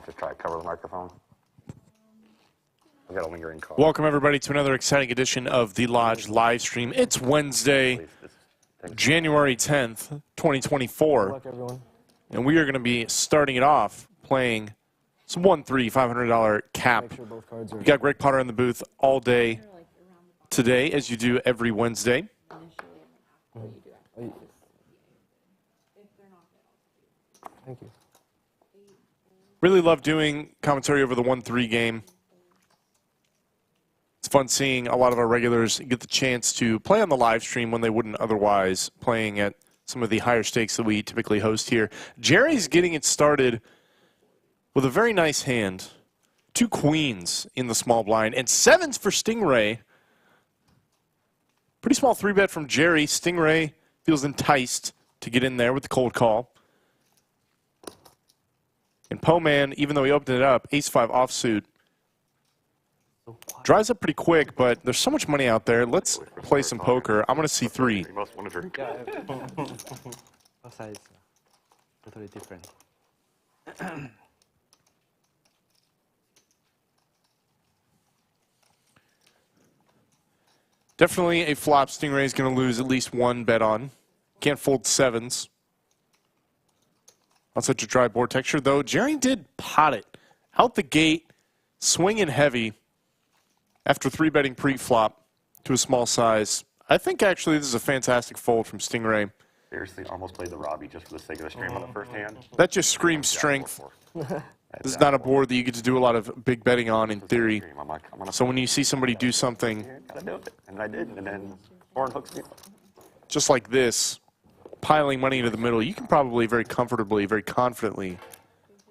off. Just try to cover the microphone. I've got a lingering cough. Welcome, everybody, to another exciting edition of the Lodge live stream. It's Wednesday, January 10th, 2024. Good luck, everyone. And we are going to be starting it off playing some 1-3 $500 cap. Make sure both cards are. We got Greg Potter in the booth all day today, as you do every Wednesday. Thank you. Really love doing commentary over the 1-3 game. It's fun seeing a lot of our regulars get the chance to play on the live stream when they wouldn't otherwise, playing at some of the higher stakes that we typically host here. Jerry's getting it started with a very nice hand. 2 queens in the small blind, and 7s for Stingray. Pretty small 3-bet from Jerry. Stingray feels enticed to get in there with the cold call. And Poh Man, even though he opened it up, ace-5 offsuit, dries up pretty quick, but there's so much money out there. Let's play some poker. I'm going to see 3. You must want to drink. Both sides totally different. Definitely a flop Stingray is going to lose at least 1 bet on. Can't fold 7s on such a dry board texture, though. Jerry did pot it out the gate, swinging heavy after 3-betting pre-flop to a small size. I think actually this is a fantastic fold from Stingray. Seriously, almost played the Robbie just for the sake of the stream on the first hand. That just screams strength. This is not a board that you get to do a lot of big betting on in theory. So when you see somebody do something Gotta do it. And I did, and then Horn hooks me. just like this, piling money into the middle, you can probably very comfortably, very confidently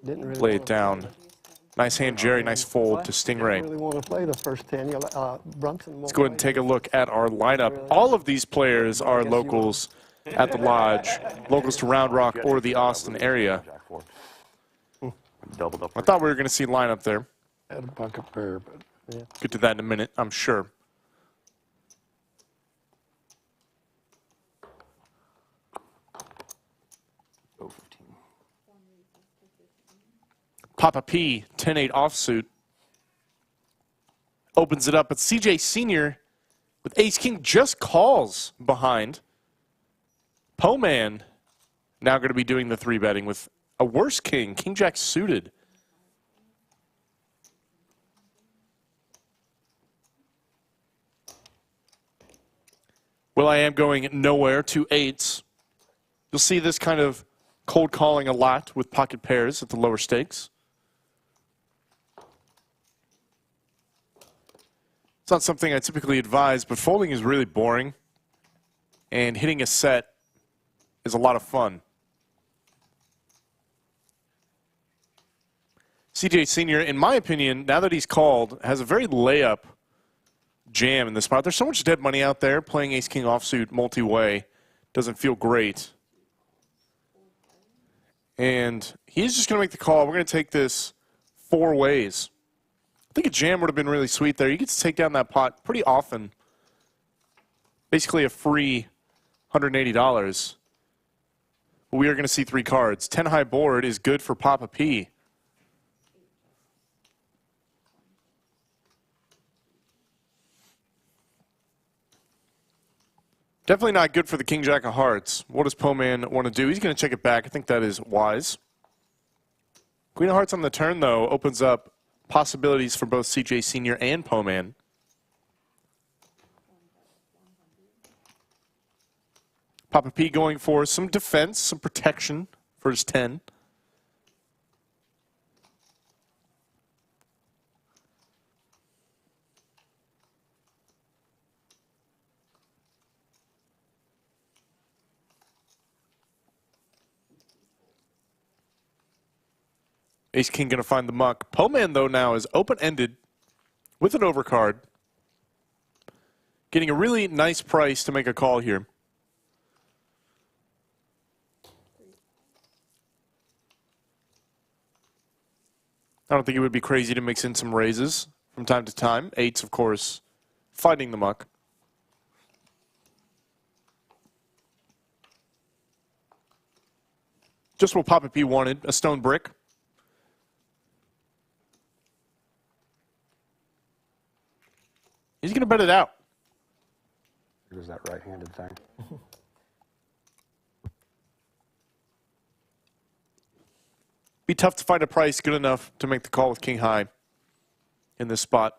Didn't really lay want it to down. Nice hand, Jerry. Nice fold to Didn't Stingray. really want to play the first 10. Brunson. Let's go ahead and take a look at our lineup. All of these players are locals at the Lodge, locals to Round Rock or the Austin area. Doubled up. I thought we were going to see lineup there. Had a pocket pair, but Get to that in a minute, I'm sure. Oh, 15. Papa P, 10-8 offsuit. Opens it up, but CJ Senior with ace-king just calls behind. Poh Man now going to be doing the 3-betting with a worse king, king-jack suited. Well, I am going nowhere, 2 8s. You'll see this kind of cold calling a lot with pocket pairs at the lower stakes. It's not something I typically advise, but folding is really boring, and hitting a set is a lot of fun. CJ Senior, in my opinion, now that he's called, has a very layup jam in this spot. There's so much dead money out there. Playing ace-king offsuit multi-way doesn't feel great. And he's just going to make the call. We're going to take this 4 ways. I think a jam would have been really sweet there. You get to take down that pot pretty often. Basically a free $180. But we are going to see 3 cards. 10 high board is good for Papa P. Definitely not good for the king-jack of hearts. What does Poh Man want to do? He's going to check it back. I think that is wise. Queen of hearts on the turn, though, opens up possibilities for both CJ Senior and Poh Man. Papa P going for some defense, some protection for his 10. Ace-king going to find the muck. Poh Man, though, now is open-ended with an overcard. Getting a really nice price to make a call here. I don't think it would be crazy to mix in some raises from time to time. 8s, of course, fighting the muck. Just what Papa P wanted, a stone brick. He's going to bet it out. There's that right-handed thing. Be tough to find a price good enough to make the call with king high in this spot.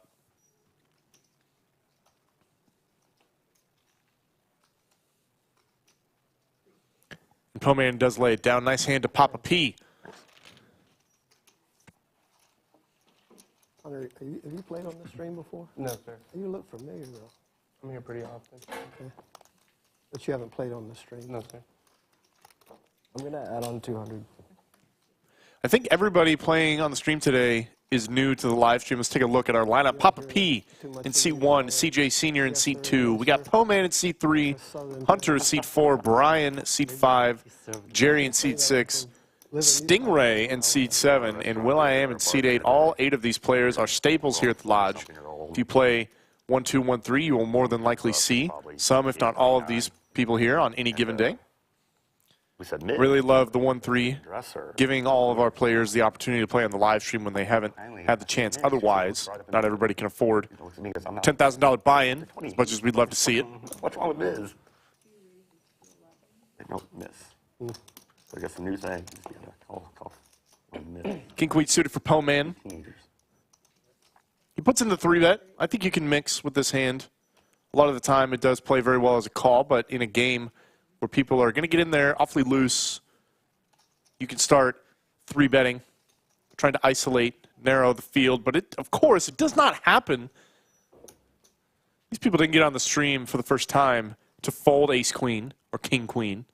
And Poh Man does lay it down. Nice hand to Papa P. Hunter, have you played on this stream before? No, sir. You look familiar, though. I'm here pretty often. Okay. But you haven't played on the stream? No, sir. I'm going to add on 200. I think everybody playing on the stream today is new to the live stream. Let's take a look at our lineup. Papa P in seat 1, CJ Senior in seat 2. We got Poh Man in seat 3, Hunter in seat 4, Brian seat 5, Jerry in seat 6, Stingray in seat 7, and Will.i.am in seat 8. All 8 of these players are staples here at the Lodge. If you play 1, 2, 1, 3, you will more than likely see some, if not all, of these people here on any given day. We said Really love the 1-3, dresser. giving all of our players the opportunity to play on the live stream when they haven't had the chance. Otherwise, not everybody can afford $10,000 buy-in, as much as we'd love to see it. What's wrong with Miz? No, miss. So I guess the new thing is call miss. King Queen suited for Poh Man. Teenagers. He puts in the 3-bet. I think you can mix with this hand. A lot of the time, it does play very well as a call, but in a game where people are going to get in there awfully loose, you can start 3-betting, trying to isolate, narrow the field. But, of course, it does not happen. These people didn't get on the stream for the first time to fold ace-queen or king-queen.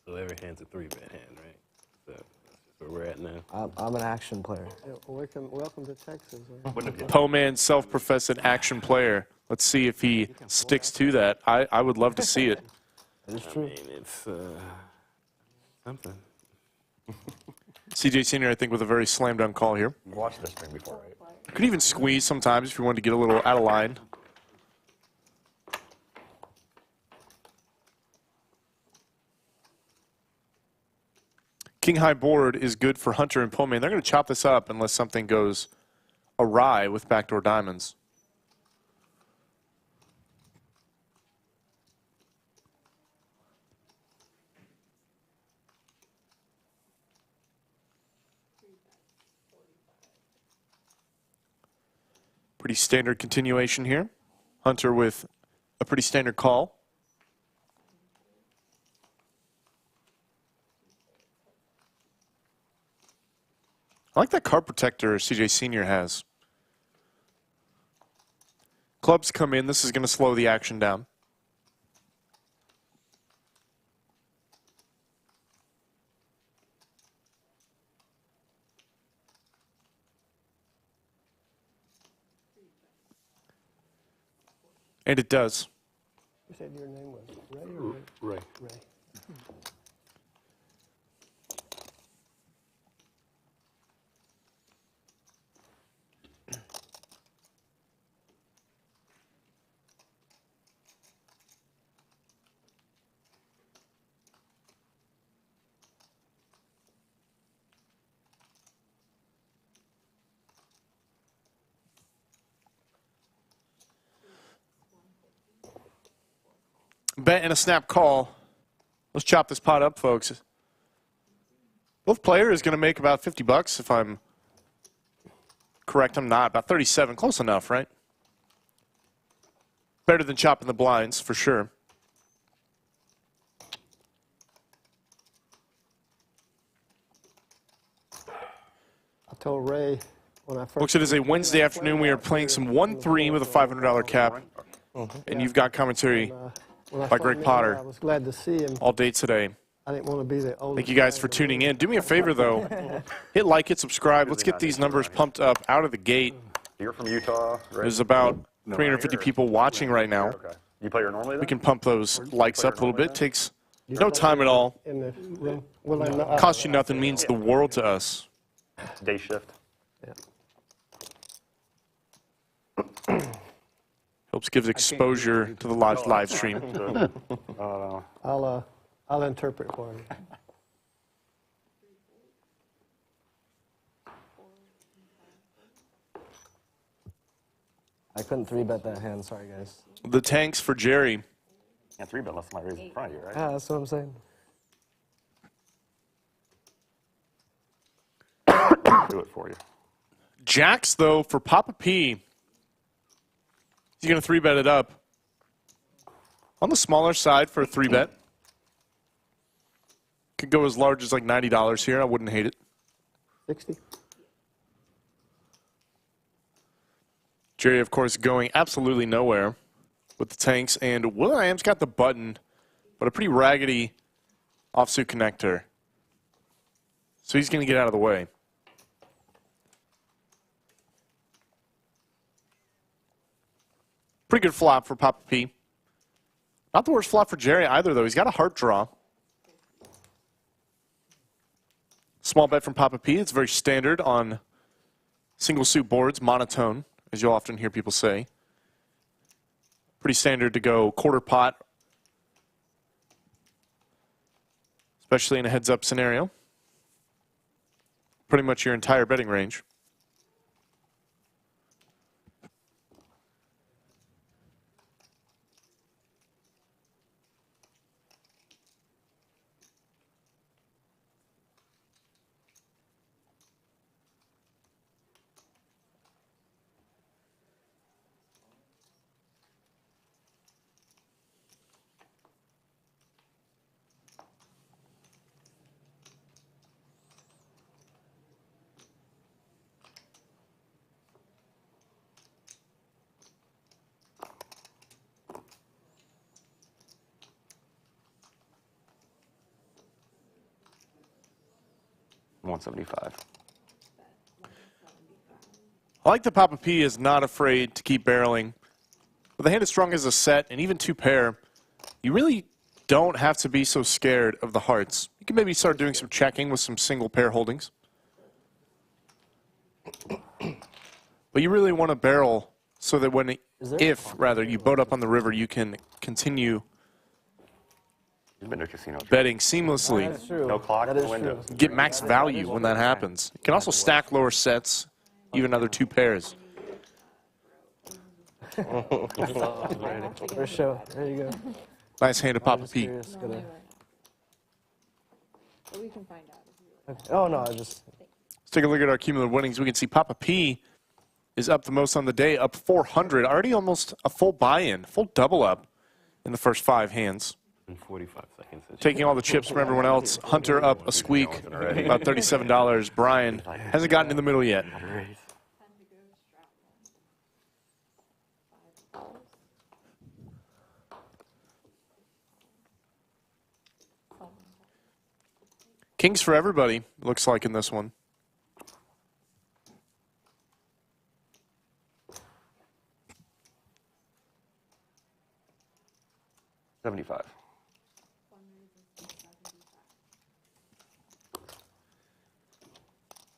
So every hand's a 3-bet hand, right? So that's just where we're at now. I'm an action player. Yeah, welcome to Texas. Poh Man, self-professed action player. Let's see if he sticks to that. I would love to see it. That is I true. mean, it's something. CJ Senior, I think, with a very slam-dunk call here. You watched this thing before, right? Could even squeeze sometimes if you wanted to get a little out of line. King high board is good for Hunter and Poh Man. They're going to chop this up unless something goes awry with backdoor diamonds. Pretty standard continuation here. Hunter with a pretty standard call. I like that card protector CJ Senior has. Clubs come in. This is going to slow the action down. And it does. You said your name was Ray or Ray? Right. Ray. Bet and a snap call. Let's chop this pot up, folks. Both players going to make about 50 bucks if I'm correct. I'm not. About 37. Close enough, right? Better than chopping the blinds, for sure. I told Ray when I first... Looks it is a Wednesday afternoon. We are playing some 1-3 with a $500 cap. And you've got commentary when I by saw Greg him, Potter. I was glad to see him. all day today. I didn't want to be the oldest. Thank you guys for tuning in. Do me a favor, though. Hit like, hit subscribe. Let's get these numbers pumped up out of the gate. You're from Utah, right? There's about 350 people watching right now. Okay. You play here normally then? We can pump those likes up a little bit. Takes no time at all. In the room. Well, I know, Cost you nothing, means the world to us. Day shift. yeah. Helps give exposure to the live stream. I'll interpret for you. I couldn't 3-bet that hand. Sorry, guys. The tanks for Jerry. Can't 3-bet unless somebody raises in front of you, right? Yeah, that's what I'm saying. Do it for you. Jacks, though, for Papa P. He's going to 3-bet it up. On the smaller side for a 3-bet. Could go as large as like $90 here. I wouldn't hate it. 60. Jerry, of course, going absolutely nowhere with the tanks. And Will.i.am's got the button, but a pretty raggedy offsuit connector. So he's going to get out of the way. Pretty good flop for Papa P. Not the worst flop for Jerry either, though. He's got a heart draw. Small bet from Papa P. It's very standard on single suit boards, monotone, as you'll often hear people say. Pretty standard to go quarter pot, especially in a heads-up scenario. Pretty much your entire betting range. $175. I like that Papa P is not afraid to keep barreling. With a hand as strong as a set and even two pair, you really don't have to be so scared of the hearts. You can maybe start doing some checking with some single pair holdings. But you really want to barrel so that when, if you boat up on the river, you can continue You've been to a casino. betting seamlessly. That's true. No clock, That no is windows. true. Get max value when that happens. You can also stack lower sets, even other two pairs. For sure. There you go. Nice hand to Papa Just P. curious, gonna- But we can find out if you would. Okay. Oh, no, I just... Let's take a look at our cumulative winnings. We can see Papa P is up the most on the day, up 400. Already almost a full buy-in, full double up in the first 5 hands. In 45 seconds. Taking all the chips from everyone else. Hunter up a squeak, about $37. Brian hasn't gotten in the middle yet. Gotta raise. Kings for everybody, looks like in this one. $75.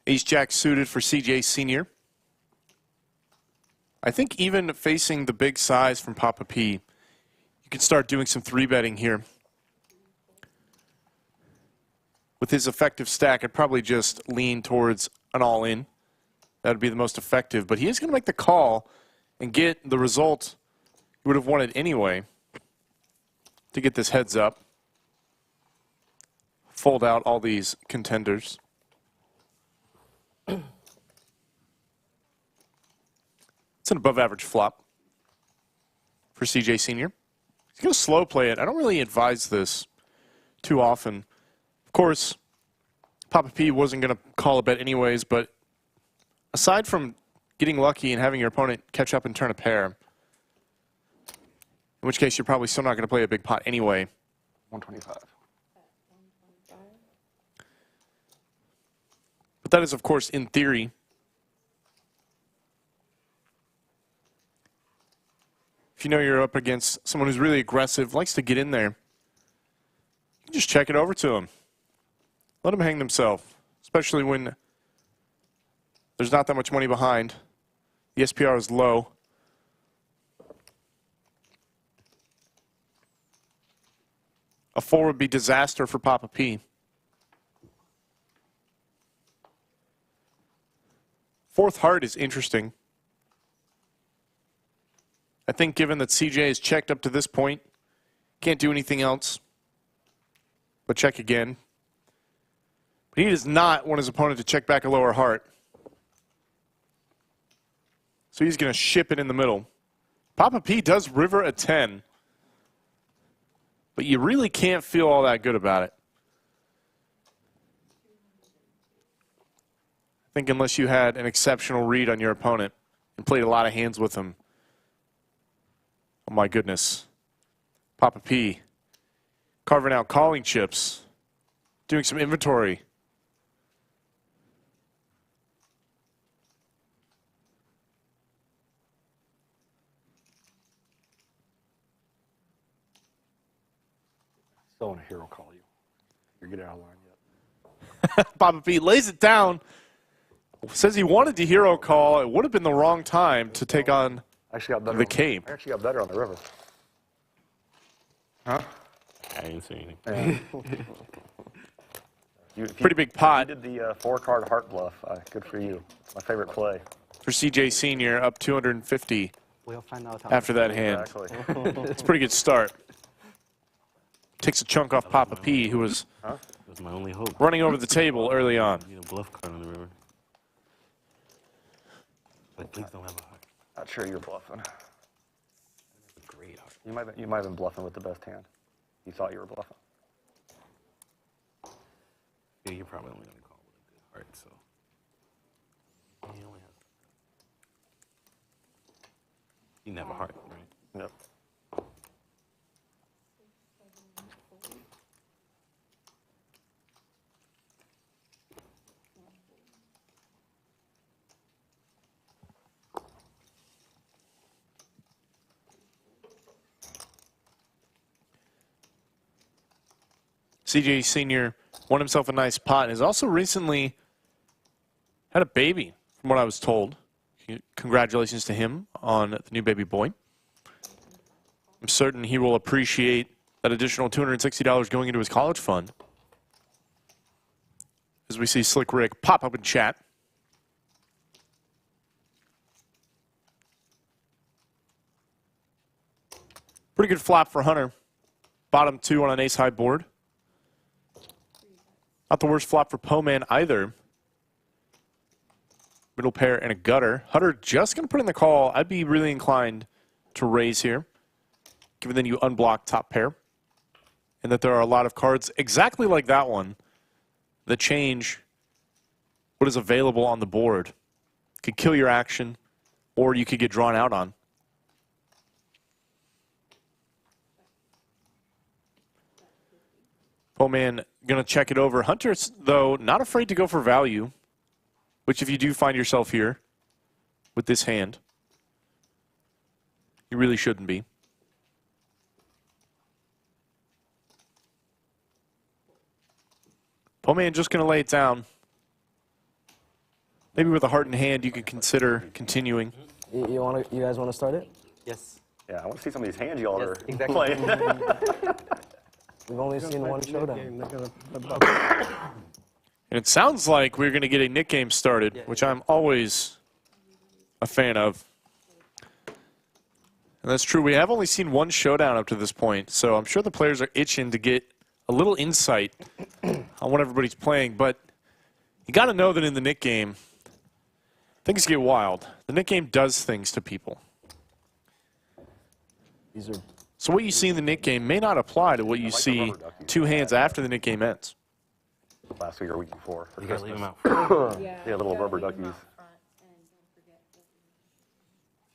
Ace-Jack suited for CJ Senior. I think even facing the big size from Papa P, you can start doing some 3-betting here. With his effective stack, I'd probably just lean towards an all-in. That would be the most effective. But he is going to make the call and get the result he would have wanted anyway to get this heads up. Fold out all these contenders. It's an above-average flop for CJ Senior. He's going to slow play it. I don't really advise this too often. Of course, Papa P wasn't going to call a bet anyways, but aside from getting lucky and having your opponent catch up and turn a pair, in which case you're probably still not going to play a big pot anyway. 125. But that is, of course, in theory. If you know you're up against someone who's really aggressive, likes to get in there, you can just check it over to him. Let him hang himself, especially when there's not that much money behind. The SPR is low. A 4 would be disaster for Papa P. Fourth heart is interesting. I think given that CJ is checked up to this point, can't do anything else but check again. But he does not want his opponent to check back a lower heart. So he's going to ship it in the middle. Papa P does river a 10. But you really can't feel all that good about it. I think unless you had an exceptional read on your opponent and played a lot of hands with him. Oh my goodness. Papa P carving out calling chips, doing some inventory. Still want a hero call you. You're getting out of line yet. Papa P lays it down. Says he wanted to hero call. It would have been the wrong time to take on I actually got better. the cape. I actually got better on the river. Huh? I didn't see anything. Pretty big pot. You did the 4-card heart bluff. Good for you. It's my favorite play. For CJ Senior, up 250 We'll find out after that hand. Exactly. It's a pretty good start. Takes a chunk off Papa P, who was That was my only hope. running over the table early on. Need a bluff card on the river. But please don't have a heart. Not sure you're bluffing. That's a great heart. You might have been bluffing with the best hand. You thought you were bluffing. Yeah, you're probably only going to call with a good heart, so. He only has. He never heart, right? Yep. CJ Senior won himself a nice pot and has also recently had a baby, from what I was told. Congratulations to him on the new baby boy. I'm certain he will appreciate that additional $260 going into his college fund. As we see Slick Rick pop up in chat. Pretty good flop for Hunter. Bottom 2 on an ace-high board. Not the worst flop for Poh Man either. Middle pair and a gutter. Hunter just going to put in the call. I'd be really inclined to raise here, given that you unblock top pair. And that there are a lot of cards exactly like that one that change what is available on the board. Could kill your action, or you could get drawn out on. Poh Man going to check it over. Hunter's, though, not afraid to go for value, which if you do find yourself here with this hand, you really shouldn't be. Poh Man just going to lay it down. Maybe with a heart in hand, you could consider continuing. You guys want to start it? Yes. Yeah, I want to see some of these hands y'all are exactly. playing. We've only seen one showdown. And it sounds like we're going to get a Nik game started, which I'm always a fan of. And that's true. We have only seen one showdown up to this point, so I'm sure the players are itching to get a little insight on what everybody's playing. But you got to know that in the Nik game, things get wild. The Nik game does things to people. These are So what you see in the Nik game may not apply to what you see two hands after the Nik game ends. Last week or week before. For You gotta leave Christmas. him out. Yeah, little rubber duckies.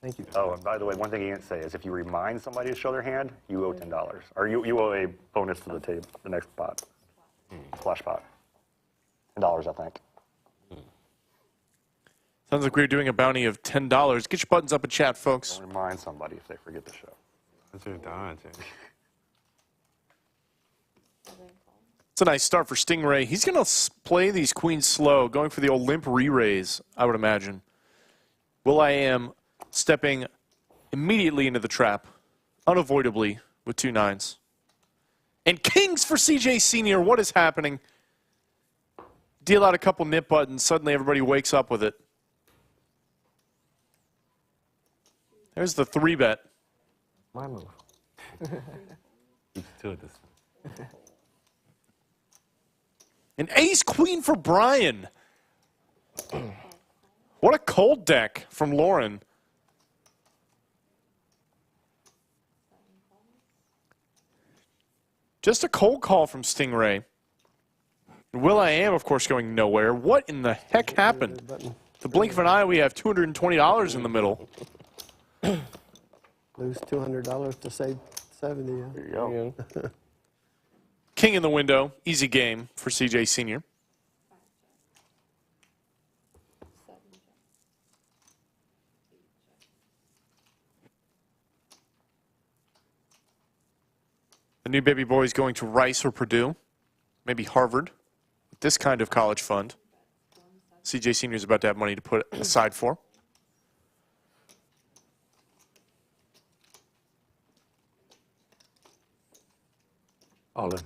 thank you. Oh, and by the way, one thing you didn't say is if you remind somebody to show their hand, you owe $10. Or you owe a bonus to the table, the next pot. Flash pot. $10, I think. Sounds like we're doing a bounty of $10. Get your buttons up in chat, folks. Don't remind somebody if they forget to show. That's your dodge. It's a nice start for Stingray. He's going to play these queens slow, going for the old limp re-raise, I would imagine. Will.i.am stepping immediately into the trap, unavoidably, with 2 9s. And kings for CJ Senior. What is happening? Deal out a couple nip buttons. Suddenly everybody wakes up with it. There's the 3-bet. My move. Keeps to it this time. An ace queen for Brian. What a cold deck from Lauren. Just a cold call from Stingray. Will.i.am, of course, going nowhere. What in the heck happened? The blink of an eye, we have $220 in the middle. Lose $200 to save 70. Yeah. There you go. King in the window. Easy game for CJ Senior. The new baby boy is going to Rice or Purdue, maybe Harvard, with this kind of college fund. CJ Senior is about to have money to put aside for. All in.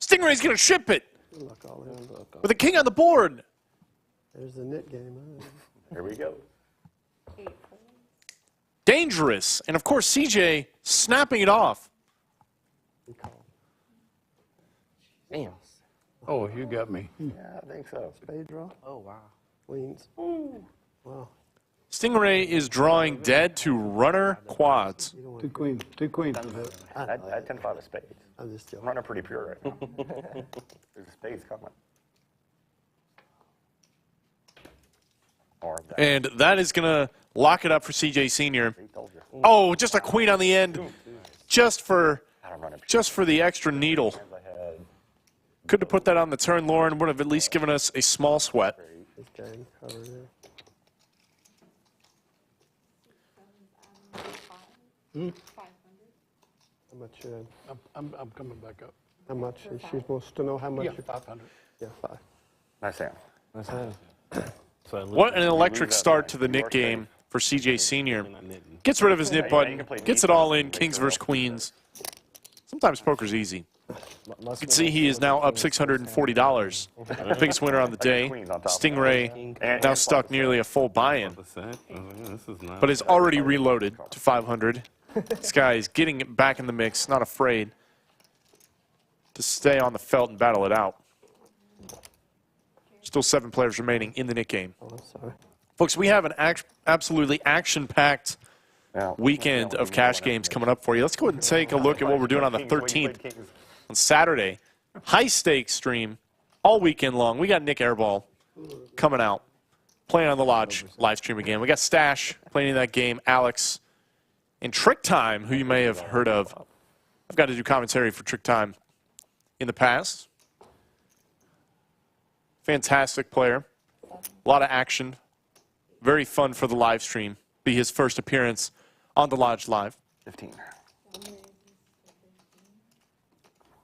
Stingray's going to ship it Luck all in. with a king on the board. There's the Nik game. Huh? Here we go. Dangerous. And, of course, CJ snapping it off. Damn. Oh, you got me. Yeah, I think so. Spade draw. Oh, wow. Queens. Wow. Stingray is drawing dead to runner quads. Two queens. Two queens. I had 10-5 of spades. I'm just I'm joking. running pretty pure right now. There's a spades coming. Or that. And that is going to lock it up for CJ Senior. He told you. Oh, just a queen on the end. Just for I don't run it. the extra needle. I had Could have put that on the turn, Lauren. Would have at least given us a small sweat. This gang cover there. How much? I'm coming back up. How much is she supposed to know? How much? Yeah, 500. Yeah, 5. nice hand. Nice hand. So I lose What an electric that start back. to the You Nik are game for CJ Senior. and I'm knitting. Gets rid of his nip Yeah, you button, can play gets it defense all in, and kings make versus it up. queens. Sometimes poker's easy. You You can see he is now up $640. Biggest winner on the day. Stingray now stuck nearly a full buy-in, The set. I was like, yeah, this is not. but is already reloaded to 500. This guy is getting it back in the mix, not afraid to stay on the felt and battle it out. Still 7 players remaining in the Nik game. Oh, sorry. Folks, we have an absolutely action-packed Now, weekend of cash games coming up for you. Let's go ahead and take a look at what we're doing on the 13th. On Saturday, high-stakes stream all weekend long. We got Nik Airball coming out, playing on the Lodge live stream again. We got Stash playing in that game, Alex, and Trick Time, who you may have heard of. I've got to do commentary for Trick Time in the past. Fantastic player. A lot of action. Very fun for the live stream. Be his first appearance on the Lodge Live. 15.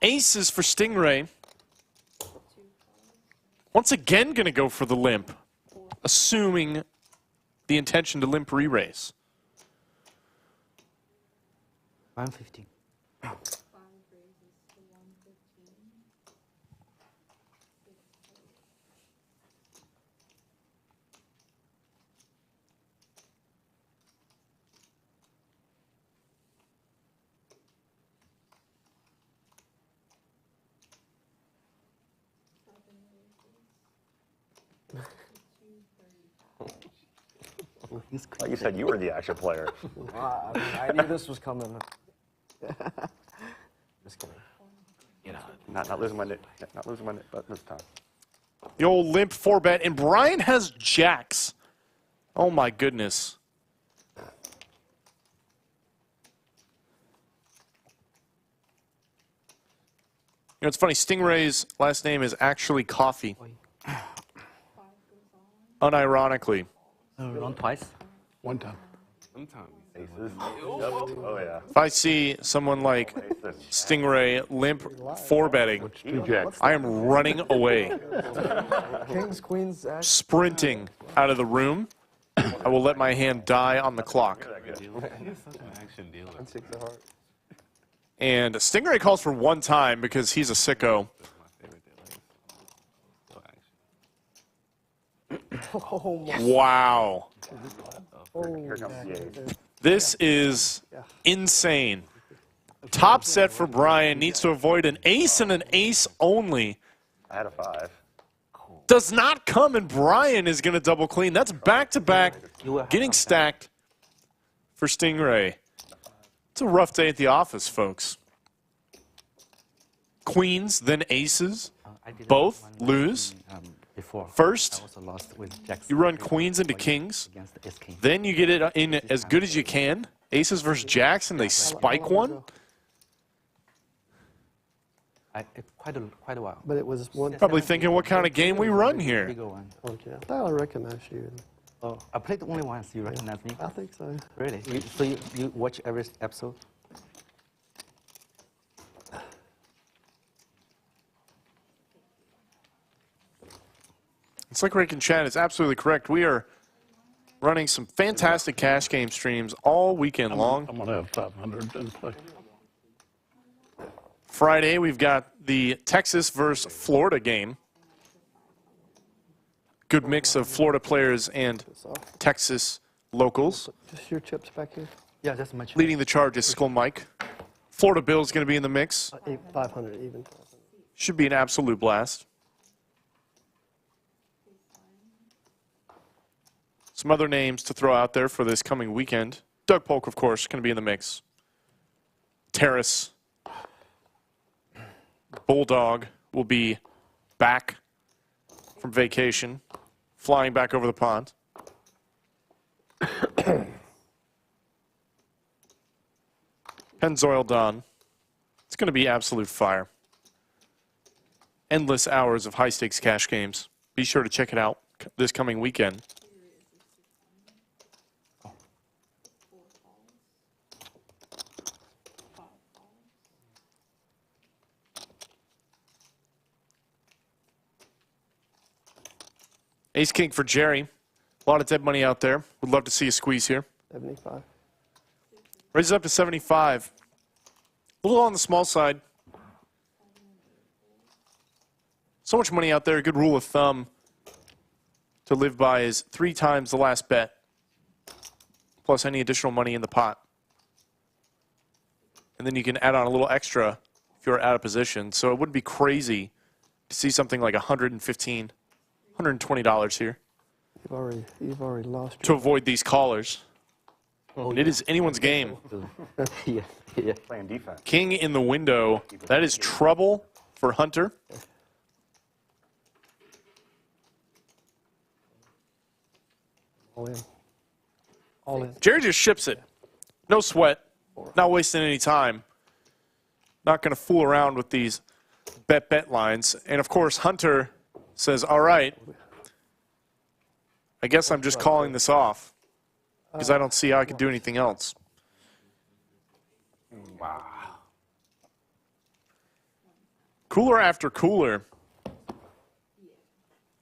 Aces for Stingray. Once again going to go for the limp, assuming the intention to limp re-raise. I'm 15. Like you said, you were the action player. I knew this was coming. Just kidding. Not losing my nit. Not losing my nit, but this time. The old limp 4-bet, and Brian has jacks. Oh my goodness. You know, it's funny, Stingray's last name is actually Coffee. Unironically. Run twice. One time. Sometimes. Aces. Oh, yeah. If I see someone like Stingray limp 4-betting, Two jacks. I am running away, Kings, queens, sprinting out of the room. I will let my hand die on the clock. He's such an action dealer. And Stingray calls for one time because he's a sicko. That's my favorite dealer. So action. Oh my. Wow. Here comes the ace. This is insane. Top set for Brian. Needs to avoid an ace and an ace only. I had a 5. Does not come, and Brian is going to double clean. That's back-to-back getting stacked for Stingray. It's a rough day at the office, folks. Queens, then aces. Both lose. Before. First, I also lost with jacks. you run queens into kings. Against the S-King. Then you get it in as good as you can. Aces versus jacks, and they spike one. Quite a while. But it was one. Probably thinking, what kind of game we run here? Bigger one. Okay. I thought I recognized you. Oh, I played only once. You recognize me? I think so. Really? So you watch every episode? It's like Rick and Chad is absolutely correct. We are running some fantastic cash game streams all weekend long. I'm going to have 500 and play. Friday, we've got the Texas versus Florida game. Good mix of Florida players and Texas locals. Just your chips back here. Yeah, that's much. Leading the charge is Skull Mike. Florida Bill's going to be in the mix. 500 even. Should be an absolute blast. Some other names to throw out there for this coming weekend. Doug Polk, of course, going to be in the mix. Terrace. Bulldog will be back from vacation, flying back over the pond. Pennzoil Don. It's going to be absolute fire. Endless hours of high-stakes cash games. Be sure to check it out this coming weekend. Ace-King for Jerry. A lot of dead money out there. Would love to see a squeeze here. 75. Raises up to 75. A little on the small side. So much money out there. A good rule of thumb to live by is 3 times the last bet, plus any additional money in the pot. And then you can add on a little extra if you're out of position. So it wouldn't be crazy to see something like $115, $120 here You've already lost. to avoid these callers. And it is anyone's game. Yeah. Playing defense. King in the window. That is trouble for Hunter. All in. All in. Jerry just ships it. No sweat. Not wasting any time. Not going to fool around with these bet lines. And, of course, Hunter says, all right, I guess I'm just calling this off because I don't see how I can do anything else. Wow. Cooler after cooler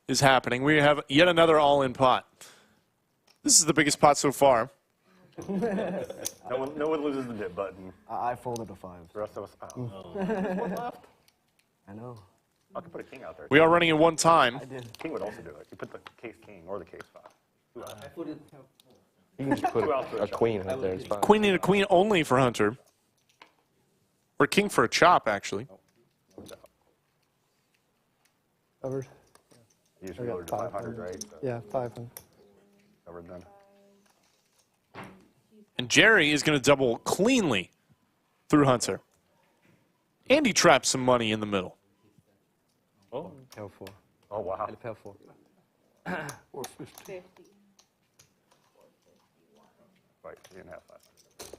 is happening. We have yet another all-in pot. This is the biggest pot so far. No one loses the dip button. I folded a 5. The rest of us, oh. One left. I know. I could put a king out there. We are running at one time. I did. King would also do it. You put the case king or the case 5. You can just put a queen out there. It's fine. Queen and a queen only for Hunter. Or king for a chop, actually. Covered. You usually I go got to 500, right? So Yeah, 500. covered then. And Jerry is going to double cleanly through Hunter. And he traps some money in the middle. Oh, pair 4. Oh, wow. And pair 4. 450. Right, 3.5 left.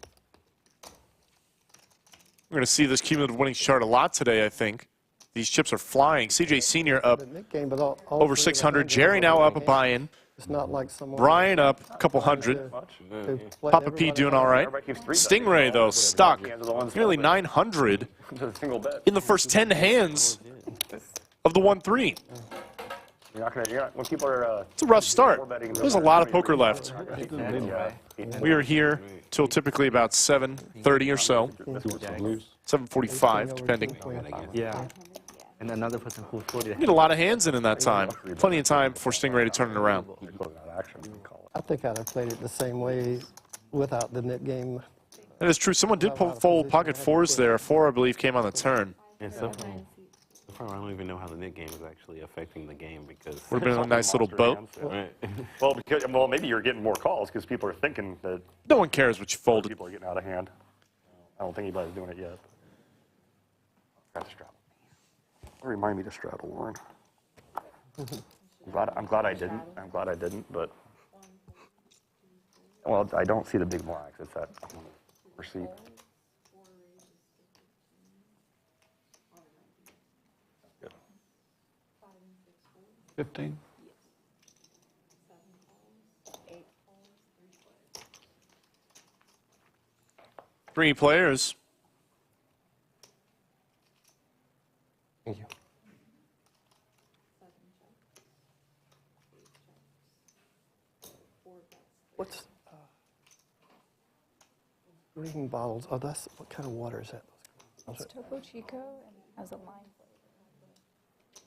We're going to see this cumulative winnings chart a lot today, I think. These chips are flying. CJ Senior up The Nick game, but all over 3 of the 600. hands Jerry are now over up a the hand. buy-in. It's not like someone. Brian up a couple hundred. who played Papa P everybody doing out. all right. Everybody keeps 3 betting. Stingray, though, stuck. Hands are the ones Nearly full bet. 900 Just a single bet. in the first 10 hands of the 1-3. You're not gonna, when people are, It's a rough start. There's a lot of poker left. yeah. We are here till typically about 7:30 or so. 7:45, depending. Yeah. And another person who folded. Get a lot of hands in that time. Plenty of time for Stingray to turn it around. Close out action, we call it. think I'd have played it the same way without the net game. That is true. Someone did fold pocket fours there. 4, I believe, came on the turn. Yeah, so far I don't even know how the net game is actually affecting the game because Would have been a nice little boat. right. Well, maybe you're getting more calls because people are thinking that No one cares what you folded. people are getting out of hand. I don't think anybody's doing it yet. Got to straddle. Remind me to straddle one. I'm glad I didn't. I'm glad I didn't, but well, I don't see the big blacks. It's that receipt. Good. 15. Three players. Thank you. What's green bottles? Oh, that's what kind of water is that? It's Topo Chico and it has a lime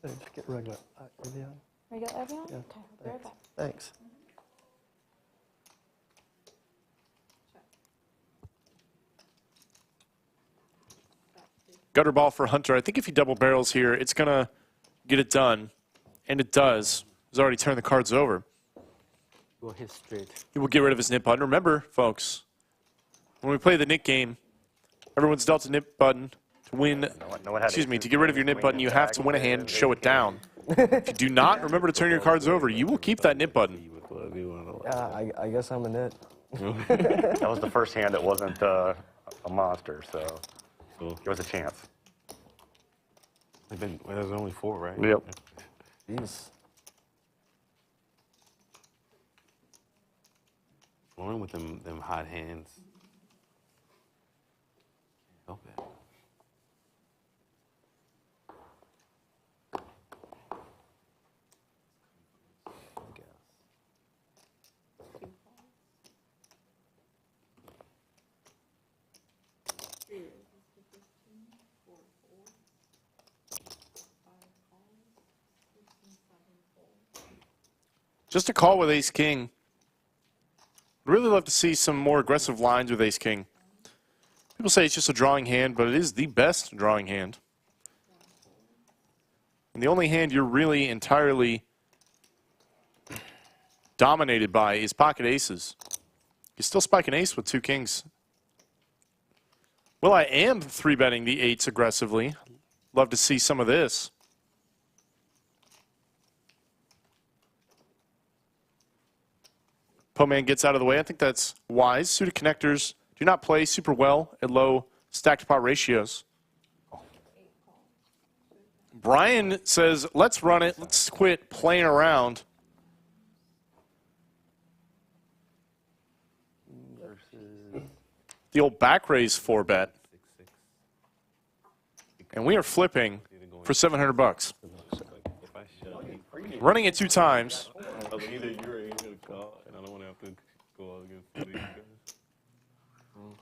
flavor. Just get regular Evian. Regular Evian? Yeah, Okay, I'll be right back. Thanks. Gutter ball for Hunter. I think if he double barrels here, it's going to get it done. And it does. He's already turned the cards over. Will hit straight. He will get rid of his nip button. Remember, folks, when we play the nip game, everyone's dealt a nip button to win. Excuse me, to get rid of your nip button, you have to win a hand and show it down. If you do not, remember to turn your cards over. You will keep that nip button. Yeah, I guess I'm a net. That was the first hand that wasn't a monster, so it was a chance. There's only 4, right? Yep. Jeez. Going with them hot hands. Help it. Just a call with ace-king. Really love to see some more aggressive lines with ace-king. People say it's just a drawing hand, but it is the best drawing hand. And the only hand you're really entirely dominated by is pocket aces. You still spike an ace with 2 kings. Well, I am 3-betting the 8s aggressively. Love to see some of this. Poh Man gets out of the way. I think that's wise. Suited connectors do not play super well at low stacked pot ratios. Brian says, let's run it. Let's quit playing around. The old back raise 4-bet. And we are flipping for $700. Running it 2 times. Either you're able to call, and I don't want to have to go against these guys.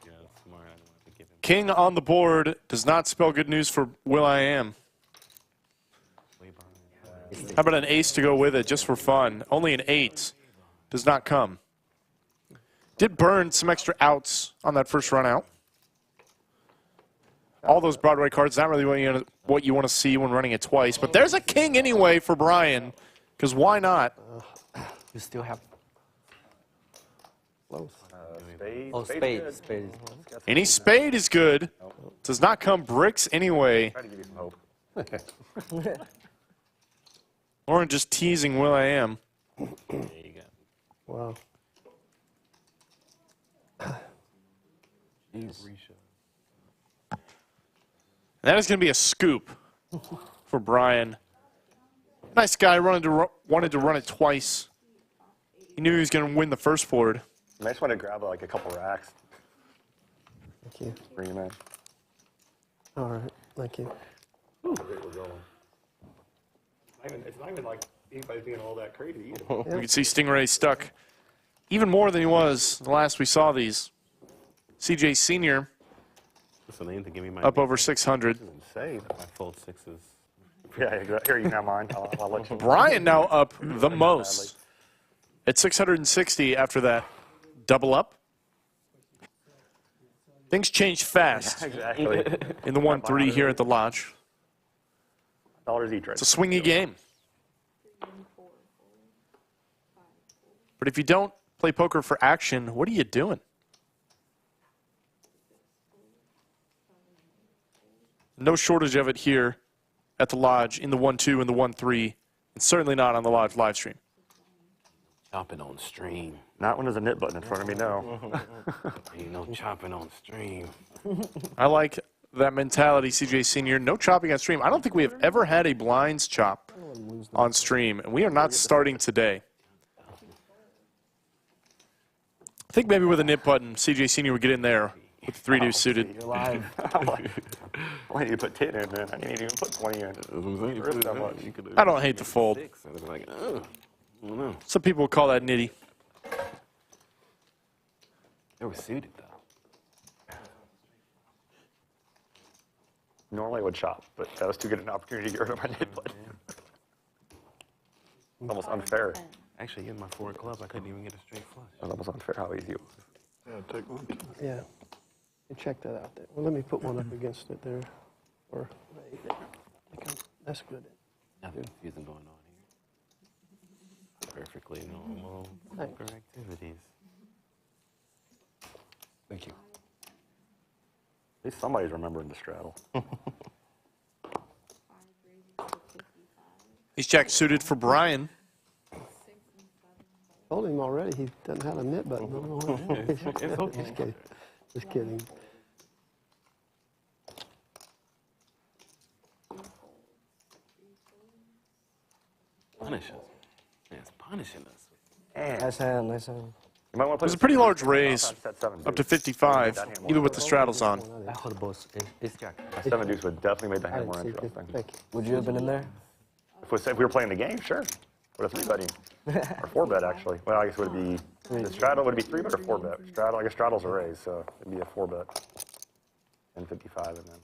Yeah, that's smart. I don't want to give him. King on the board does not spell good news for Will.i.am. How about an ace to go with it just for fun? Only an 8 does not come. Did burn some extra outs on that first run out. All those Broadway cards, not really what you want to see when running it twice. But there's a king anyway for Brian, because why not? You still have. Spade. Oh, spade. Spade. Any spade is good. Does not come bricks anyway. Try to give you some hope. Lauren just teasing Will.i.am. There you go. Wow. That is going to be a scoop for Brian. Nice guy, wanted to run it twice. He knew he was going to win the first board. I just want to grab like a couple racks. Thank you. Bring them in. All right. Thank you. We're going. It's not even like anybody's being all that crazy either. You can see Stingray stuck even more than he was the last we saw these. CJ Senior Listen, they need to give me my up over 600. Insane. my fold 6s. Yeah, here you have mine. I'll let you. Brian now up the most. at 660 after that double up. Things change fast Exactly. in the 1-3 here at the Lodge. $1 each, right? It's a swingy game. But if you don't play poker for action, what are you doing? No shortage of it here at the Lodge in the 1-2 and the 1-3, and certainly not on the Lodge live stream. Chopping on stream. Not when there's a knit button in front of me, no. Ain't no chopping on stream. I like that mentality, CJ Senior. No chopping on stream. I don't think we have ever had a blinds chop on stream, and we are not starting today. I think maybe with a nip button, CJ Senior would get in there with the 3-2 suited. You're live. I need to put 10 in, man. I didn't even put 20 in. Risk that much. I don't hate the fold. Like, I don't know. Some people call that nitty. They were suited, though. Normally I would chop, but that was too good an opportunity to get rid of my knit button. It's almost unfair. Actually, in my 4 clubs, I couldn't even get a straight flush. It's almost unfair how easy it was. Yeah, take one. Yeah. You check that out there. Well, let me put one up against it there. Or right there. That's good. Nothing confusing going on here. Perfectly normal poker activities. Thank you. At least somebody's remembering to straddle. He's jack suited for Brian. Told him already he doesn't have a knit button. It's okay. Just kidding. Just kidding. Punish us. Man, it's punishing us. Nice hand, nice hand. You might want to There's a pretty large raise, up to 55, even with the straddles on. I hold the boss. It's Jack. A 7 deuce would definitely make the hand more interesting. Would you have been in there? If we were playing the game, sure. What a 3-betting. Or 4-bet, actually. Well, I guess would it be, the straddle would it be 3-bet or 4-bet? Straddle, I guess straddle's a raise, so it'd be a 4-bet. And 55 and then.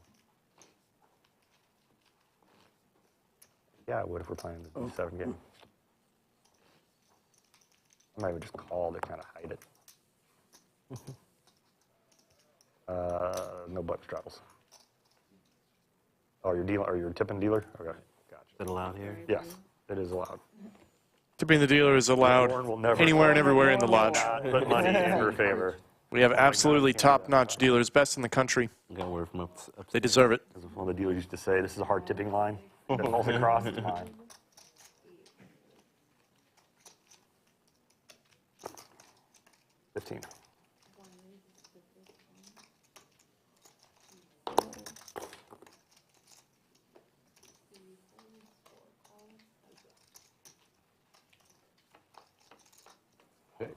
Yeah, it would if we're playing the 7 game. I might have just call to kind of hide it. No button straddles. Oh, you're tipping dealer? Okay, gotcha. Is it allowed here? Yes, it is allowed. Tipping the dealer is allowed anywhere and everywhere in the Lodge. Put money in your favor. We have absolutely top-notch dealers, best in the country. Got word from They deserve it. As one of the dealers used to say, this is a hard tipping line. If it falls across, it's mine. $15. Okay.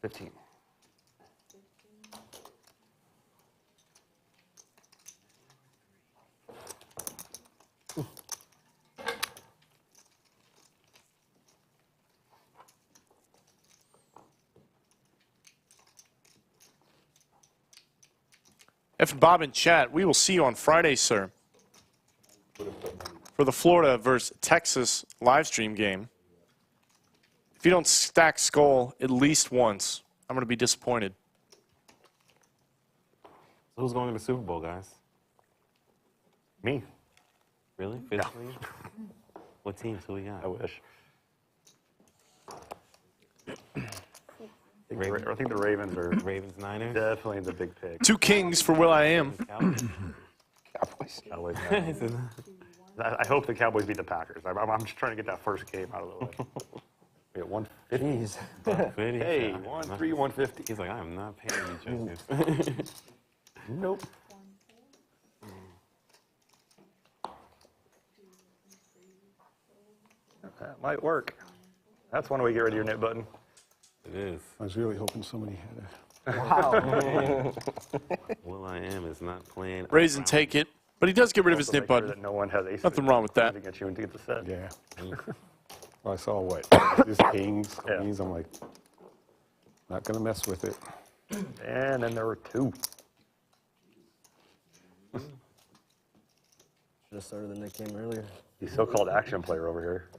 $15. F and Bob in chat, we will see you on Friday, sir, for the Florida versus Texas live stream game. If you don't stack skull at least once, I'm going to be disappointed. So who's going to the Super Bowl, guys? Me. Really? Physically? What teams do we got? I wish. I think the Ravens are Ravens, Niners? definitely the big pick. 2 kings for Will I Am. Cowboys. I hope the Cowboys beat the Packers. I'm just trying to get that first game out of the way. We got 150. Jeez. Hey, 1-3, 150. He's like, I am not paying you jokers. Nope. That might work. That's one way to get rid of your knit button. It is. I was really hoping somebody had Wow. Will I Am is not playing. Raise and take it. But he does get rid of his Also nip make sure button. that no one has aces. Nothing wrong with that. To get you and to get the set. Yeah. Well, I saw what? This kings, queens. I'm like, not going to mess with it. And then there were 2. Should have started the Nik game earlier. The so-called action player over here.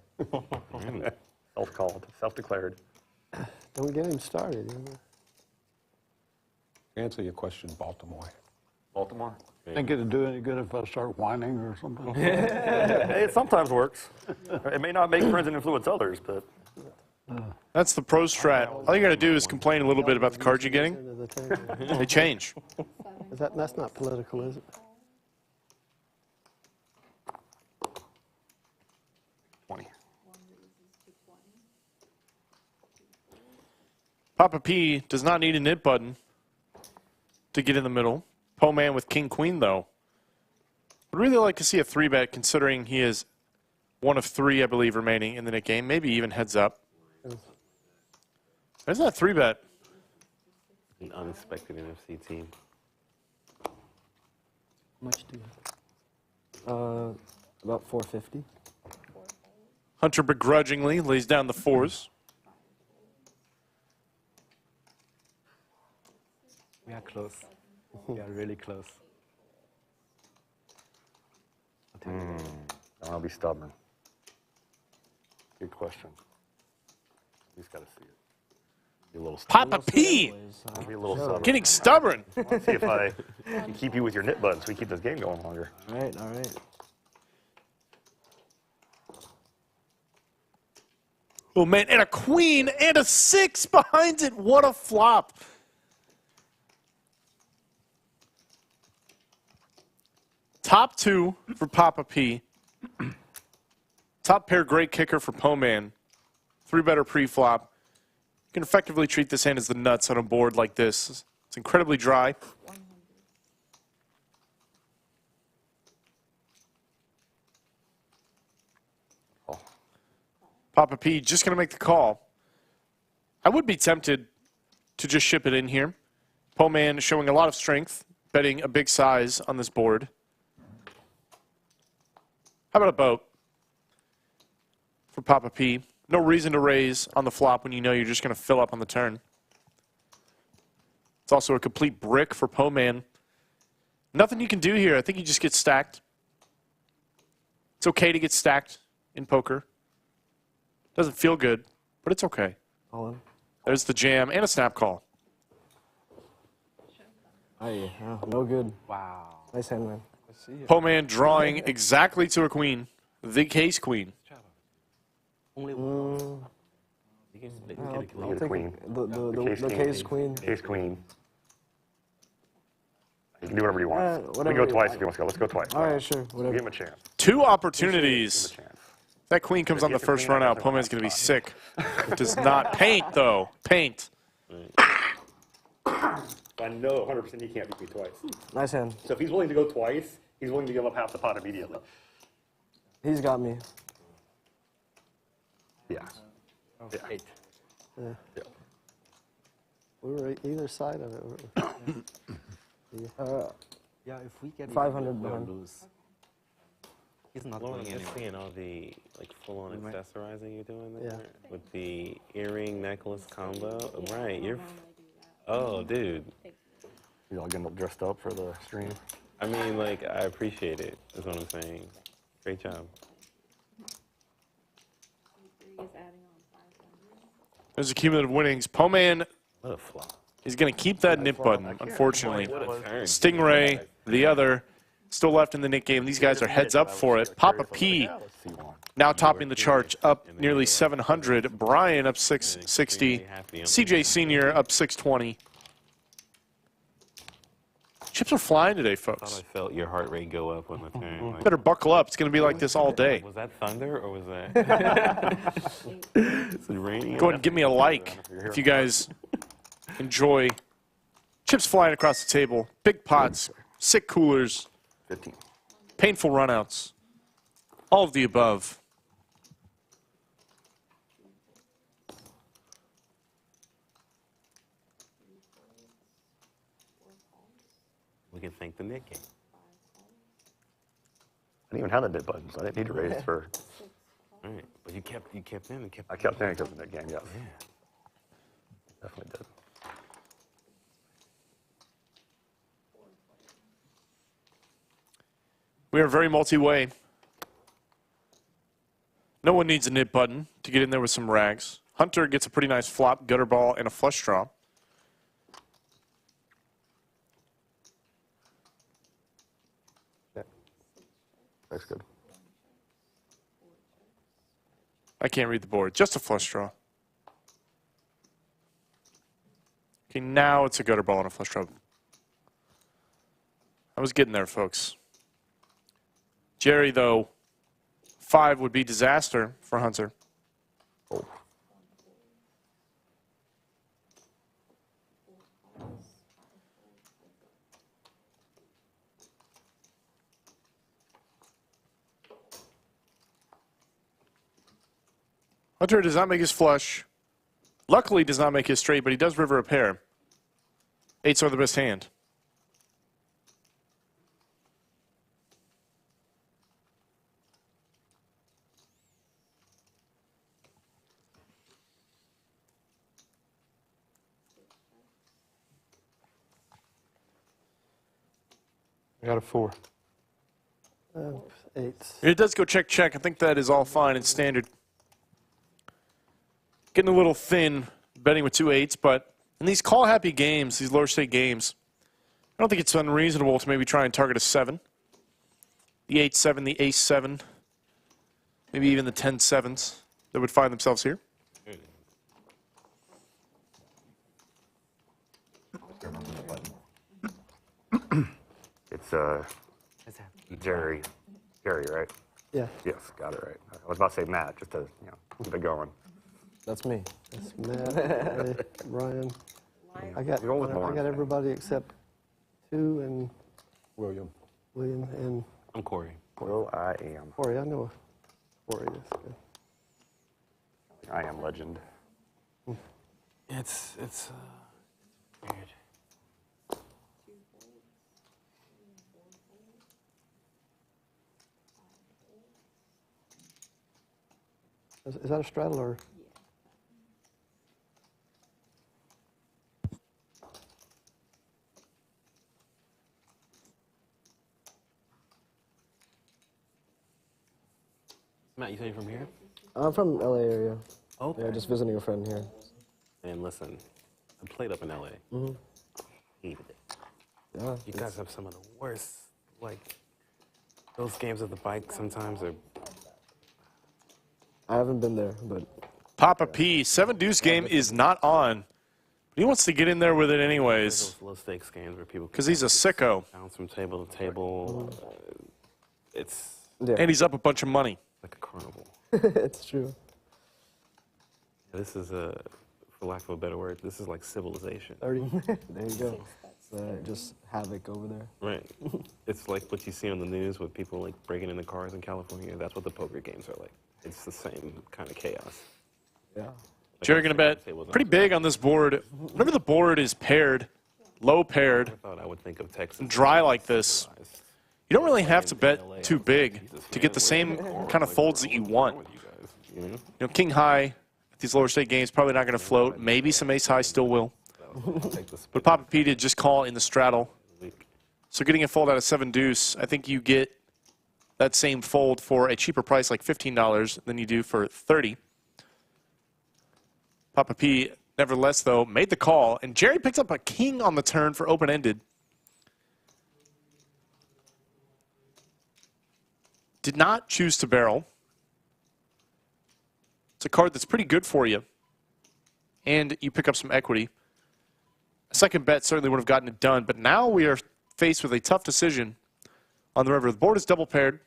Self-called, self-declared. Don't get him started. You know? Answer your question, Baltimore. Baltimore. Think it'd do any good if I start whining or something? It sometimes works. It may not make friends and influence others, but That's the pro strat. All you got to do is complain a little bit about the cards you're getting. Into the table. They change. That's not political, is it? Papa P does not need a nit button to get in the middle. Poh Man with King Queen, though. Would really like to see a 3-bet, considering he is one of 3, I believe, remaining in the nit game. Maybe even heads up. There's that 3-bet. An unexpected NFC team. How much do you about 450. Hunter begrudgingly lays down the 4s. We are close. We are really close. I'll be stubborn. Good question. You just got to see it. Be a little stubborn. Papa P Be a little stubborn. getting stubborn. See if I can keep you with your nit button so we keep this game going longer. All right, all right. Oh, man, and a queen and a 6 behind it. What a flop. Top 2 for Papa P. Top pair great kicker for Poh Man. 3-better pre-flop. You can effectively treat this hand as the nuts on a board like this. It's incredibly dry. Papa P just going to make the call. I would be tempted to just ship it in here. Poh Man is showing a lot of strength, betting a big size on this board. How about a boat for Papa P? No reason to raise on the flop when you know you're just going to fill up on the turn. It's also a complete brick for Poh Man. Nothing you can do here. I think you just get stacked. It's okay to get stacked in poker. Doesn't feel good, but it's okay. All in. There's the jam and a snap call. Aye, no good. Wow. Nice hand, man. Poh Man drawing exactly to a queen. The case queen. Only one. You can get a You get a queen. The case queen. Case queen. You can do whatever you want. We whatever can go you twice want. if you want to go. Let's go twice. All right, sure. Whatever. Give him a chance. 2 opportunities. Give him a chance. That queen comes on the first run out. Poh Man's going to be sick. It does not paint, though. Paint. I know 100% he can't beat me twice. Nice hand. So if he's willing to go twice, he's willing to give up half the pot immediately. He's got me. Yeah. Yeah. 8. Yeah. We were either side of it. Yeah, if we get 500 behind. lose. He's not going anywhere. Seeing all the like full-on accessorizing you're doing there with the earring necklace combo. Right, you're. Oh, dude. You all getting dressed up for the stream? I mean, like, I appreciate it. That's what I'm saying. Great job. There's the cumulative winnings. Poh Man What a flop. is going to keep that nip button, unfortunately. What a turn. Stingray, the other, still left in the nit game. These guys are heads up for it. Papa P now topping the charts, up nearly 700. Brian up 660. CJ Senior up 620. Chips are flying today, I thought folks. I felt your heart rate go up on the turn. Like, Better buckle up. It's going to be like this all day. was that thunder or was that? Is it raining? Go ahead and give me a like if you guys enjoy chips flying across the table, big pots, sick coolers, 15. painful runouts, all of the above. We can thank the Nik game. I didn't even have the nit button, so I didn't need to raise for. All right, but you kept in and kept. I kept thinking of the nit game, yes. Yeah. Definitely did. We are very multi-way. No one needs a nip button to get in there with some rags. Hunter gets a pretty nice flop, gutter ball, and a flush draw. That's good. I can't read the board. Just a flush draw. Okay, now it's a gutter ball and a flush draw. I was getting there, folks. Jerry, though, 5 would be disaster for Hunter. Oh. Hunter does not make his flush. Luckily, does not make his straight, but he does river a pair. 8s are the best hand. I got a 4. 8s. It does go check, check. I think that is all fine and standard. Getting a little thin betting with 2 8s, but in these call-happy games, these lower stake games, I don't think it's unreasonable to maybe try and target a 7. The 8-7, the ace-7, maybe even the 10-7s that would find themselves here. It's Jerry. Jerry, right? Yeah, Yes, got it right. I was about to say Matt, just to keep it going. That's me. that's Matt, Ray, Brian. I got You're with Lawrence. everybody except 2 and William. William and I'm Corey. Well, I am. Corey. I know Corey is good. I am legend. It's weird. Is that a straddle or? Matt, you say you're from here? I'm from LA area. Okay. Yeah, just visiting a friend here. And listen, I played up in LA. Mm-hmm. Hated it. Yeah. You guys have some of the worst, like, those games of the bike sometimes are. I haven't been there, but Papa P, 7 deuce game is not on. But he wants to get in there with it anyways. Those low stakes games where people. Because he's a sicko. Bounce from table to table. It's yeah, And he's up a bunch of money. like a carnival. it's true. This is for lack of a better word, this is like civilization. 30. There you go. Just havoc over there. Right. It's like what you see on the news with people like breaking into cars in California. That's what the poker games are like. It's the same kind of chaos. Yeah. Jerry going to bet pretty big on this board. Whenever the board is paired, low paired, I thought I would think of Texas. and dry like this, you don't really have to bet too big to get the same kind of folds that you want. You know, king high at these lower stake games probably not going to float. Maybe some ace high still will. But Papa P did just call in the straddle. So getting a fold out of 7 deuce, I think you get that same fold for a cheaper price, like $15, than you do for $30. Papa P, nevertheless, though, made the call, and Jerry picks up a king on the turn for open-ended. Did not choose to barrel. It's a card that's pretty good for you, and you pick up some equity. A second bet certainly would have gotten it done, but now we are faced with a tough decision on the river. The board is double paired.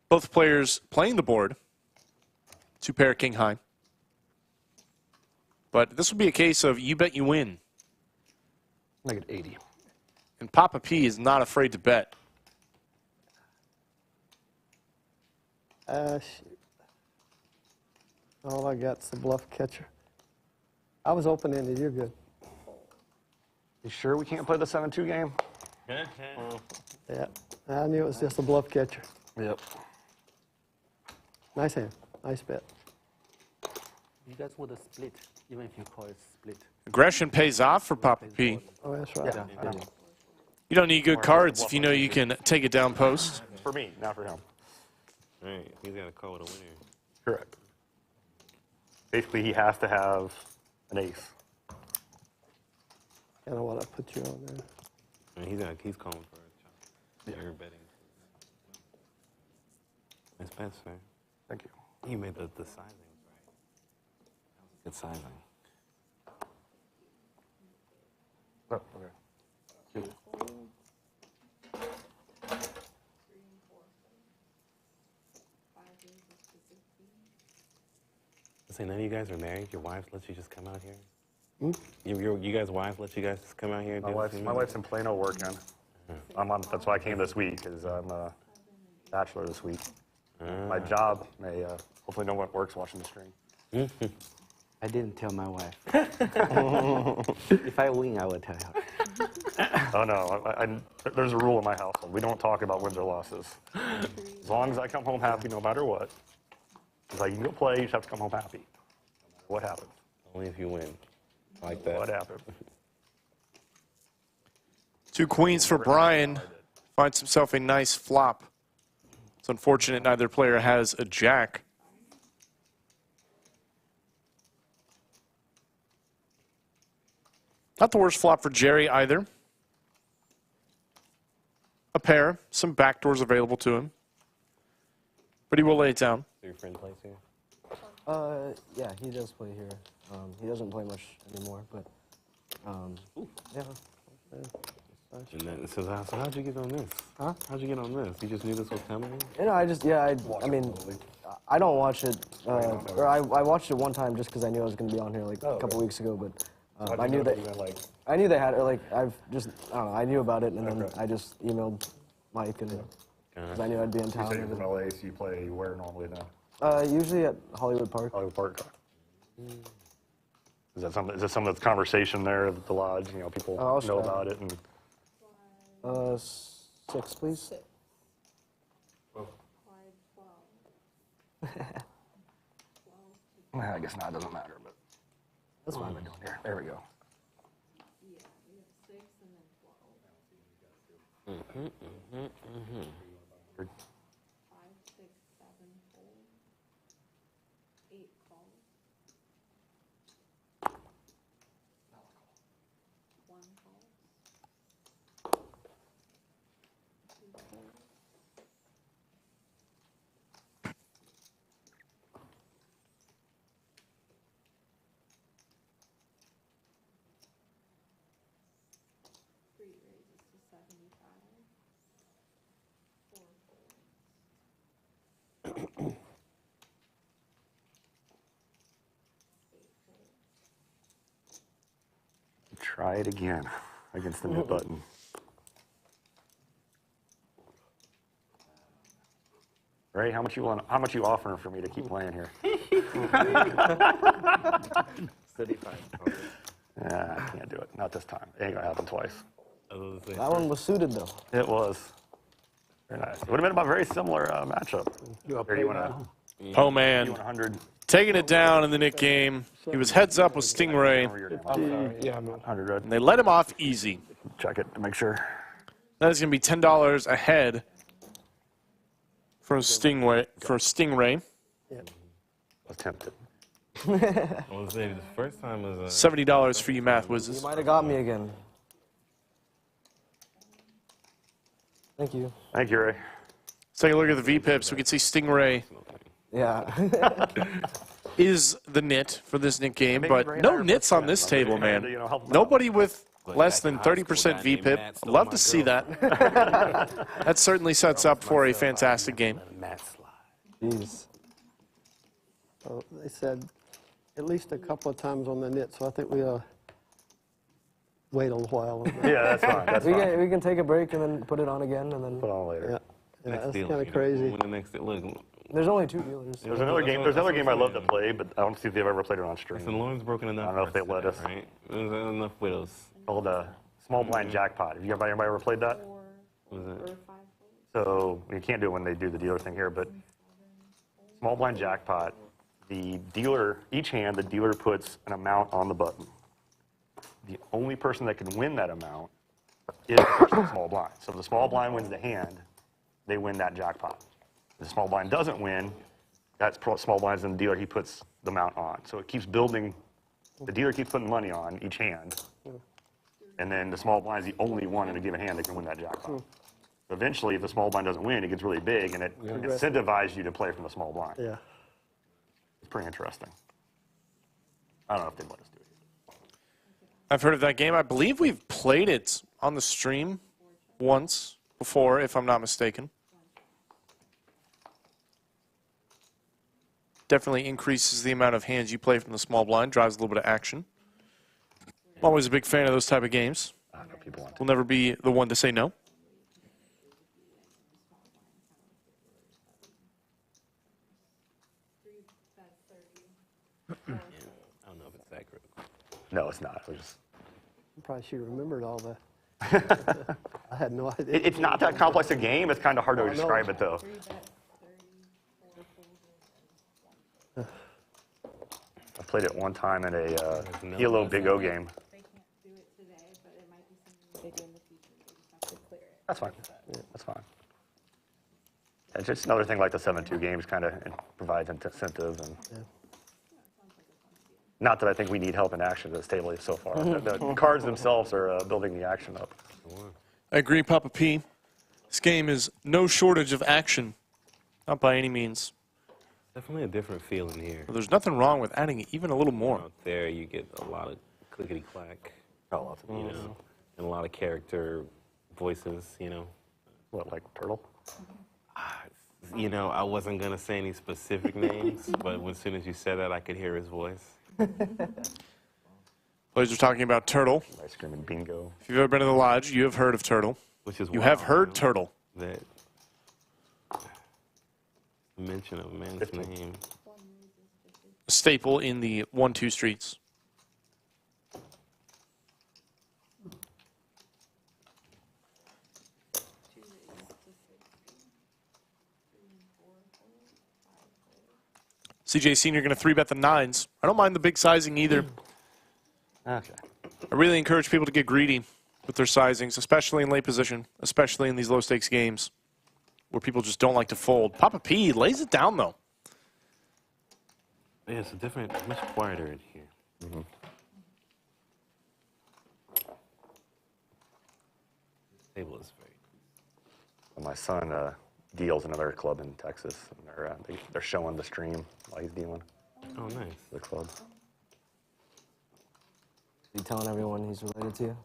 Both players playing the board. 2 pair king high. But this will be a case of you bet you win. Like an 80. And Papa P is not afraid to bet. Shoot. All I got's the bluff catcher. I was open-ended. You're good. You sure we can't play the 7-2 game? Yeah. I knew it was just a bluff catcher. Yep. Nice hand. Nice bet. You guys would have split, even if you call it split. Aggression pays off for Papa P. Oh, that's right. Yeah. You don't need good cards if you know you can take it down post. For me, not for him. Right. He's got to call it a winner. Correct. Basically, he has to have an ace. Kind of want to put you on there. I mean, he's calling for a chop. You're betting. It's best, sir. Thank you. You made the sizing right. That was a good sizing. Oh, okay. Say, none of you guys are married? Your wives let you just come out here? You guys' wives let you guys just come out here? And My wife's in Plano working. That's why I came this week, because I'm a bachelor this week. My job may, hopefully no one works watching the stream. I didn't tell my wife. If I win, I will tell her. Oh, no. There's a rule in my household. We don't talk about wins or losses. As long as I come home happy no matter what. It's like, you can go play, you just have to come home happy. No matter what happens. Only if you win. Like that. What happened? 2 queens for Brian. Finds himself a nice flop. It's unfortunate neither player has a jack. Not the worst flop for Jerry either. A pair, some backdoors available to him. But he will lay it down. So your friend plays here? Yeah, he does play here. He doesn't play much anymore, but yeah. And then, so how'd you get on this? Huh? How'd you get on this? You just knew this was coming? You know, I mean, I don't watch it, or I watched it one time just because I knew I was going to be on here like a couple weeks ago, but I knew they had it, like, I don't know, I knew about it, and then I just emailed Mike, and because I knew I'd be in town. You say you're from LA, so you play where normally now? Usually at Hollywood Park. Hollywood Park. Is that some of the conversation there at the lodge? You know, people know about it and. 6, please. I guess not. It doesn't matter, but that's what I've been doing here. There we go. Try it again against the mid button. Ray, how much you offering for me to keep playing here? 35. Yeah, I can't do it. Not this time. It ain't gonna happen twice. That one was suited though. It was. Very nice. It would have been about a very similar matchup. Poh Man 100. taking it down in the Nik game. He was heads up with Stingray, Yeah, 100 red. and they let him off easy. Check it to make sure. That is going to be $10 ahead for Stingray. I was tempted. I was saying the first time was $70 for you math whizzes. You might have got me again. Thank you. Thank you, Ray. Let's take a look at the V-pips. We can see Stingray Yeah. is the nit for this Nik game, but no nits on this table, man. Nobody with less than 30% V-pip. Love to see that. That certainly sets up for a fantastic game. Jeez. So they said at least a couple of times on the nit, so I think we wait a while. Yeah, that's fine. That's fine. We can take a break and then put it on again, and then Put on later. Yeah, that's kind of crazy. When the next look. there's only 2 dealers. There's another game. There's another game I love to play, but I don't see if they've ever played it on stream. Listen, Lauren's broken enough. I don't know if they let us. Right? There's enough widows. Called Small Blind Jackpot. Have anybody ever played that? What was it? So you can't do it when they do the dealer thing here, but Small Blind Jackpot, the dealer, each hand, the dealer puts an amount on the button. The only person that can win that amount is the person with small blind. So if the small blind wins the hand, they win that jackpot. The small blind doesn't win, that small blind's in the dealer, he puts the amount on. So it keeps building, the dealer keeps putting money on each hand. And then the small blind's the only one in a given hand that can win that jackpot. Eventually, if the small blind doesn't win, it gets really big, and it incentivizes you to play from the small blind. Yeah. It's pretty interesting. I don't know if they'd let us do it. I've heard of that game. I believe we've played it on the stream once before, if I'm not mistaken. Definitely increases the amount of hands you play from the small blind, drives a little bit of action. I'm always a big fan of those type of games. I know people want to. Will never be the one to say no. I don't know if it's that critical. No, it's not. We're just... I probably should have remembered all that. I had no idea. It's not that complex a game. It's kind of hard to describe it, though. I played it one time in a Hilo Big O game. That's fine. That's fine. It's just another thing like the 7-2 games kind of provides incentives. And not that I think we need help in action at this table so far. The cards themselves are building the action up. I agree, Papa P. This game is no shortage of action. Not by any means. Definitely a different feel in here. But there's nothing wrong with adding even a little more. Out there, you get a lot of clickety-clack, Oh, you know, and a lot of character voices, you know. What, like Turtle? You know, I wasn't going to say any specific names, but as soon as you said that, I could hear his voice. Players are talking about Turtle. Ice cream and bingo. If you've ever been to the lodge, you have heard of Turtle. Which is you have heard Turtle. That mention of a man's name. A staple in the 1-2 streets. CJ Senior going to 3-bet the 9s. I don't mind the big sizing either. Okay. I really encourage people to get greedy with their sizings, especially in late position, especially in these low-stakes games where people just don't like to fold. Papa P lays it down, though. Yeah, it's a different, much quieter in here. Mm-hmm. This table is very... Well, my son deals in another club in Texas, and they're showing the stream while he's dealing. Oh, nice. The club. You telling everyone he's related to you?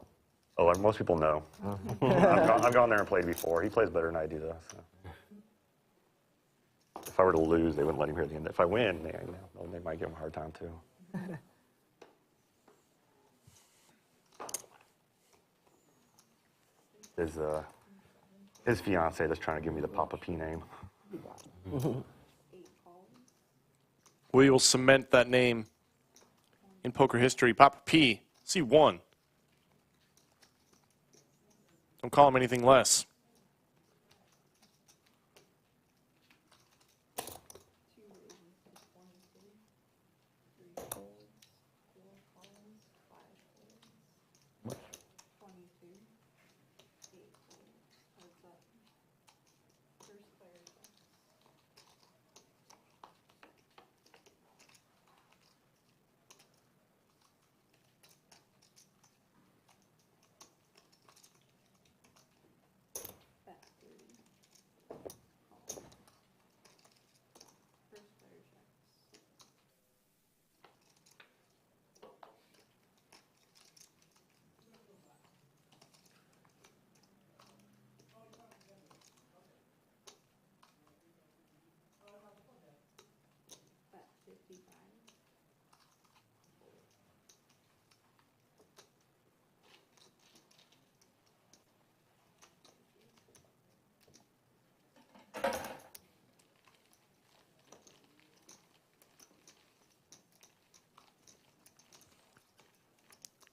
Oh, most people know. Oh. I've gone there and played before. He plays better than I do, though. So. If I were to lose, they wouldn't let him hear the end. If I win, they might give him a hard time, too. His fiance is trying to give me the Papa P name. We will cement that name in poker history. Papa P, C1. Don't call him anything less.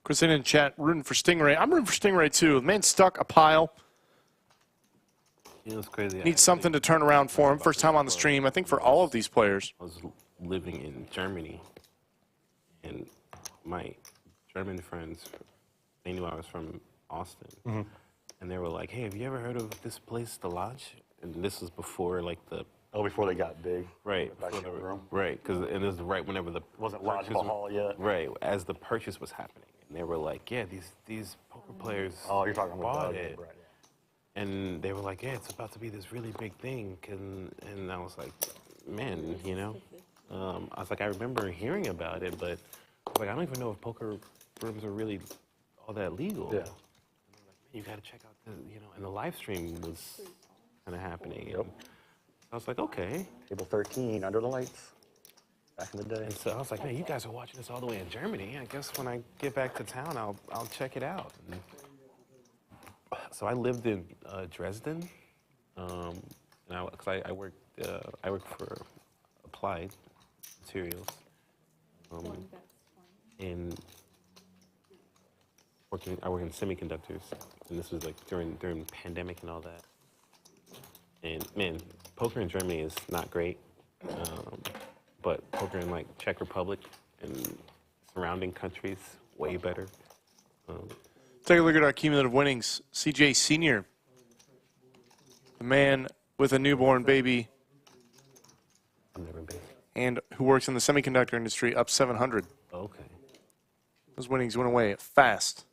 Chris in chat, rooting for Stingray. I'm rooting for Stingray, too. The man's stuck a pile. Yeah, it was crazy. Needs something to turn around for him. First time on the stream, I think, for all of these players. I was living in Germany, and my German friends, they knew I was from Austin. Mm-hmm. And they were like, hey, have you ever heard of this place, The Lodge? And this was before, like, the Oh, before they got big. Right. Back in the room. Right, because it was right whenever the Wasn't purchase Lodgeball Hall yet. Right, as the purchase was happening, and they were like, "Yeah, these poker players Oh, you're talking about bought Doug, it," right, and they were like, "Yeah, it's about to be this really big thing," and I was like, "Man, you know," I was like, I remember hearing about it, but I was like, I don't even know if poker rooms are really all that legal. Yeah. And they're like, "Man, you got to check out the, you know," and the live stream was kind of happening. Yep. And I was like, okay. Table 13, under the lights, back in the day. And so I was like, man, you guys are watching this all the way in Germany. I guess when I get back to town, I'll check it out. And so I lived in Dresden, because I worked for Applied Materials, and I work in semiconductors, and this was like during the pandemic and all that. And man, poker in Germany is not great, but poker in like Czech Republic and surrounding countries, way better. Take a look at our cumulative winnings. CJ Senior, the man with a newborn baby I've never been. and who works in the semiconductor industry, up 700. Okay. Those winnings went away fast.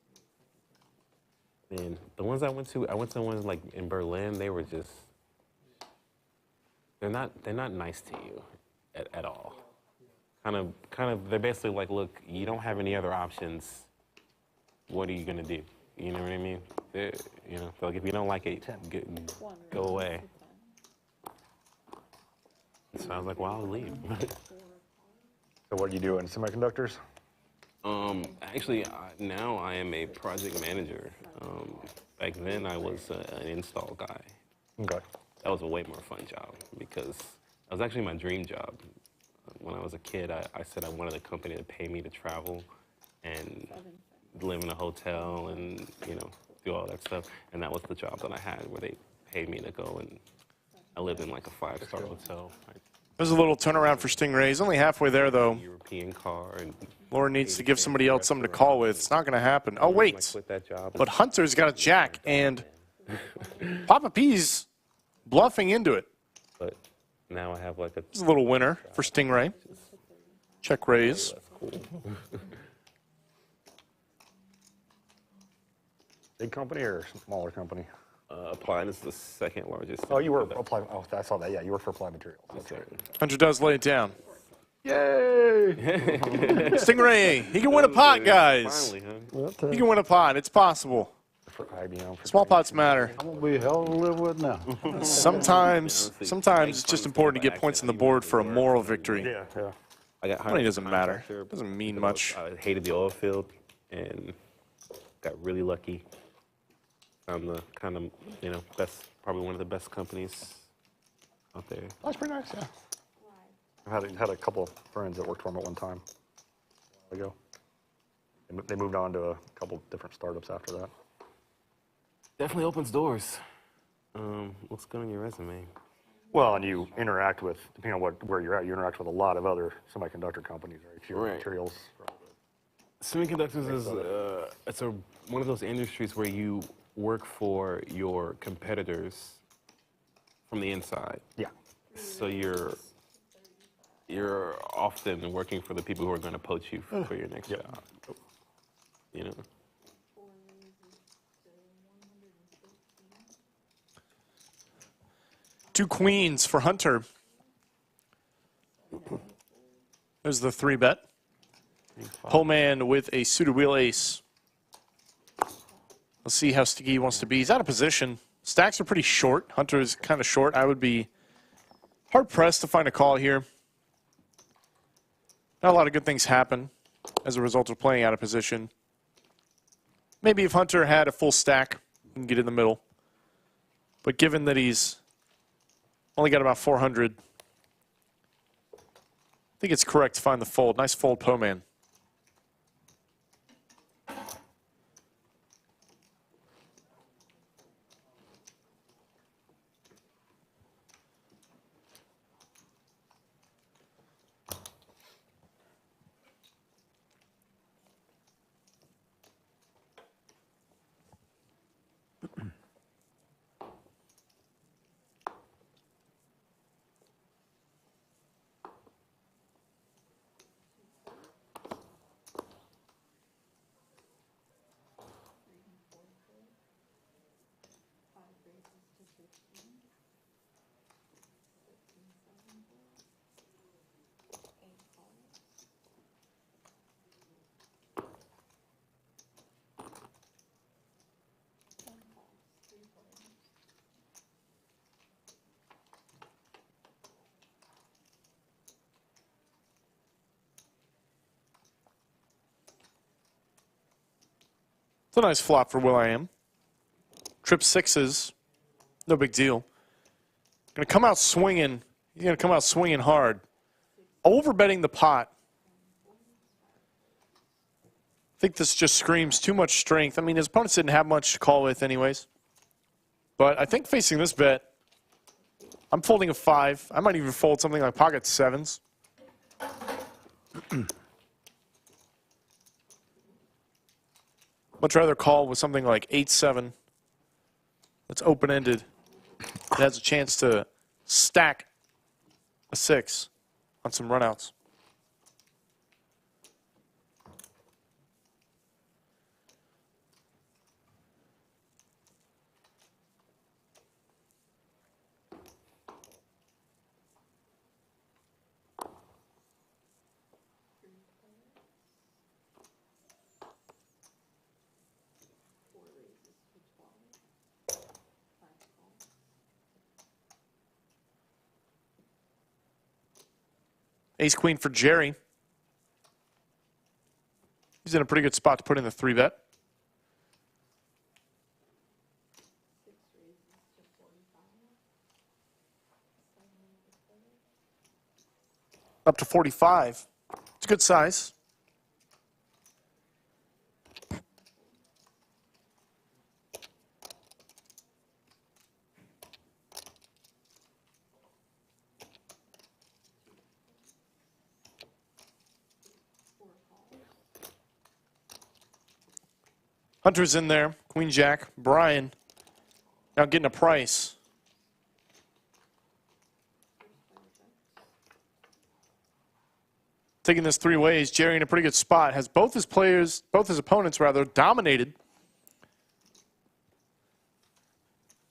Man, the ones I went to ones like in Berlin. They were just, they're not nice to you at all. Kind of, they're basically like, look, you don't have any other options. What are you gonna do? You know what I mean? They're, you know, like if you don't like it, go away. So I was like, well, I'll leave. So what do you do in semiconductors? Actually, now I am a project manager. Back then, I was an install guy. Okay. That was a way more fun job because that was actually my dream job. When I was a kid, I said I wanted a company to pay me to travel and live in a hotel and, you know, do all that stuff. And that was the job that I had where they paid me to go, and I lived in like a 5-star hotel. There's a little turnaround for Stingray. He's only halfway there, though. European car. And Lauren needs to give somebody else something to call with. It's not going to happen. Oh, wait. quit that job. But Hunter's got a jack, and Papa P's bluffing into it. But now I have like a... This is a little winner for Stingray. Check raise. That's cool. Big company or smaller company? Applied is the second largest. Oh, you were Applied. Oh, I saw that. Yeah, you work for Applied Materials. That's right. Hunter does lay it down. Yay! Stingray, he can win a pot, guys. Finally, huh? He can win a pot. It's possible. For IBM. For Small pots matter. I'm gonna be hell to live with now. Sometimes it's just important to get points on the board for a moral victory. Yeah, yeah. I got Money doesn't matter. contractor Doesn't mean because much. I hated the oil field and got really lucky. I'm the kind of, you know, best, probably one of the best companies out there. That's pretty nice, yeah. I had a couple of friends that worked for them at one time. A while ago. They moved on to a couple different startups after that. Definitely opens doors. What's good on your resume? Well, and you interact with, depending on where you're at, you interact with a lot of other semiconductor companies, right? Your Right. Materials. Semiconductors is one of those industries where you work for your competitors from the inside. Yeah. So you're often working for the people who are going to poach you for your next job. You know. Two queens for Hunter. There's the 3-bet. Poh Man with a suited wheel ace. Let's see how sticky he wants to be. He's out of position. Stacks are pretty short. Hunter is kind of short. I would be hard-pressed to find a call here. Not a lot of good things happen as a result of playing out of position. Maybe if Hunter had a full stack, he can get in the middle. But given that he's only got about 400, I think it's correct to find the fold. Nice fold, Poh Man. It's a nice flop for Will.i.am. Trip sixes, no big deal. Going to come out swinging. He's going to come out swinging hard. Overbetting the pot. I think this just screams too much strength. I mean, his opponents didn't have much to call with anyways. But I think facing this bet, I'm folding a 5. I might even fold something like pocket 7s. Much rather call with something like 8-7. That's open-ended. It has a chance to stack a 6 on some runouts. Ace-queen for Jerry. He's in a pretty good spot to put in the 3-bet. Up to 45. It's a good size. Hunter's in there. Queen Jack. Brian now getting a price. Taking this 3 ways. Jerry in a pretty good spot. Has both his opponents rather, dominated.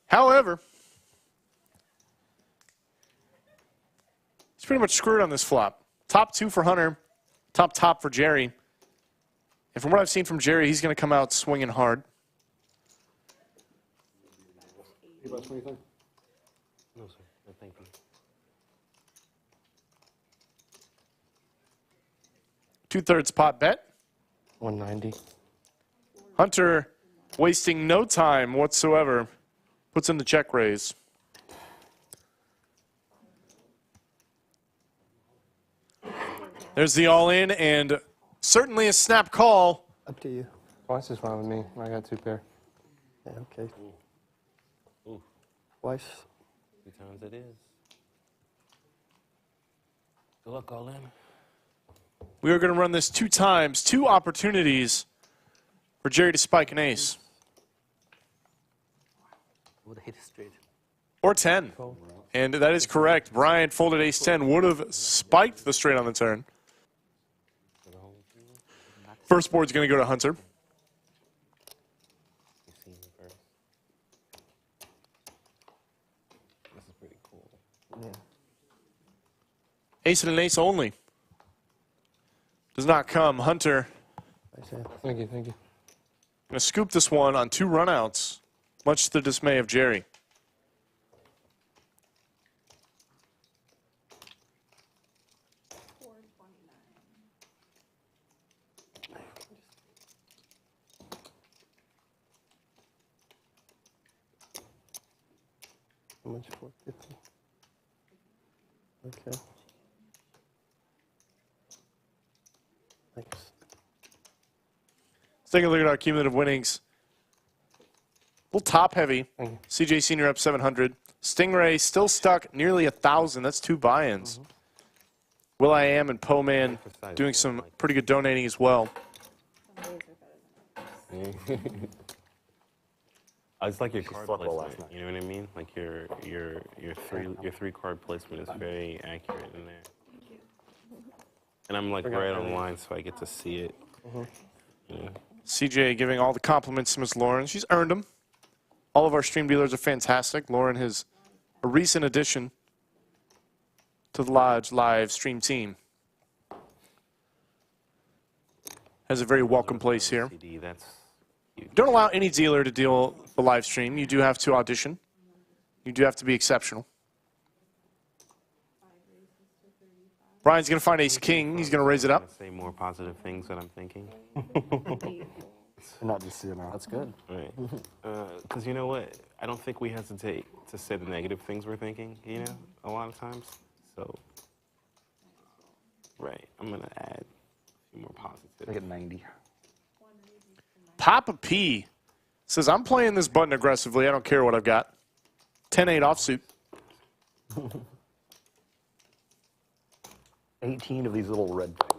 However, he's pretty much screwed on this flop. Top 2 for Hunter. Top for Jerry. And from what I've seen from Jerry, he's going to come out swinging hard. You about anything? No, sir. No, thank you. 2/3 pot bet. 190. Hunter wasting no time whatsoever. Puts in the check raise. There's the all-in, and certainly a snap call. Up to you. Twice is fine with me. I got 2 pair. Yeah, okay. Ooh. Twice. 2 times it is. Good luck, all in. We are going to run this 2 times, 2 opportunities for Jerry to spike an ace. Would have hit it straight. Or 10. And that is correct. Brian folded ace 10, would have spiked the straight on the turn. First board's going to go to Hunter. This is pretty cool. Yeah. Ace and an ace only. Does not come. Hunter Thank you, thank you. going to scoop this one on 2 runouts, much to the dismay of Jerry. How much? 450. Okay. Thanks. Let's take a look at our cumulative winnings. A little top heavy. Thank you. CJ Senior up 700. Stingray still stuck nearly 1,000. That's 2 buy-ins. Will.i.am and Poh Man doing some pretty good donating as well. It's like your She card slept well last placement. night. You know what I mean? Like your 3 card placement is very accurate in there. And I'm like right online, so I get to see it. Yeah. CJ giving all the compliments to Miss Lauren. She's earned them. All of our stream dealers are fantastic. Lauren is a recent addition to the Lodge live stream team. Has a very welcome place here. That's Don't allow any dealer to deal the live stream. You do have to audition. You do have to be exceptional. Brian's going to find ace king. He's going to raise it up. Say more positive things that I'm thinking. Not just, you know. That's good. Right. Because you know what? I don't think we hesitate to say the negative things we're thinking, you know, a lot of times. So, right, I'm going to add a few more positives. Make it 90. Papa P says, I'm playing this button aggressively. I don't care what I've got. 10-8 offsuit. 18 of these little red things.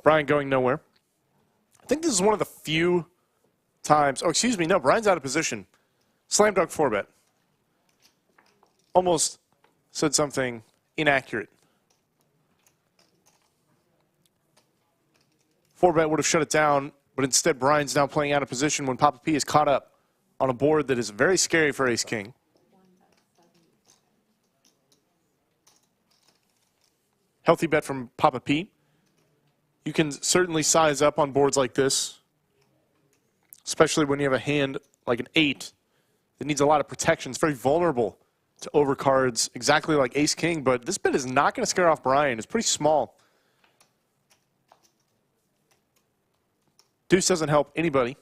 Brian going nowhere. I think this is one of the few times. Oh, excuse me. No, Brian's out of position. Slam dunk 4-bet. Almost said something inaccurate. 4-bet would have shut it down, but instead Brian's now playing out of position when Papa P is caught up on a board that is very scary for Ace-King. Healthy bet from Papa P. You can certainly size up on boards like this, especially when you have a hand like an 8 that needs a lot of protection. It's very vulnerable to overcards, exactly like Ace-King, but this bet is not going to scare off Brian. It's pretty small. Deuce doesn't help anybody.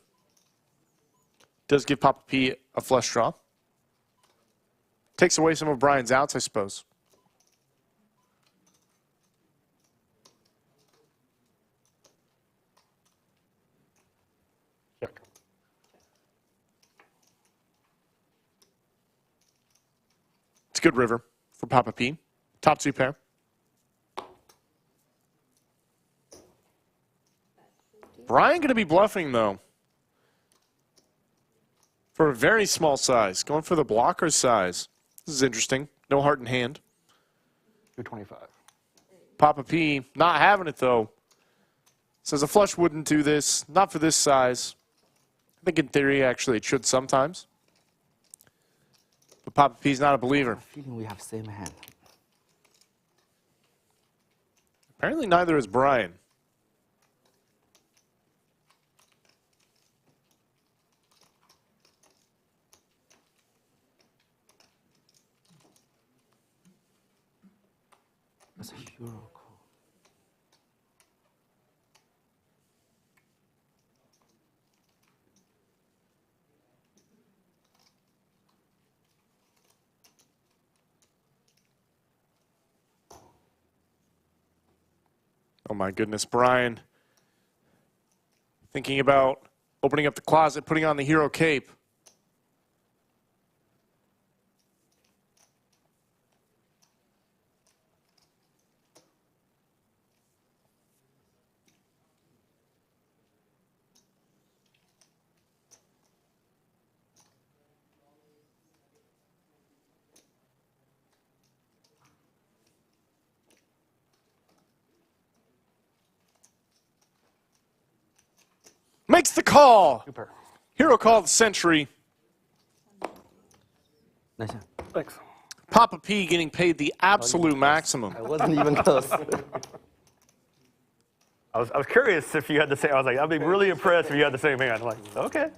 Does give Papa P a flush draw. Takes away some of Brian's outs, I suppose. It's a good river for Papa P. Top 2 pair. Brian going to be bluffing, though, for a very small size. Going for the blocker size. This is interesting. No heart in hand. 225. Papa P not having it, though. Says a flush wouldn't do this. Not for this size. I think in theory, actually, it should sometimes. But Papa P's not a believer. I have a feeling we have same hand. Apparently neither is Brian. That's a hero call. Oh my goodness, Brian. Thinking about opening up the closet, putting on the hero cape. Makes the call. Super. Hero call of the century. Nice. Thanks. Papa P getting paid the absolute maximum. I wasn't even close. I was curious if you had the same. I was like, I'd be really impressed if you had the same hand. I'm like, okay.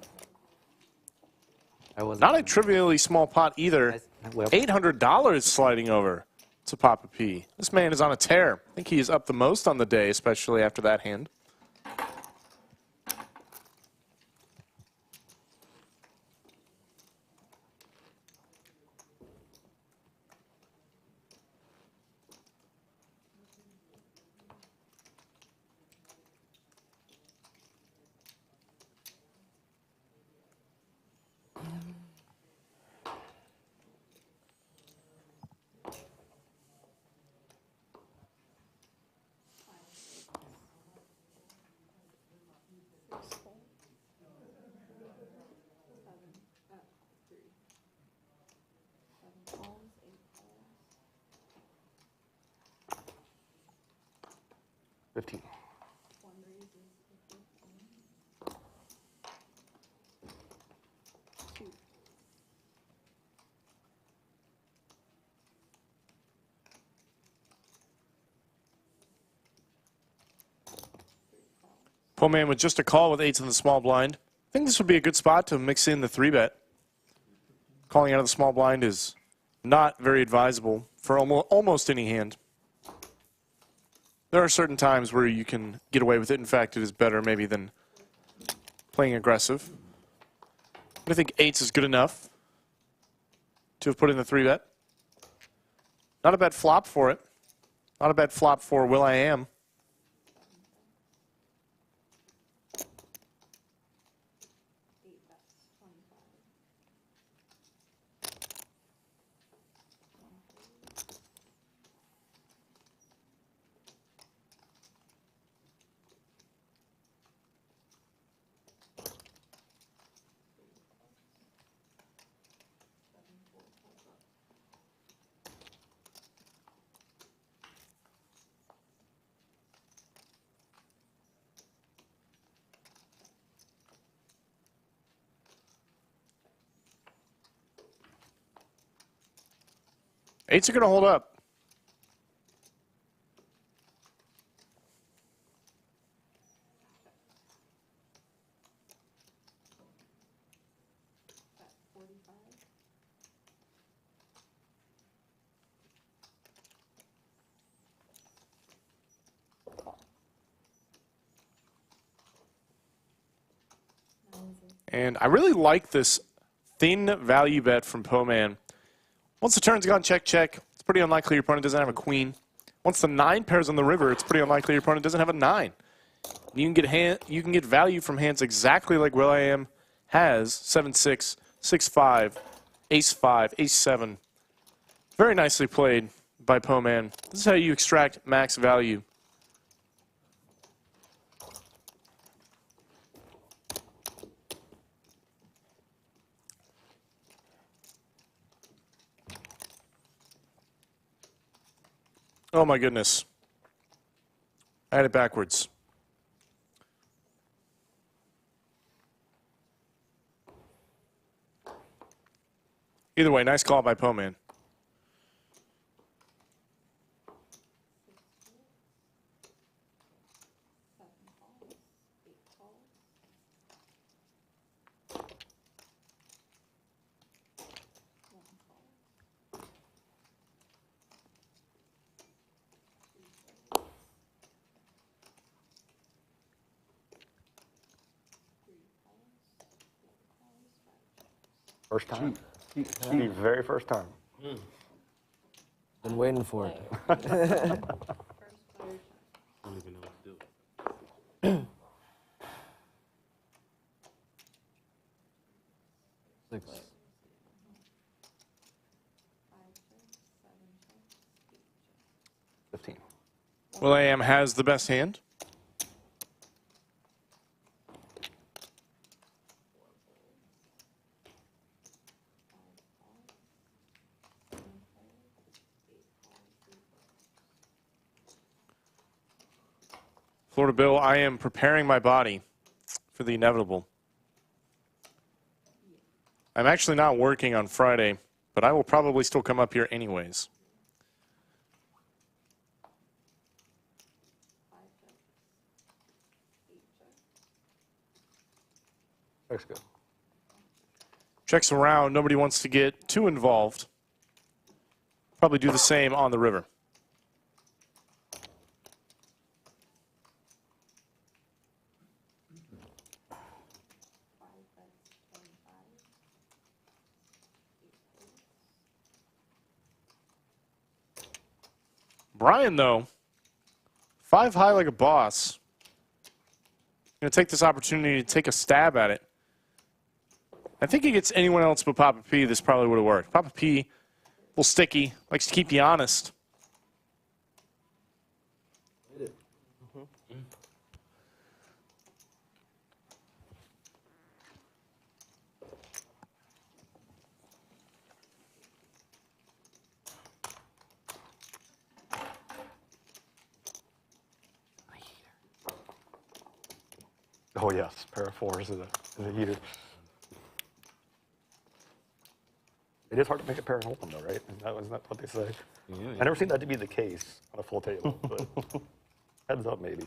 I wasn't. Not a trivially small pot either. Well, $800 sliding over to Papa P. This man is on a tear. I think he is up the most on the day, especially after that hand. Poh Man with just a call with 8s in the small blind. I think this would be a good spot to mix in the 3-bet. Calling out of the small blind is not very advisable for almost any hand. There are certain times where you can get away with it. In fact, it is better maybe than playing aggressive. But I think 8s is good enough to have put in the 3-bet. Not a bad flop for it. Not a bad flop for Will.i.am. Eights are going to hold up. And I really like this thin value bet from Poh Man. Once the turn's gone check, check, it's pretty unlikely your opponent doesn't have a queen. Once the 9 pairs on the river, it's pretty unlikely your opponent doesn't have a 9. You can get value from hands exactly like Will.i.am has, 7-6, 6-5, ace-5, ace-7. Very nicely played by Poh Man. This is how you extract max value. Oh my goodness. I had it backwards. Either way, nice call by Poh Man. First time. The very first time. Been waiting for it. I don't even know what to do. 6. Will.i.am has the best hand. Florida Bill, I am preparing my body for the inevitable. I'm actually not working on Friday, but I will probably still come up here anyways. Looks good. Checks around. Nobody wants to get too involved. Probably do the same on the river. Brian, though, 5 high like a boss. Going to take this opportunity to take a stab at it. I think he gets anyone else but Papa P, this probably would have worked. Papa P, a little sticky, likes to keep you honest. Oh yes, pair of 4s is a heater. It is hard to make a pair and open though, right? Isn't that what they say? Yeah, I never seen that to be the case on a full table, but heads up maybe.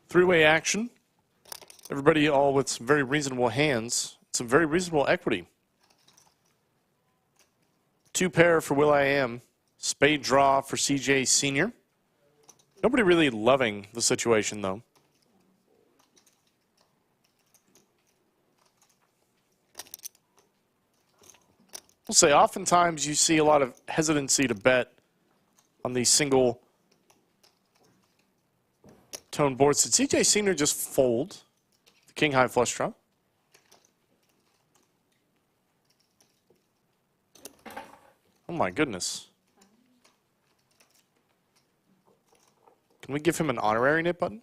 Three-way action. Everybody all with some very reasonable hands. Some very reasonable equity. Two pair for Will.i.am. Spade draw for CJ Senior. Nobody really loving the situation, though. I'll say oftentimes you see a lot of hesitancy to bet on these single tone boards. Did CJ Senior just fold the king high flush draw? Oh my goodness. Can we give him an honorary nip button?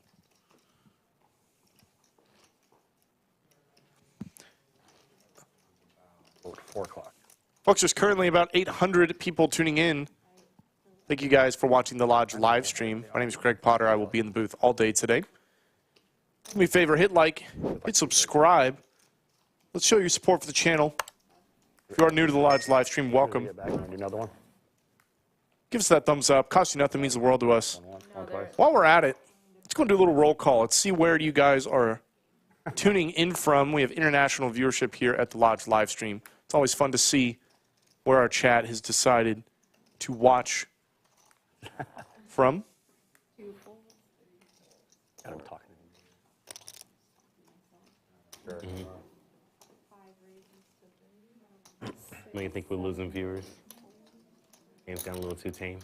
Oh, 4 o'clock. Folks, there's currently about 800 people tuning in. Thank you guys for watching the Lodge live stream. My name is Craig Potter. I will be in the booth all day today. Do me a favor, hit like, hit subscribe. Let's show your support for the channel. If you are new to the Lodge live stream, welcome. Get back and do another one. Give us that thumbs up. Costs you nothing, means the world to us. While we're at it, let's go and do a little roll call. Let's see where you guys are tuning in from. We have international viewership here at the Lodge live stream. It's always fun to see where our chat has decided to watch from. God, I'm talking. Make you think we're losing viewers. Game's gotten a little too tame.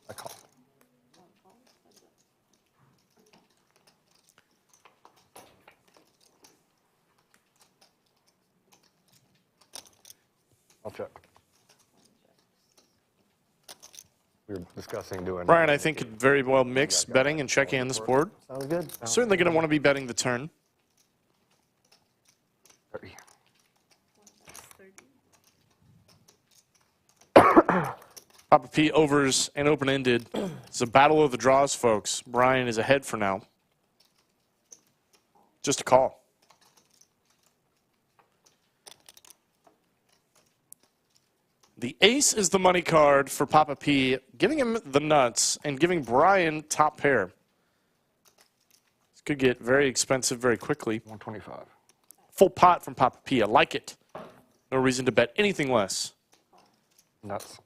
I call. I'll check. We were discussing doing. Brian, I think, could very well mix betting and checking on this board. Sounds good. Certainly going to want to be betting the turn. 30. Papa P overs and open-ended. It's a battle of the draws, folks. Brian is ahead for now. Just a call. The ace is the money card for Papa P, giving him the nuts and giving Brian top pair. This could get very expensive very quickly. 125. Full pot from Papa P. I like it. No reason to bet anything less. Nuts.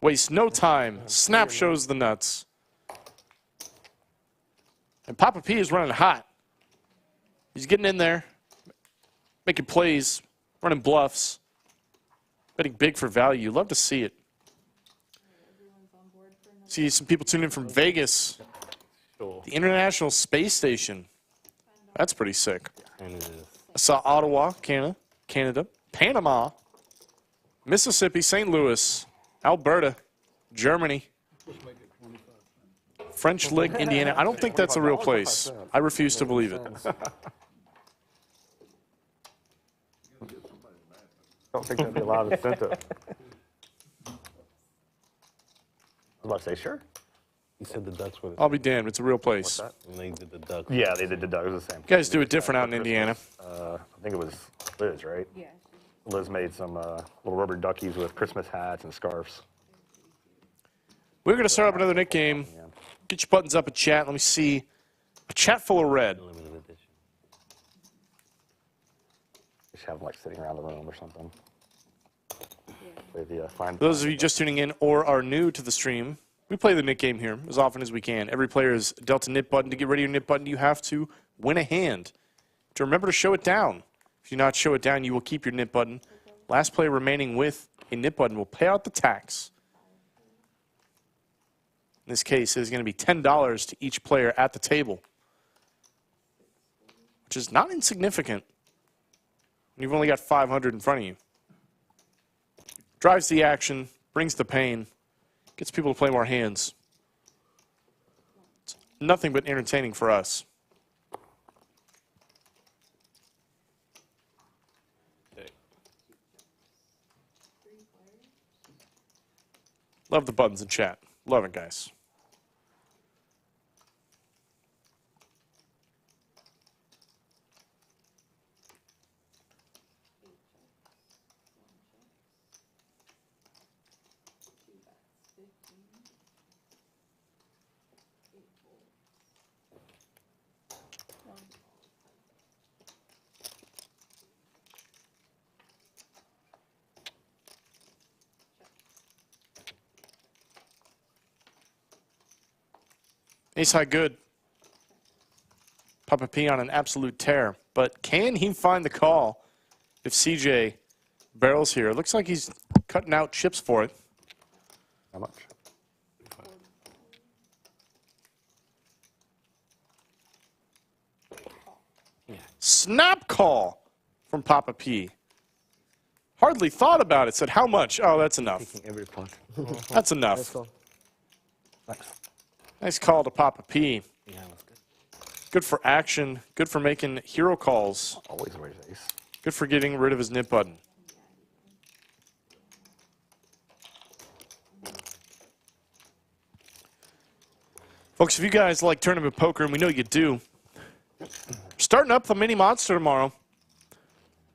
Waste no time. Snap shows the nuts. And Papa P is running hot. He's getting in there, making plays, running bluffs, betting big for value. Love to see it. See some people tuning in from Vegas, the International Space Station. That's pretty sick. I saw Ottawa, Canada, Panama, Mississippi, St. Louis, Alberta, Germany, French Lick, Indiana. I don't think that's a real place. I refuse to believe it. Don't think that'd be a lot of incentive. I was about to say, sure. You said the Ducks were the I'll be damned. It's a real place. And they did the Ducks. Yeah, they did the Doug. It was the same. You guys do it different out in Indiana. I think it was Liz, right? Yeah. Liz made some little rubber duckies with Christmas hats and scarves. We're going to start up another Nik game. Get your buttons up in chat. Let me see. A chat full of red. Just have them like sitting around the room or something. Yeah. For those of you just tuning in or are new to the stream, we play the Nik game here as often as we can. Every player is dealt a nip button. To get rid of your nip button, you have to win a hand. To remember to show it down. If you not show it down, you will keep your nip button. Last player remaining with a nip button will pay out the tax. In this case, it is going to be $10 to each player at the table, which is not insignificant when you've only got 500 in front of you. Drives the action, brings the pain, gets people to play more hands. It's nothing but entertaining for us. Love the buttons in chat. Love it, guys. Ace high good. Papa P on an absolute tear. But can he find the call if CJ barrels here? It looks like he's cutting out chips for it. How much? Snap call from Papa P. Hardly thought about it. Said, how much? Oh, that's enough. Taking every pot. That's enough. Nice call. Nice call to Papa P. Yeah, that's good. Good for action. Good for making hero calls. Always raise ace. Good for getting rid of his nip button. Folks, if you guys like tournament poker, and we know you do, starting up the mini monster tomorrow.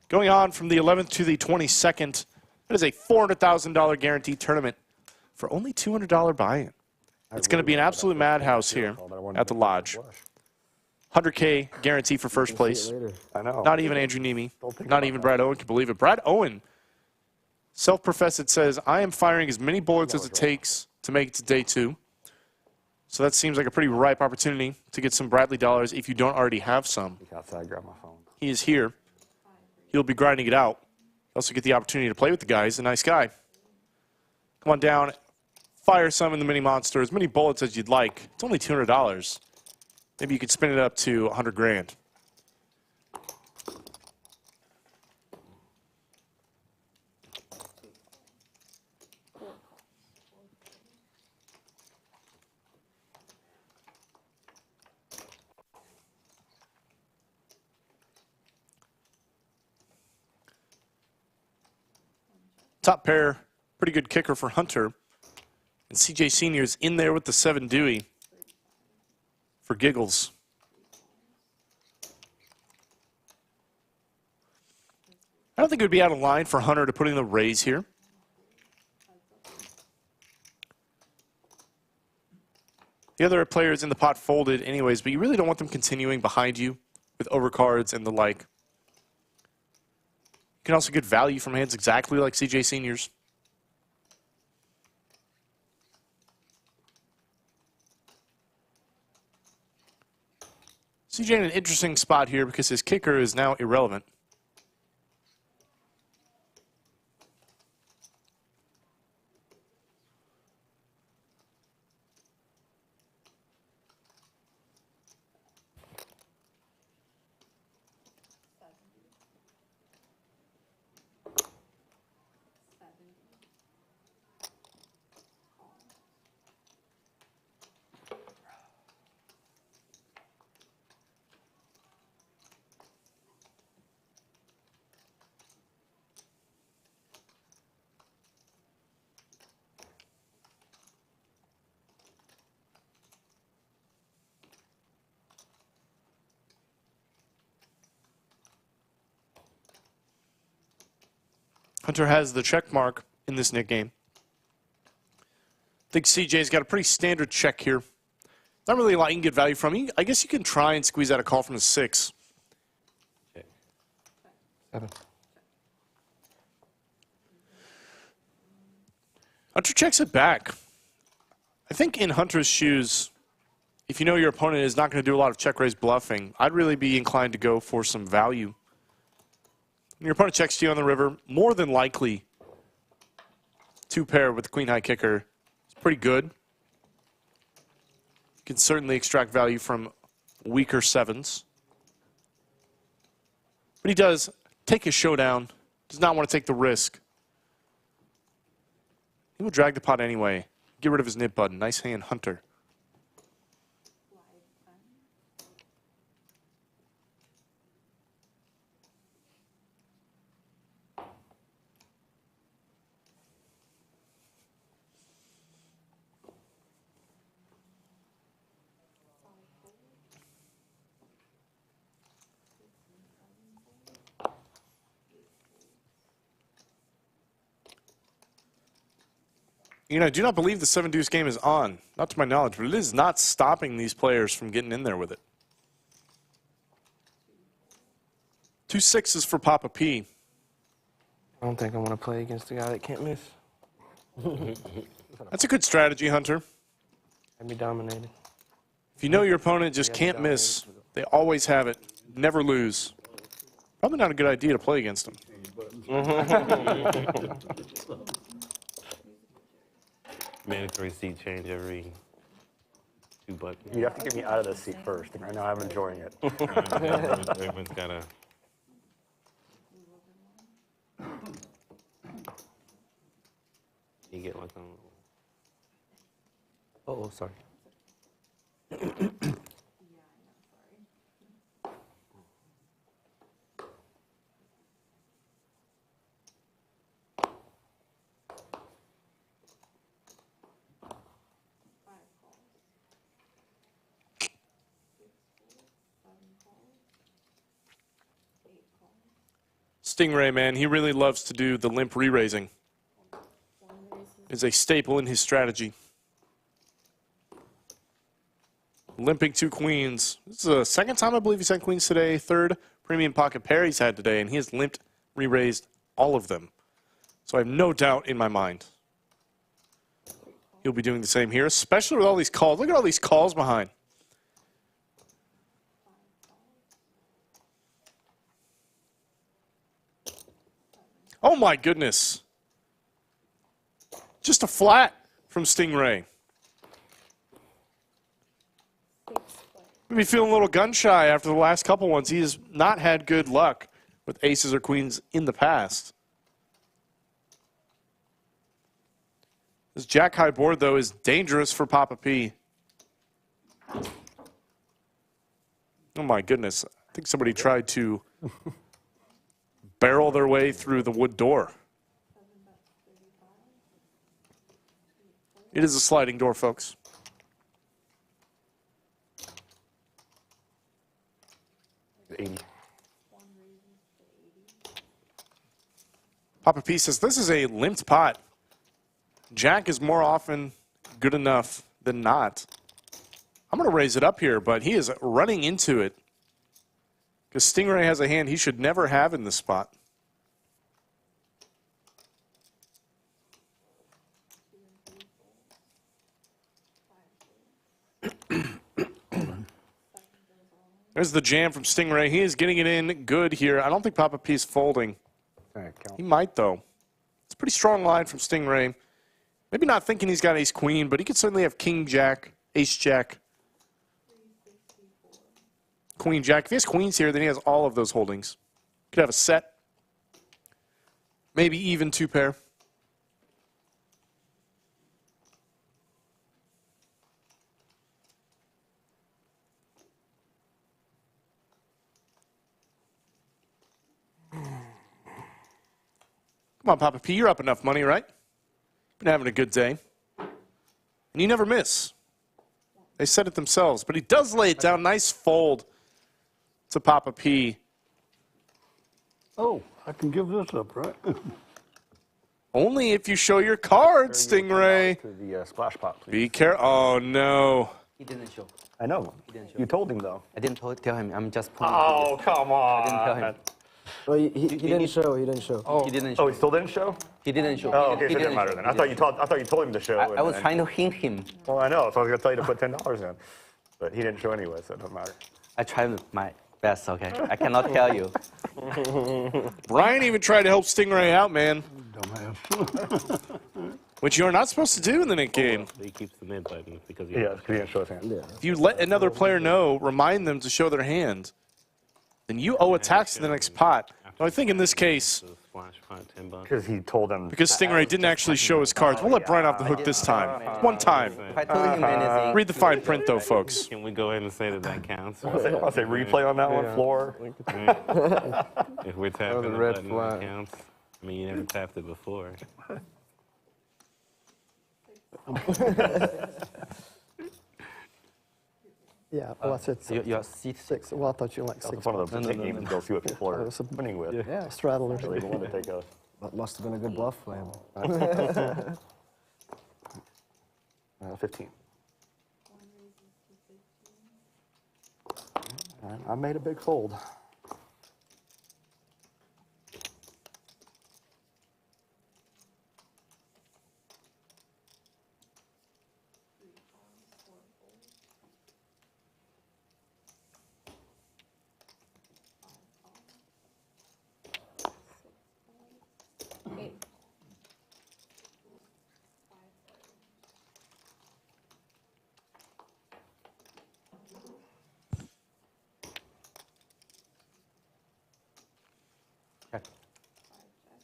Going on from the 11th to the 22nd. That is a $400,000 guaranteed tournament for only $200 buy-in. It's going to be an absolute madhouse here at the Lodge. 100K guarantee for first place. I know. Not even Andrew Neeme. Not even Brad Owen can believe it. Brad Owen, self-professed, says, I am firing as many bullets as it takes to make it to day 2. So that seems like a pretty ripe opportunity to get some Bradley dollars if you don't already have some. Outside, grab my phone. He is here. He'll be grinding it out. Also get the opportunity to play with the guy. He's a nice guy. Come on down. Fire some in the mini monster. As many bullets as you'd like. It's only $200. Maybe you could spin it up to 100 grand. Top pair, pretty good kicker for Hunter. And CJ Senior's in there with the 7 Dewey for giggles. I don't think it would be out of line for Hunter to put in the raise here. The other players in the pot folded anyways, but you really don't want them continuing behind you with overcards and the like. You can also get value from hands exactly like CJ Senior's. CJ in an interesting spot here because his kicker is now irrelevant. Hunter has the check mark in this Nik game. I think CJ's got a pretty standard check here. Not really a lot you can get value from. I guess you can try and squeeze out a call from a 6. 7. Hunter checks it back. I think in Hunter's shoes, if you know your opponent is not going to do a lot of check raise bluffing, I'd really be inclined to go for some value. When your opponent checks to you on the river, more than likely, 2 pair with the queen high kicker is pretty good. You can certainly extract value from weaker 7s. But he does take his showdown, does not want to take the risk. He will drag the pot anyway. Get rid of his nip button. Nice hand, Hunter. You know, I do not believe the 7 deuce game is on. Not to my knowledge, but it is not stopping these players from getting in there with it. 2 6s for Papa P. I don't think I want to play against a guy that can't miss. That's a good strategy, Hunter. I'd be dominated. If you know your opponent just can't miss, they always have it, never lose. Probably not a good idea to play against them. Mandatory seat change every 2 buttons. You have to get me out of this seat first. Right now I'm enjoying it. Everyone's got to. You get like a. Oh, sorry. Stingray, man, he really loves to do the limp re-raising. It's a staple in his strategy. Limping 2 queens. This is the second time I believe he's had queens today. Third premium pocket pair he's had today, and he has limped, re-raised all of them. So I have no doubt in my mind he'll be doing the same here, especially with all these calls. Look at all these calls behind. Oh my goodness. Just a flat from Stingray. Maybe feeling a little gun shy after the last couple ones. He has not had good luck with aces or queens in the past. This jack high board, though, is dangerous for Papa P. Oh my goodness. I think somebody tried to barrel their way through the wood door. It is a sliding door, folks. Papa P says, this is a limped pot. Jack is more often good enough than not. I'm going to raise it up here, but he is running into it because Stingray has a hand he should never have in this spot. There's the jam from Stingray. He is getting it in good here. I don't think Papa P is folding. He might, though. It's a pretty strong line from Stingray. Maybe not thinking he's got ace-queen, but he could certainly have king-jack, ace-jack, queen-jack. If he has queens here, then he has all of those holdings. Could have a set. Maybe even 2-pair. Come on, Papa P, you're up enough money, right? Been having a good day. And you never miss. They said it themselves, but he does lay it down. Nice fold to Papa P. Oh, I can give this up, right? Only if you show your card, Stingray. To the splash pot, please. Be careful. Oh, no. He didn't show. I know. He didn't show. You told him, though. I didn't tell him. I'm just pulling. Oh, come on. I didn't tell him. Well, he didn't show. He didn't show. He didn't show. Oh, he still didn't show? He didn't show. Oh, okay, He so it didn't didn't matter show. then. He I thought you told him to show. I was trying to hint him. Well, I know, so I was going to tell you to put $10 in. But he didn't show anyway, so it doesn't matter. I tried my best, okay? I cannot tell you. Brian even tried to help Stingray out, man. Dumbass. Which you're not supposed to do in the Nik game. He keeps the mid button because he Yeah, he didn't show his hand. Yeah. If you let another player know, remind them to show their hand, then you owe a tax to the next pot. So I think in this case, splash pot 10 bucks. Because he told him. because Stingray didn't actually show his cards, we'll let Brian off the hook this time. One time. If I told him anything, Read the fine print, though, folks. Can we go ahead and say that that counts? I'll say replay on that one, floor. If we're tapping the red button, flag. that counts. I mean, you never tapped it before. Yeah, well, I said six. your seat Six. Well, I thought you were like It's six. one of those games to go see what people are winning with. Yeah, straddle or So something. they want to take a. That must have been a good bluff for him. 15. And I made a big fold.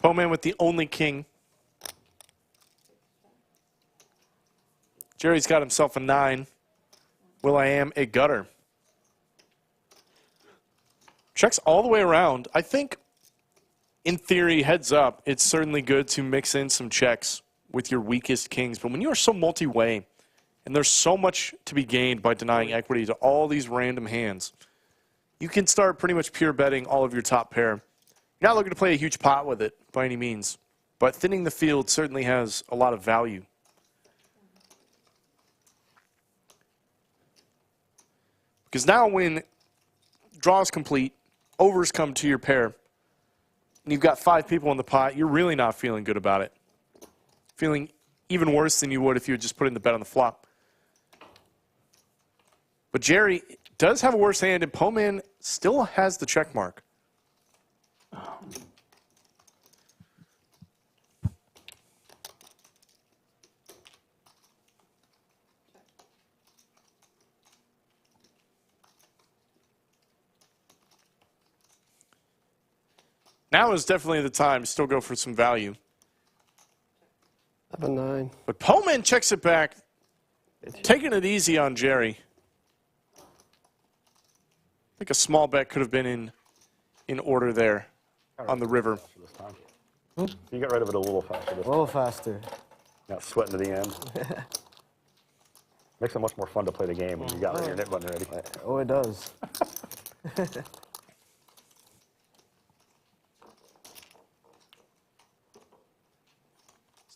Pohman with the only king. Jerry's got himself a 9. Will.i.am a gutter. Checks all the way around. I think, in theory, heads up, it's certainly good to mix in some checks with your weakest kings. But when you are so multi-way, and there's so much to be gained by denying equity to all these random hands, you can start pretty much pure betting all of your top pair. You're not looking to play a huge pot with it by any means, but thinning the field certainly has a lot of value. Because now when draws complete, overs come to your pair, and you've got 5 people in the pot, you're really not feeling good about it. Feeling even worse than you would if you had just put in the bet on the flop. But Jerry does have a worse hand, and Pohman still has the check mark. Now is definitely the time to still go for some value. I have a 9. But Pohman checks it back, taking it easy on Jerry. I think a small bet could have been in order there on the river. You got rid of it a little faster. A little faster. Not sweating to the end. Makes it much more fun to play the game when you got your net button ready. Oh, it does.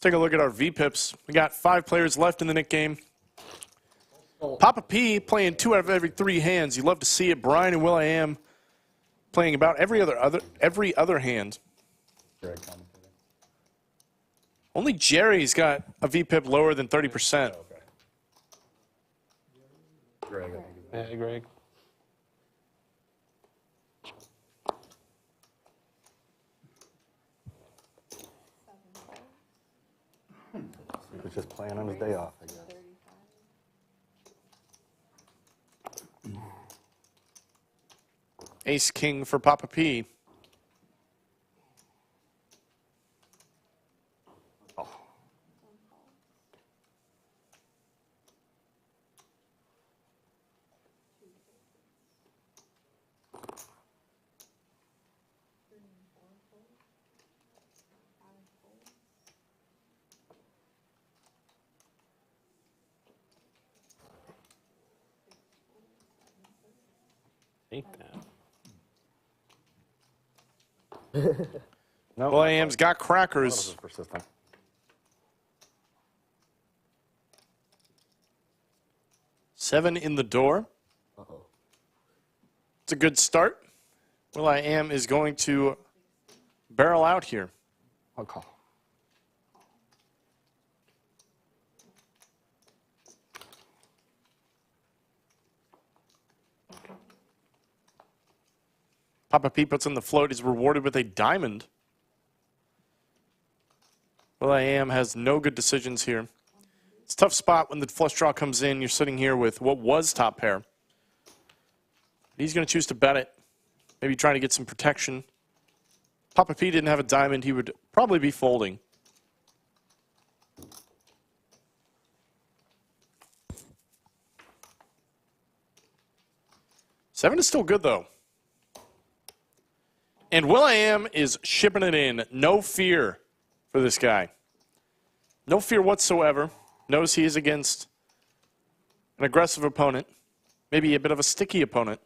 Let's take a look at our VPIPs. We got 5 players left in the Nik game. Papa P playing 2 out of every 3 hands. You love to see it. Brian and Will.i.am playing about every other hand. Only Jerry's got a VPIP lower than 30%. Greg, Yeah, Greg. He was just playing on his day off, I guess. Ace King for Papa P. Take that. No, Will.i.am's got crackers. Persistent. Seven in the door. It's a good start. Will.i.am is going to barrel out here. I'll call. Papa P puts in the float. He's rewarded with a diamond. Will.i.am has no good decisions here. It's a tough spot when the flush draw comes in. You're sitting here with what was top pair. He's going to choose to bet it. Maybe trying to get some protection. Papa P didn't have a diamond. He would probably be folding. Seven is still good, though. And Will.i.am is shipping it in. No fear for this guy. No fear whatsoever. Knows he is against an aggressive opponent. Maybe a bit of a sticky opponent.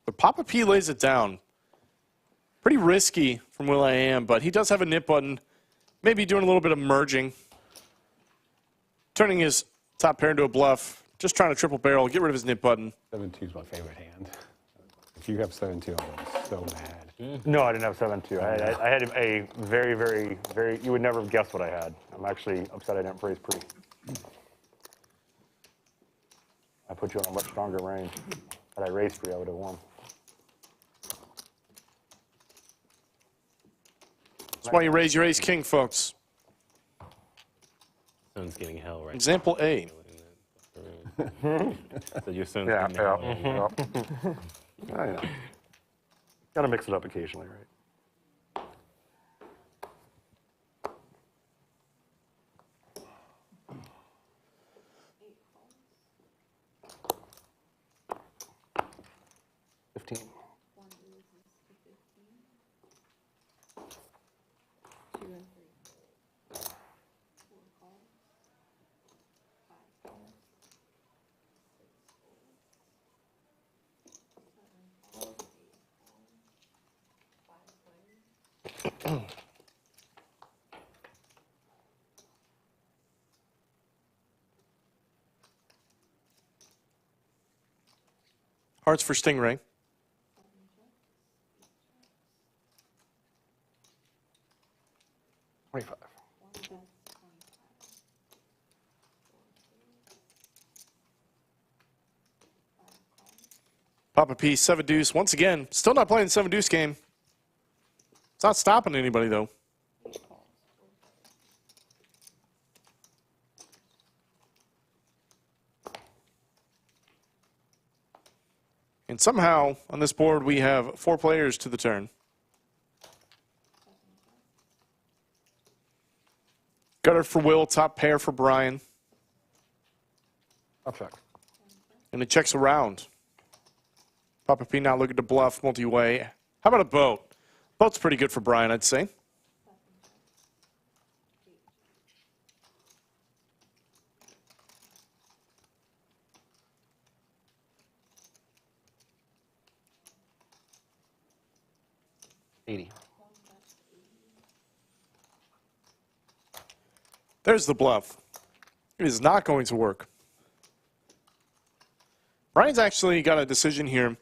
But Papa P lays it down. Pretty risky from Will.i.am, but he does have a nip button. Maybe doing a little bit of merging. Turning his top pair into a bluff. Just trying to triple barrel, get rid of his nip button. 7-2 is my favorite hand. If you have 7-2, I'm so mad. No, I didn't have 7-2. I had a very, very, very, you would never have guessed what I had. I'm actually upset I didn't raise pre. I put you on a much stronger range. Had I raised pre, I would have won. That's why you raise your ace king, folks. Someone's getting hell right Example A. So your son's Yeah, been yeah, there. yeah. I know. Gotta mix it up occasionally, right? Hearts for Stingray. Papa P, 7 deuce. Once again, still not playing the 7 deuce game. It's not stopping anybody, though. And somehow, on this board, we have 4 players to the turn. Gutter for Will, top pair for Brian. I'll check. And it checks around. Papa P now looking to bluff multi-way. How about a boat? Boat's pretty good for Brian, I'd say. There's the bluff. It is not going to work. Brian's actually got a decision here. You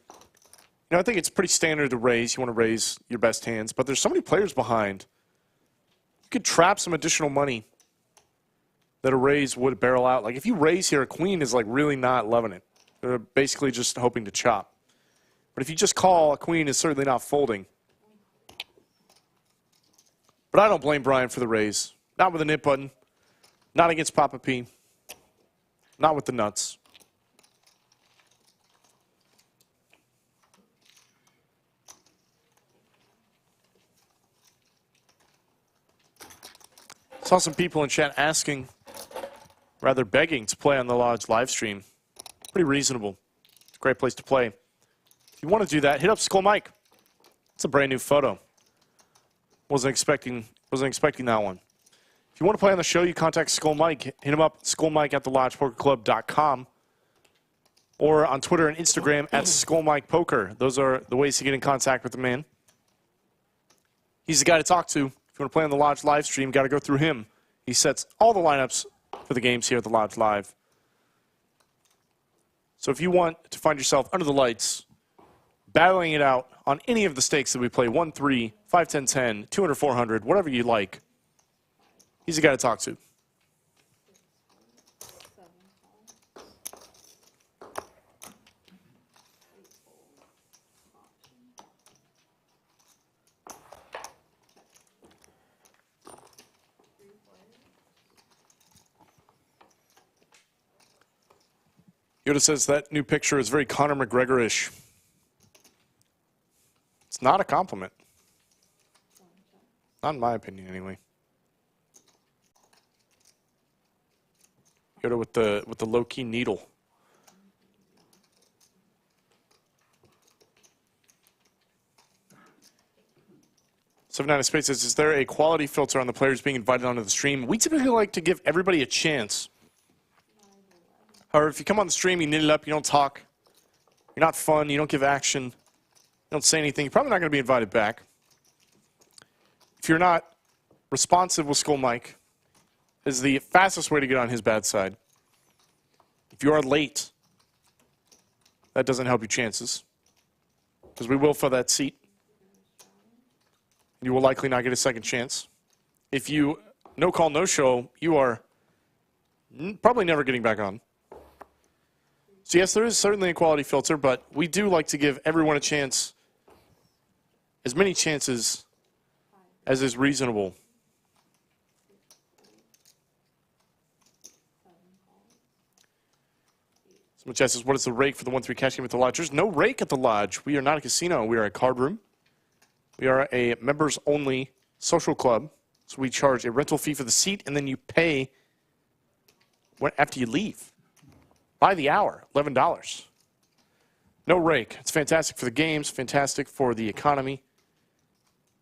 know, I think it's pretty standard to raise. You want to raise your best hands, but there's so many players behind. You could trap some additional money that a raise would barrel out. Like if you raise here, a queen is like really not loving it. They're basically just hoping to chop. But if you just call, a queen is certainly not folding. But I don't blame Brian for the raise. Not with the nip button. Not against Papa P. Not with the nuts. Saw some people in chat asking, rather begging, to play on the Lodge live stream. Pretty reasonable. It's a great place to play. If you want to do that, hit up Skull Mike. It's a brand new photo. Wasn't expecting that one. If you want to play on the show, you contact Skull Mike. Hit him up, skullmike@thelodgepokerclub.com, or on Twitter and Instagram @SkullMikePoker. Those are the ways to get in contact with the man. He's the guy to talk to. If you want to play on the Lodge live stream, got to go through him. He sets all the lineups for the games here at the Lodge Live. So if you want to find yourself under the lights, battling it out on any of the stakes that we play, 1, 3, 5, 10, 10, 200, 400, whatever you like, he's the guy to talk to. Yoda says that new picture is very Conor McGregor-ish. It's not a compliment. Not in my opinion, anyway. Yoda with the low-key needle. Seven Space says, is there a quality filter on the players being invited onto the stream? We typically like to give everybody a chance. However, if you come on the stream, you knit it up, you don't talk, you're not fun, you don't give action, you don't say anything, you're probably not going to be invited back. If you're not responsive with Skull Mike, is the fastest way to get on his bad side. If you are late, that doesn't help your chances, because we will fill that seat. You will likely not get a second chance. If you no call, no show, you are probably never getting back on. So yes, there is certainly a quality filter, but we do like to give everyone a chance, as many chances as is reasonable. Someone asks, what is the rake for the 1-3 cash game at the lodge? There's no rake at the lodge. We are not a casino. We are a card room. We are a members-only social club. So we charge a rental fee for the seat, and then you pay after you leave. By the hour, $11. No rake. It's fantastic for the games, fantastic for the economy,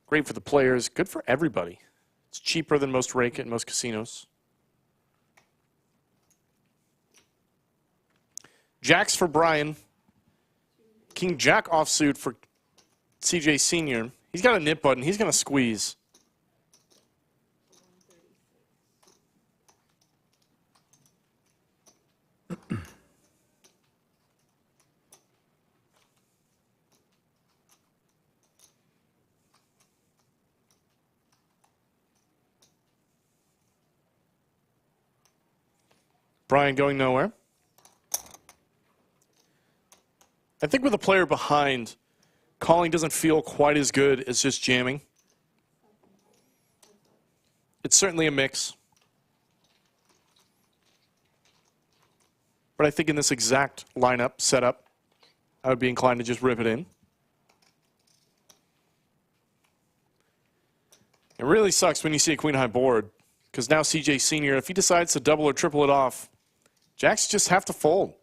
great for the players, good for everybody. It's cheaper than most rake at most casinos. Jacks for Brian. King Jack offsuit for CJ Senior. He's got a nip button. He's going to squeeze. Brian going nowhere. I think with a player behind, calling doesn't feel quite as good as just jamming. It's certainly a mix. But I think in this exact lineup, setup, I would be inclined to just rip it in. It really sucks when you see a queen high board, because now CJ Senior, if he decides to double or triple it off, Jacks just have to fold.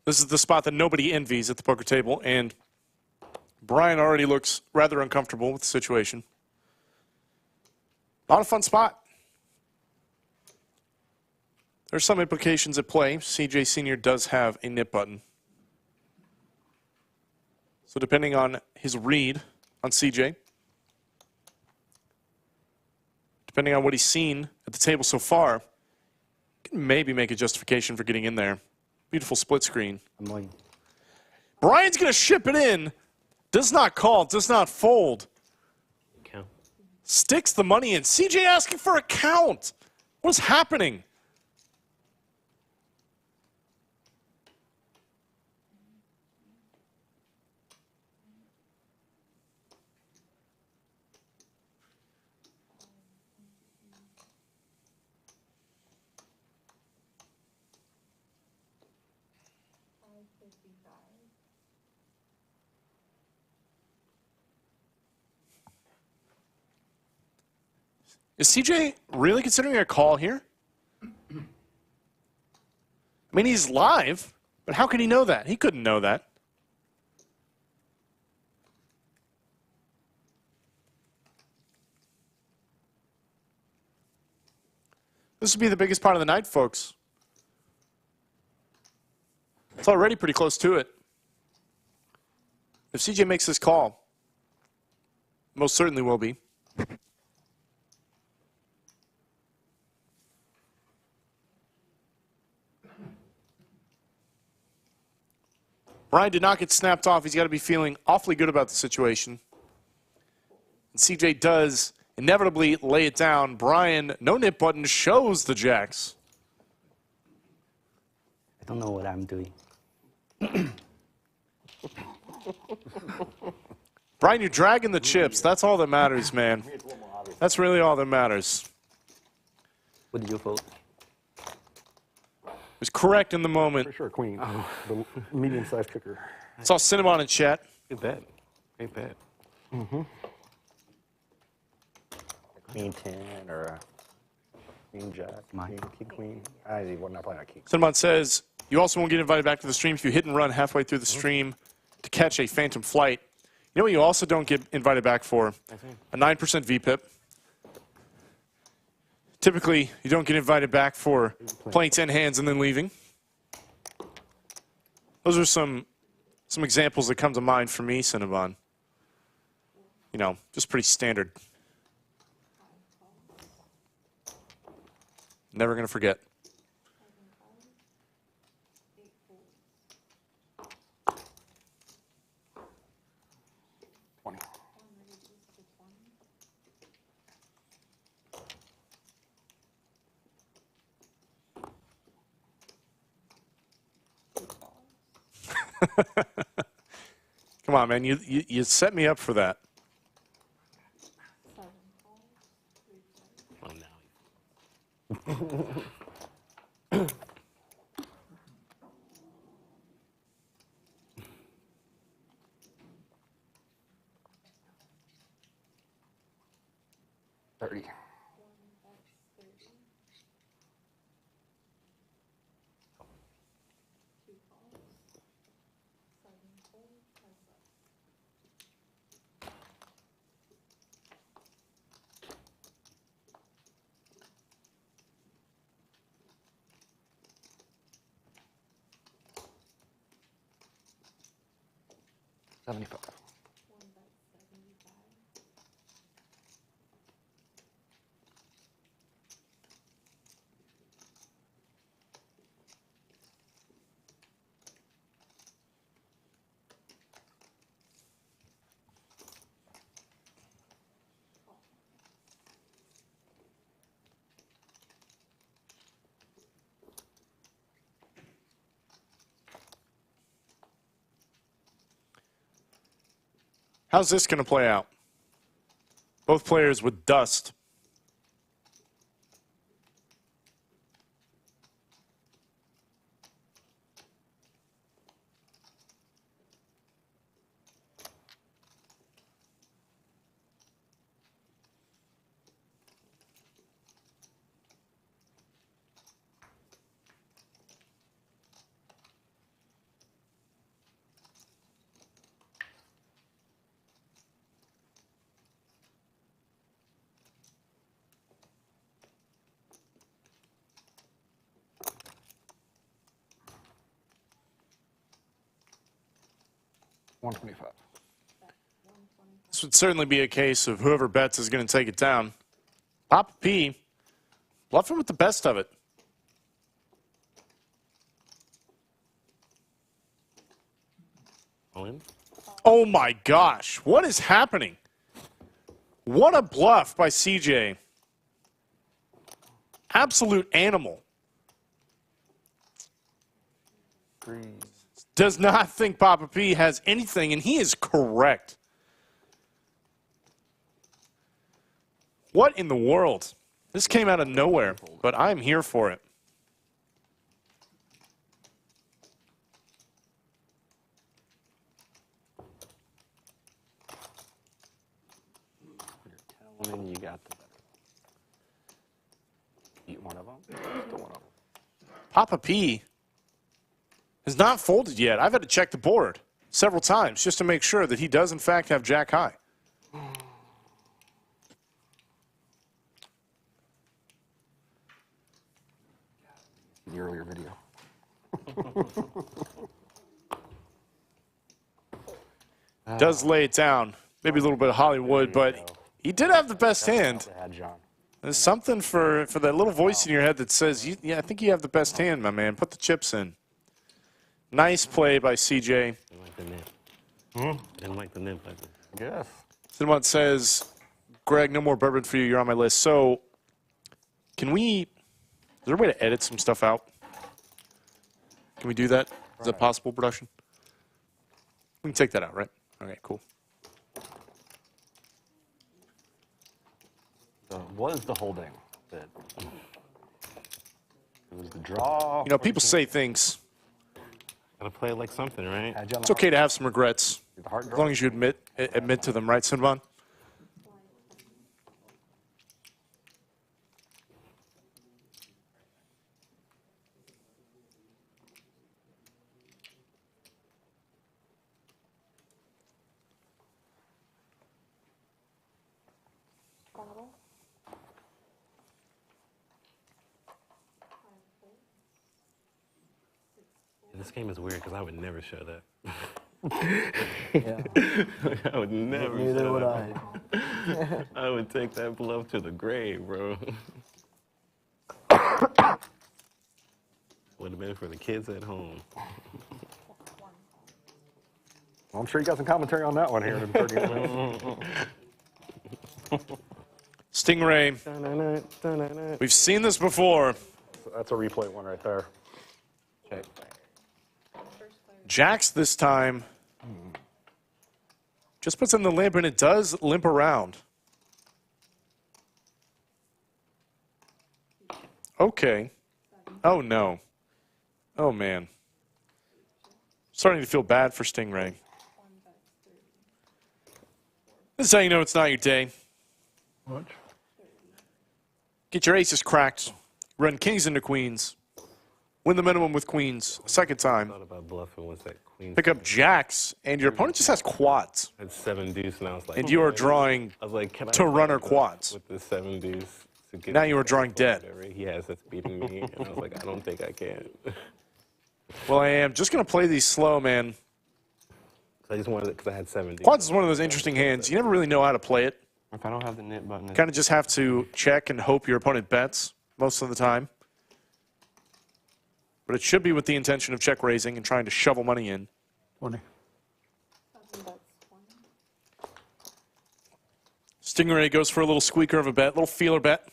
This is the spot that nobody envies at the poker table, and Brian already looks rather uncomfortable with the situation. Not a fun spot. There's some implications at play. CJ Senior does have a nip button. So depending on his read on CJ, depending on what he's seen at the table so far, can maybe make a justification for getting in there. Beautiful split screen. Brian's going to ship it in. Does not call, does not fold. Count. Sticks the money in. CJ asking for a count. What's happening? Is CJ really considering a call here? I mean, he's live, but how could he know that? He couldn't know that. This would be the biggest part of the night, folks. It's already pretty close to it. If CJ makes this call, most certainly will be. Brian did not get snapped off. He's got to be feeling awfully good about the situation. And CJ does inevitably lay it down. Brian, no nip button, shows the jacks. I don't know what I'm doing. Brian, you're dragging the chips. That's all that matters, man. That's really all that matters. What did you vote? It was correct in the moment. For sure, queen. The medium-sized kicker. Saw Cinnabon in chat. Good bet. Great bet. Queen 10 or a queen jack, king queen. I'm not playing a king. Cinnabon says, you also won't get invited back to the stream if you hit and run halfway through the stream to catch a phantom flight. You know what you also don't get invited back for? A 9% VPIP. Typically, you don't get invited back for playing 10 hands and then leaving. Those are some examples that come to mind for me, Cinnabon. You know, just pretty standard. Never going to forget. Come on, man. You set me up for that. Oh, now. 30. $75. How's this going to play out? Both players with dust. $125. This would certainly be a case of whoever bets is going to take it down. Papa P, bluffing with the best of it. All in? Oh my gosh, what is happening? What a bluff by CJ. Absolute animal. Does not think Papa P has anything, and he is correct. What in the world? This came out of nowhere, but I'm here for it. Telling you got the better. Eat one of them. Still one of them. Papa P has not folded yet. I've had to check the board several times just to make sure that he does, in fact, have Jack high. The earlier video. Does lay it down. Maybe a little bit of Hollywood, but he did have the best hand. There's something for that little voice in your head that says, yeah, I think you have the best hand, my man. Put the chips in. Nice play by CJ. Didn't like the nip. Didn't like the nip. Yes. Someone says, Greg, no more bourbon for you. You're on my list. So, is there a way to edit some stuff out? Can we do that? Is that possible, production? We can take that out, right? Okay, cool. What is the holding? It was the draw. You know, people say things. Gotta play it like something, right? It's okay to have some regrets, as long as you admit to them, right, Sinvan? This game is weird because I would never show that. Yeah. I would never Neither show would that. I would take that bluff to the grave, bro. Would have been for the kids at home. Well, I'm sure you got some commentary on that one here in 30 minutes. Stingray. We've seen this before. That's a replay one right there. Check. Jacks this time. Just puts in the limp, and it does limp around. Okay. Oh, no. Oh, man. Starting to feel bad for Stingray. This is how you know it's not your day. What? Get your aces cracked. Run kings into queens. Win the minimum with queens a second time. I thought about bluffing once that queen. Pick up jacks, and your opponent just has quads. I had 7 deuce, and I was like, And you are drawing I was like, can I to runner quads. with the 7 deuce? To get Now you are drawing dead. whatever he has that's beating me, and I was like, I don't think I can. Well, I am just going to play these slow, man. I just wanted it because I had 7 deuce. Quads is one of those interesting hands. You never really know how to play it. If I don't have the knit button, Kind of just have to check and hope your opponent bets most of the time. But it should be with the intention of check raising and trying to shovel money in. 20. Stingray goes for a little squeaker of a bet, little feeler bet.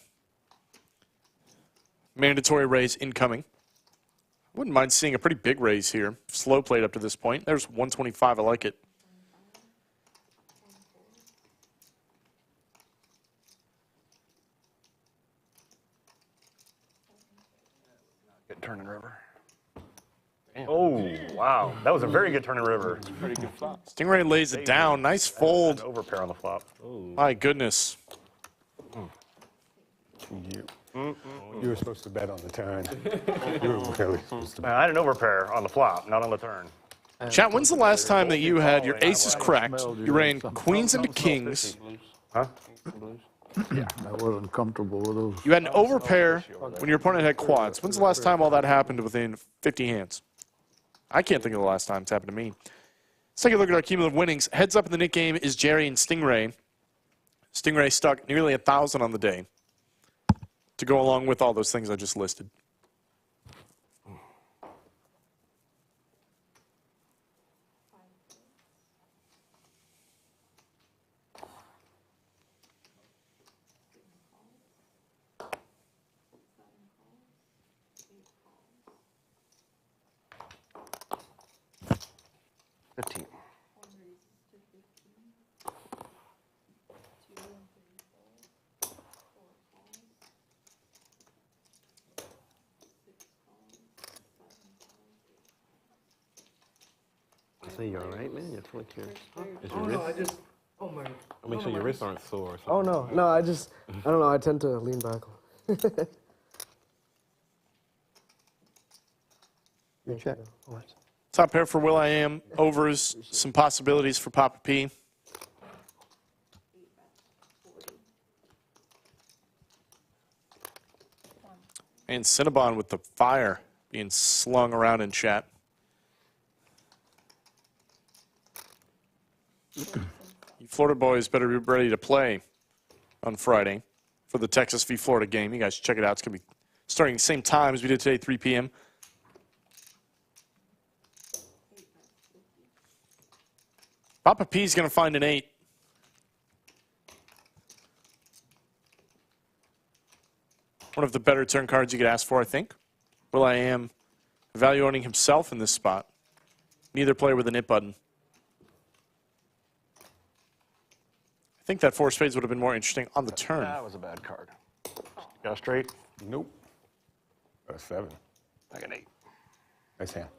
Mandatory raise incoming. Wouldn't mind seeing a pretty big raise here. Slow played up to this point. There's 125. I like it. Good turn and river. Oh, wow. That was a very good turn and river. pretty good flop. Stingray lays it down. Nice fold. Overpair on the flop. My goodness. You were supposed to bet on the turn. You were really supposed to bet. I had an overpair on the flop, not on the turn. Chat, when's the last time that you had your aces cracked? You ran queens into kings. Huh? Yeah, I wasn't comfortable with those. You had an overpair when your opponent had quads. When's the last time all that happened within 50 hands? I can't think of the last time it's happened to me. Let's take a look at our cumulative winnings. Heads up in the Nik game is Jerry and Stingray. Stingray stuck nearly 1,000 on the day to go along with all those things I just listed. So you all right, man? It's like your wrist. Oh my. I'll make sure your wrists aren't sore. Or something. Oh no, no, I don't know. I tend to lean back. Check. Top pair for Will.i.am. Overs, some possibilities for Papa P. And Cinnabon with the fire being slung around in chat. You Florida boys better be ready to play on Friday for the Texas v. Florida game. You guys check it out. It's going to be starting the same time as we did today, 3 p.m. Papa P's going to find an 8. One of the better turn cards you could ask for, I think. Will.i.am evaluating himself in this spot. Neither player with a nit button. I think that 4 spades would have been more interesting on the turn. That was a bad card. Got a straight? Nope. Got a 7. Like an 8. Nice hand.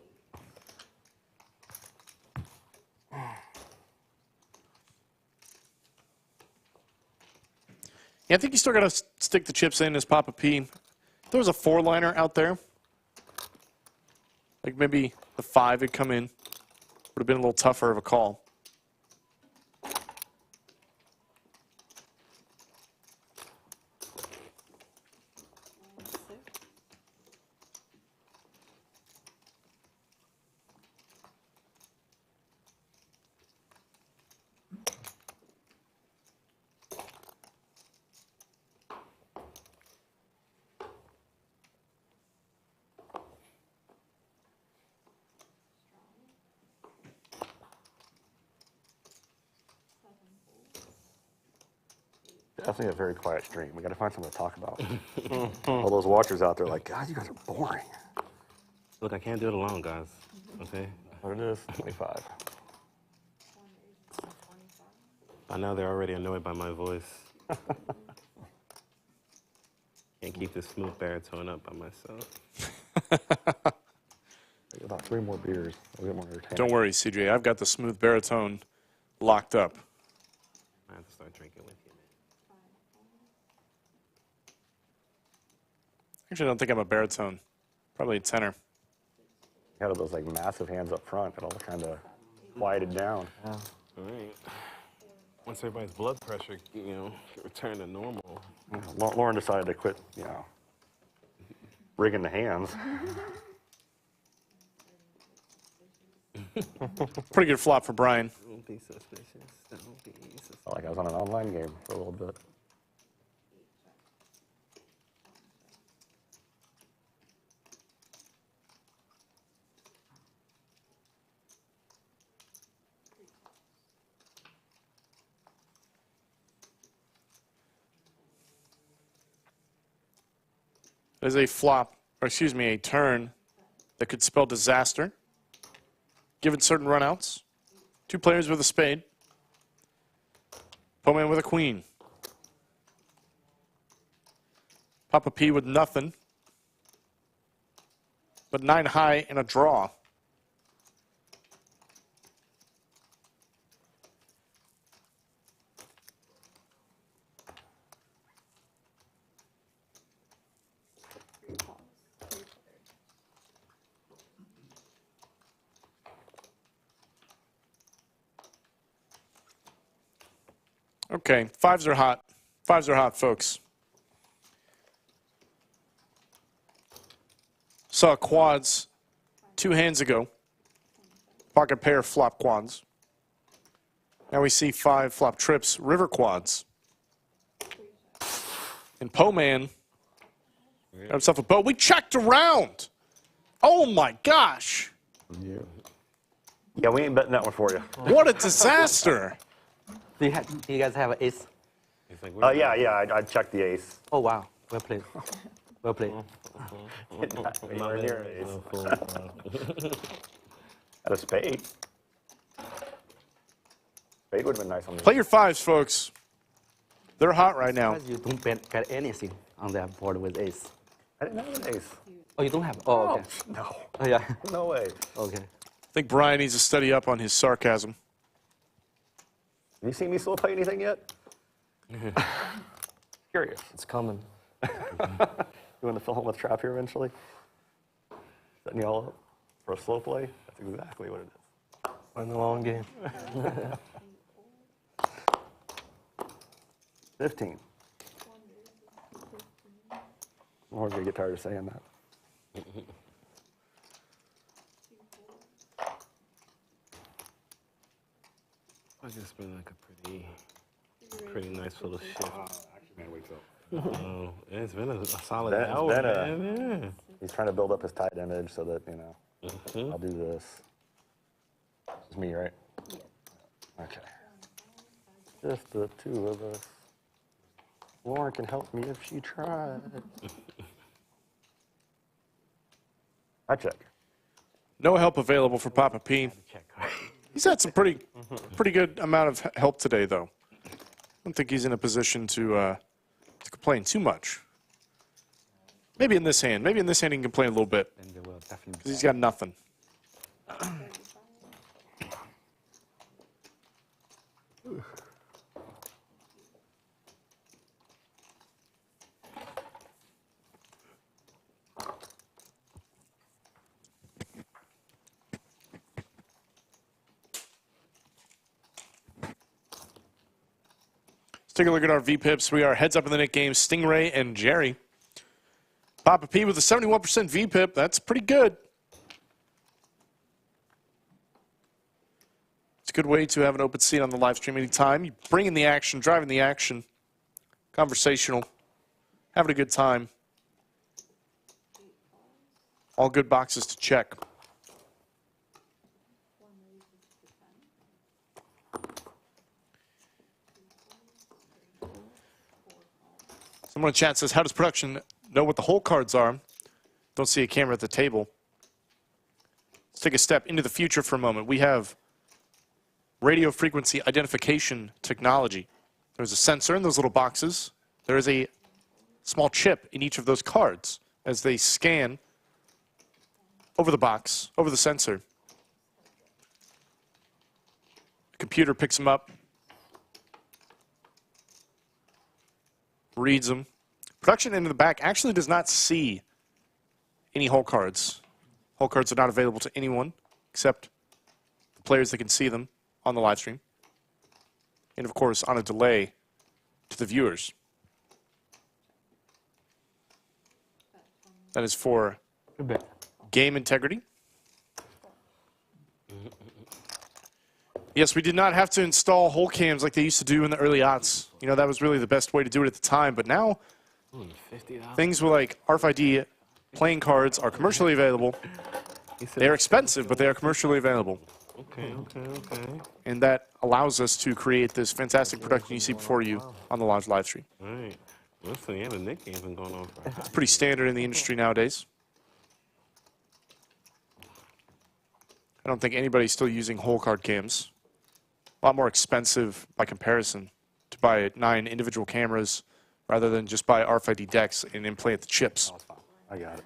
Yeah, I think you still got to stick the chips in as Papa P. If there was a 4-liner out there, like maybe the 5 had come in, would have been a little tougher of a call. Definitely a very quiet stream. We got to find something to talk about. All those watchers out there like, God, you guys are boring. Look, I can't do it alone, guys. Okay? What it is, 25. By now they're already annoyed by my voice. Can't keep this smooth baritone up by myself. About 3 more beers. I'll get more entertaining. Don't worry, CJ. I've got the smooth baritone locked up. I have to start drinking with you, man. Actually, I don't think I'm a baritone. Probably a tenor. You had those like massive hands up front. It all kind of quieted down. Yeah. All right. Once everybody's blood pressure, you know, return to normal. Lauren decided to quit, you know, rigging the hands. Pretty good flop for Brian. Don't be suspicious. Don't be suspicious. Felt like I was on an online game for a little bit. There's a flop, or excuse me, a turn that could spell disaster, given certain runouts. 2 players with a spade. Poh Man with a queen. Papa P with nothing. But 9 high and a draw. Okay, 5s are hot. 5s are hot, folks. Saw quads 2 hands ago. Pocket pair flop quads. Now we see 5 flop trips, river quads. And Poh Man got himself a bow. We checked around. Oh my gosh. Yeah, we ain't betting that one for you. What a disaster. Do you guys have an ace? Yeah, I checked the ace. Oh, wow. Well played. Well played. Anywhere near an ace. Had a spade. Spade would have been nice on the Play your 5s, folks. They're hot right now. You don't get anything on that board with ace. I didn't have an ace. Oh, you don't have? Oh, okay. No. Oh, yeah. No way. Okay. I think Brian needs to study up on his sarcasm. Have you seen me slow play anything yet? Curious. It's coming. You want to fill home with trap here eventually? Setting you all up for a slow play? That's exactly what it is. In the long game. 15. Or gonna get tired of saying that. It's just been like a pretty nice little shift. Actually, man wakes up. Oh, it's been a solid That- hour, that, man. Yeah. He's trying to build up his tight image so that, you know, I'll do this. It's me, right? Okay. Just the 2 of us. Lauren can help me if she tried. I check. No help available for Papa P. He's had some pretty good amount of help today, though. I don't think he's in a position to complain too much. Maybe in this hand. Maybe in this hand he can complain a little bit. Because he's got nothing. Let's take a look at our VPIPs. We are heads up in the Nik game, Stingray and Jerry. Papa P with a 71% VPIP. That's pretty good. It's a good way to have an open seat on the live stream anytime. You bring in the action, driving the action. Conversational. Having a good time. All good boxes to check. Someone in chat says, how does production know what the hole cards are? Don't see a camera at the table. Let's take a step into the future for a moment. We have radio frequency identification technology. There's a sensor in those little boxes. There is a small chip in each of those cards as they scan over the box, over the sensor. The computer picks them up, reads them. Production end of the back actually does not see any hole cards. Hole cards are not available to anyone except the players that can see them on the live stream. And of course, on a delay to the viewers. That is for game integrity. Yes, we did not have to install hole cams like they used to do in the early aughts. You know, that was really the best way to do it at the time. But now, things with like RFID playing cards are commercially available. They are expensive, but they are commercially available. Okay. And that allows us to create this fantastic production you see before you on the Lodge live stream. All right. Listen, yeah, the Nik game's been going on for It's pretty standard in the industry nowadays. I don't think anybody's still using hole card cams. A lot more expensive by comparison to buy 9 individual cameras rather than just buy RFID decks and implant the chips. I got it.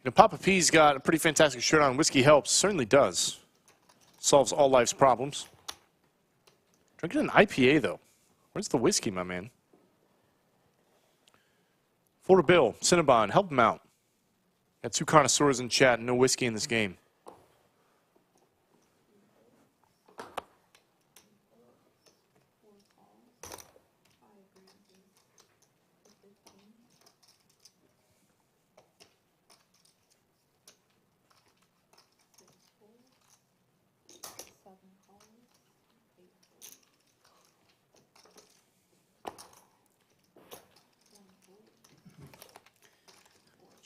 You know, Papa P's got a pretty fantastic shirt on. Whiskey helps. Certainly does. Solves all life's problems. Drinking an IPA, though. Where's the whiskey, my man? Florida Bill, Cinnabon, help him out. Got 2 connoisseurs in chat and no whiskey in this game.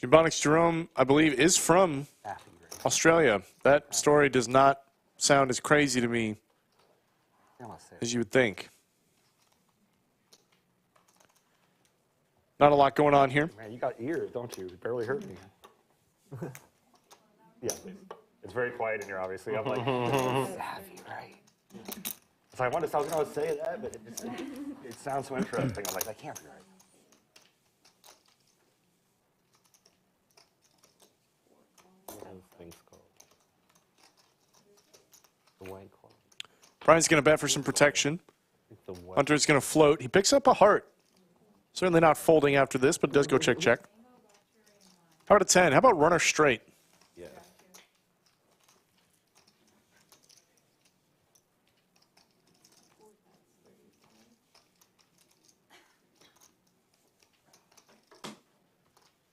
Jubonics Jerome, I believe, is from Australia. That story does not sound as crazy to me as you would think. Not a lot going on here. Man, you got ears, don't you? It barely hurt me. Yeah, it's very quiet in here, obviously. I'm like, savvy, right? So I was going to say that, but it sounds so interesting. I'm like, that can't be right. Brian's going to bet for some protection. Hunter's going to float. He picks up a heart. Certainly not folding after this, but does go check, check. Heart of 10. How about runner straight? Yeah.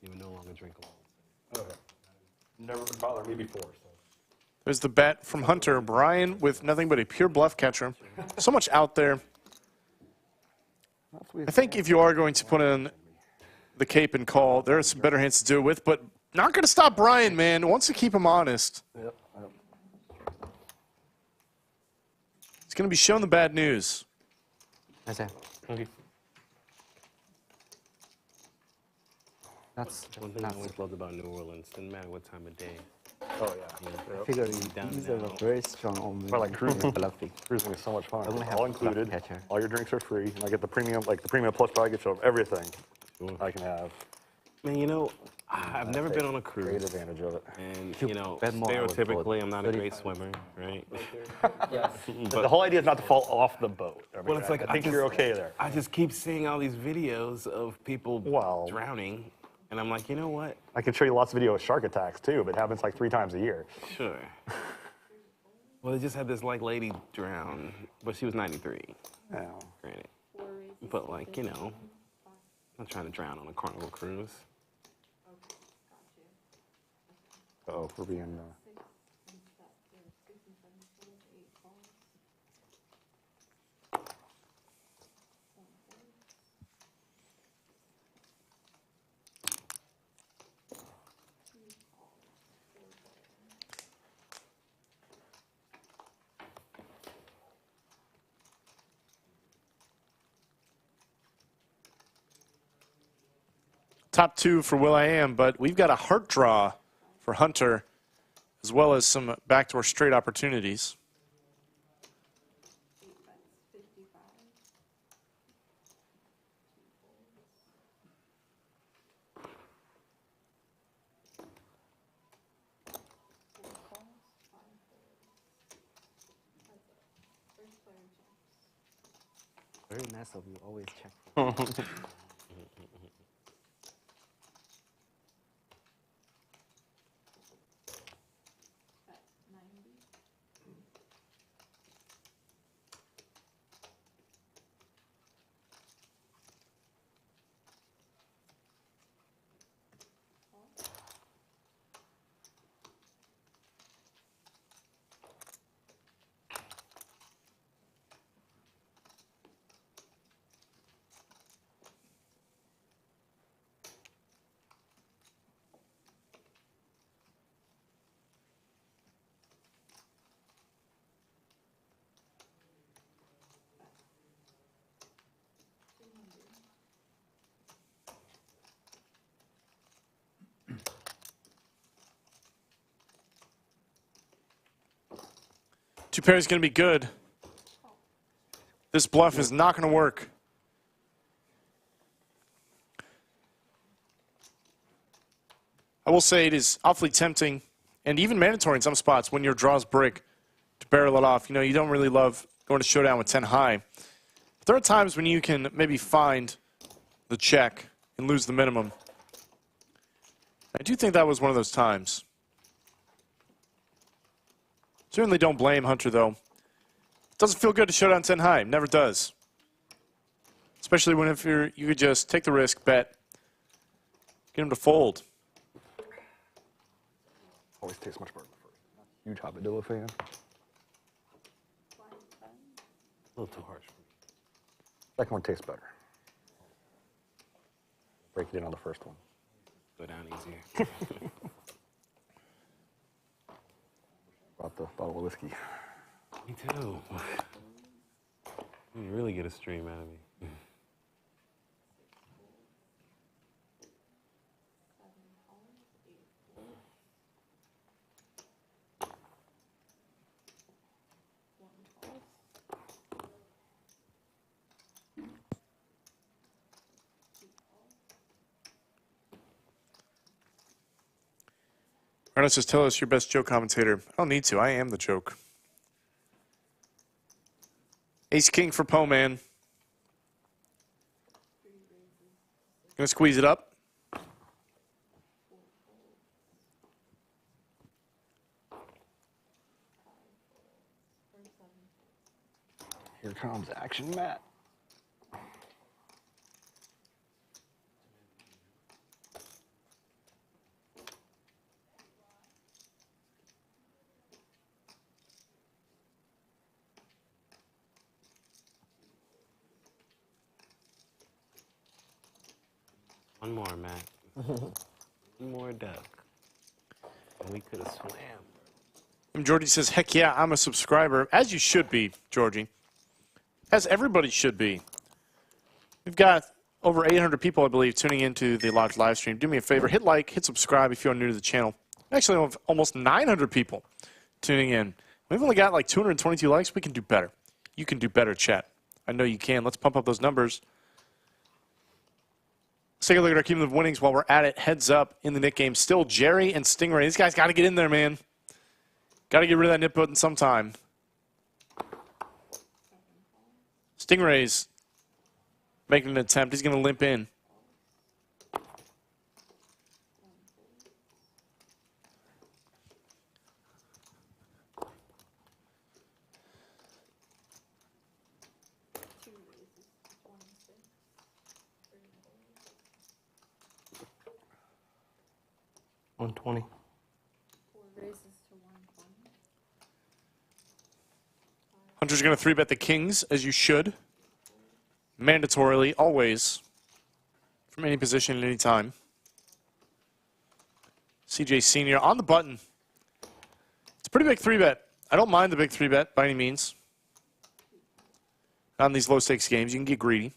You would no longer drink alone. Okay. Never bothered me before, so. There's the bet from Hunter. Brian with nothing but a pure bluff catcher. So much out there. I think if you are going to put in the cape and call, there are some better hands to do it with, but not going to stop Brian, man. Wants to keep him honest. Yep. He's going to be shown the bad news. That's it. Okay. That's One thing I always loved about New Orleans, didn't matter what time of day. Oh, yeah. I figured these are very strong on me. I like cruising. Bluffing. Cruising is so much fun. I'm gonna have All included. bluff catcher. All your drinks are free. And I get the premium, like the premium plus package of everything I can have. Man, you know, I've never been on a cruise. Great advantage of it. And, You you know, bet more, I would stereotypically, put I'm not a great 35. swimmer, right? The whole idea is not to fall off the boat. I mean, Well, it's like I think you're okay there. I just keep seeing all these videos of people Well- drowning, and I'm like, you know what? I can show you lots of video of shark attacks too, but it happens like 3 times a year. Sure. Well, they just had this like lady drown, but she was 93. Yeah. Granted, but like, you know, I'm not trying to drown on a Carnival cruise. Oh, we're being. Top 2 for will.i.am, but we've got a heart draw for Hunter, as well as some backdoor straight opportunities. Very nice of you. Always check. Two pairs is going to be good. This bluff is not going to work. I will say it is awfully tempting and even mandatory in some spots when your draws brick to barrel it off. You know, you don't really love going to showdown with 10 high. But there are times when you can maybe find the check and lose the minimum. I do think that was one of those times. Certainly don't blame Hunter, though. It doesn't feel good to showdown 10 high. Never does. Especially when if you could just take the risk, bet, get him to fold. Always tastes much better than the first. Huge Hobbadilla fan. A little too harsh for me. Second one tastes better. Break it in on the first one. Go down easier. Brought the bottle of whiskey. Me too. You really get a stream out of me. Ernest says, tell us your best joke commentator. I don't need to. I am the joke. Ace King for Poh Man. Gonna squeeze it up. Here comes Action Matt. One more, Matt. One more duck. And we could have swam. And Georgie says, heck yeah, I'm a subscriber. As you should be, Georgie. As everybody should be. We've got over 800 people, I believe, tuning into the live stream. Do me a favor, hit like, hit subscribe if you're new to the channel. Actually, we have almost 900 people tuning in. We've only got like 222 likes. We can do better. You can do better, chat. I know you can. Let's pump up those numbers. Let's take a look at our cumulative winnings while we're at it. Heads up in the Nik game. Still Jerry and Stingray. These guys got to get in there, man. Got to get rid of that nip button sometime. Stingray's making an attempt. He's going to limp in. $120. Hunter's going to 3-bet the kings, as you should. Mandatorily, always. From any position at any time. CJ Senior on the button. It's a pretty big 3-bet. I don't mind the big 3-bet by any means. Not in these low-stakes games. You can get greedy.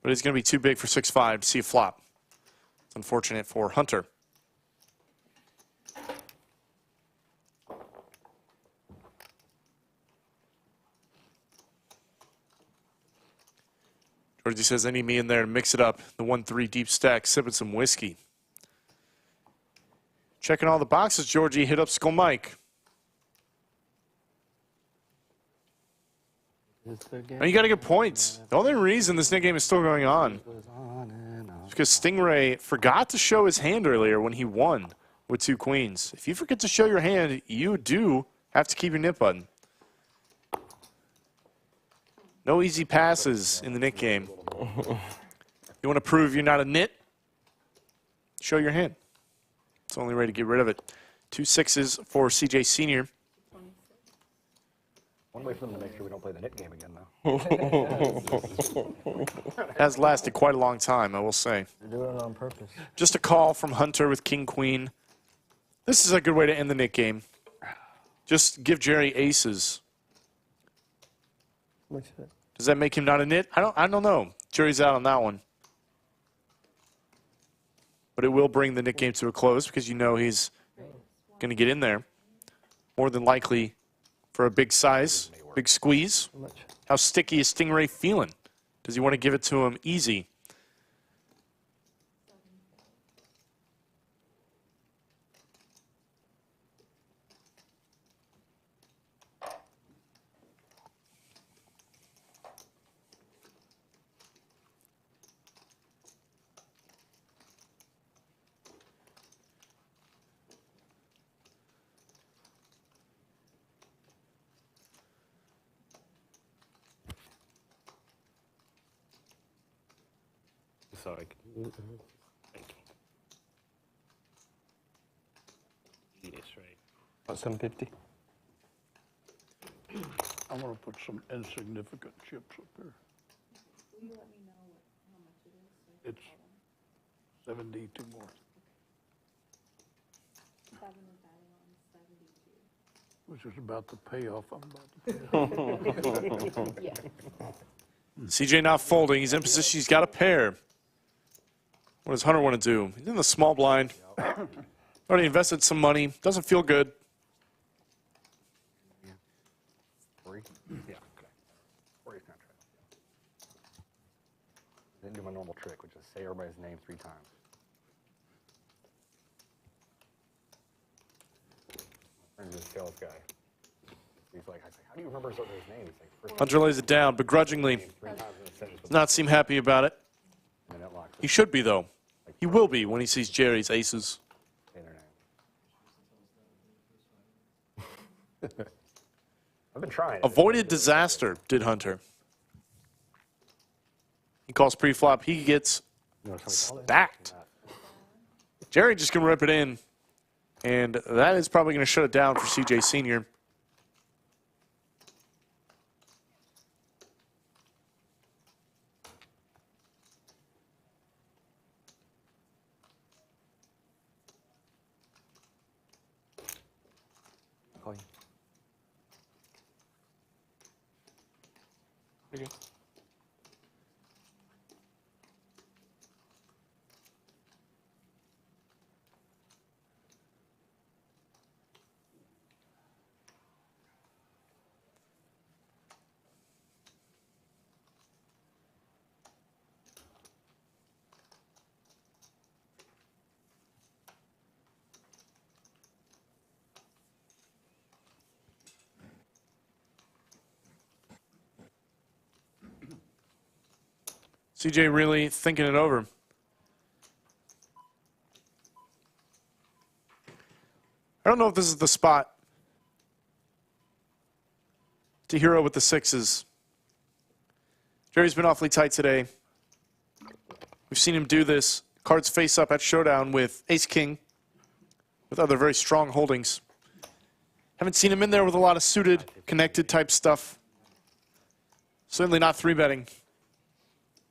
But it's going to be too big for 6-5 to see a flop. It's unfortunate for Hunter. Georgie says, I need me in there to mix it up. The 1-3 deep stack, sipping some whiskey. Checking all the boxes, Georgie. Hit up Skull Mike. And you got to get points. The only reason this Nik game is still going on is because Stingray forgot to show his hand earlier when he won with 2 queens. If you forget to show your hand, you do have to keep your nip button. No easy passes in the Nik game. You want to prove you're not a nit? Show your hand. It's the only way to get rid of it. 2 6s for CJ Senior. One way for them to make sure we don't play the Nik game again, though. Has lasted quite a long time, I will say. They're doing it on purpose. Just a call from Hunter with King Queen. This is a good way to end the Nik game. Just give Jerry aces. Does that make him not a nit? I don't know. Jury's out on that one. But it will bring the Nik game to a close because you know he's going to get in there. More than likely for a big size, big squeeze. How sticky is Stingray feeling? Does he want to give it to him easy? Sorry. Thank you. Eat it straight. About 750. I'm gonna put some insignificant chips up there. Will you let me know how much it is? It's 72 more. 7 is adding on 72. Which is about the payoff I'm about to pay. Yeah. CJ not folding. He's in position. He's got a pair. What does Hunter want to do? He's in the small blind. Already invested some money. Doesn't feel good. Yeah, okay. Or he's not trying. Didn't do my normal trick, which is say everybody's name 3 times. And just tell this guy. He's like, I say, how do you remember his name? He's like, first Hunter lays it down begrudgingly. 3 times in a sentence. Does not seem happy about it. And that locks He should be, though. He will be when he sees Jerry's aces. Say their name. I've been trying. Avoided disaster, did Hunter. He calls pre-flop. He gets stacked. Jerry just going to rip it in. And that is probably going to shut it down for CJ Senior. Okay. CJ really thinking it over. I don't know if this is the spot to hero with the sixes. Jerry's been awfully tight today. We've seen him do this. Cards face up at showdown with ace-king, with other very strong holdings. Haven't seen him in there with a lot of suited, connected type stuff. Certainly not 3-betting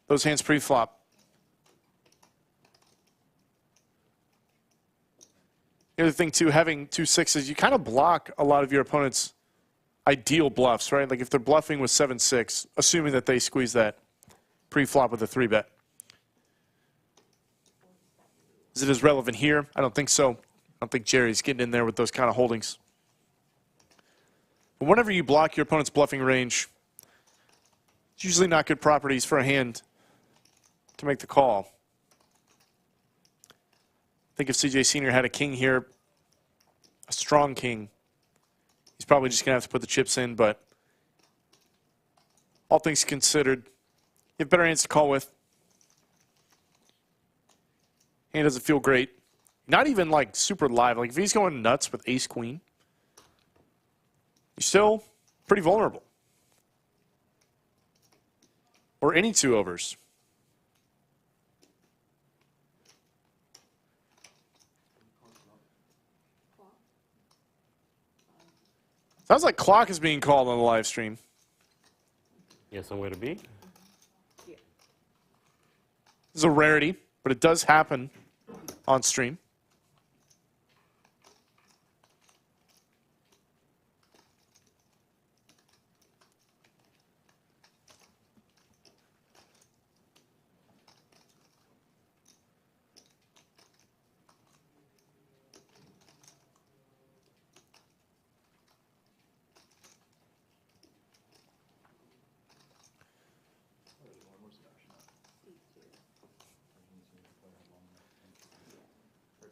those hands pre-flop. The other thing, too, having 2 sixes, you kind of block a lot of your opponent's ideal bluffs, right? Like if they're bluffing with 7-6, assuming that they squeeze that pre-flop with a 3-bet. Is it as relevant here? I don't think so. I don't think Jerry's getting in there with those kind of holdings. But whenever you block your opponent's bluffing range, it's usually not good properties for a hand to make the call. I think if CJ Senior had a king here, a strong king, he's probably just going to have to put the chips in, but all things considered, you have better hands to call with. Hand doesn't feel great. Not even like super live. Like if he's going nuts with ace-queen, you're still pretty vulnerable. Or any 2 overs. Sounds like clock is being called on the live stream. Yeah, somewhere to be. This is a rarity, but it does happen on stream.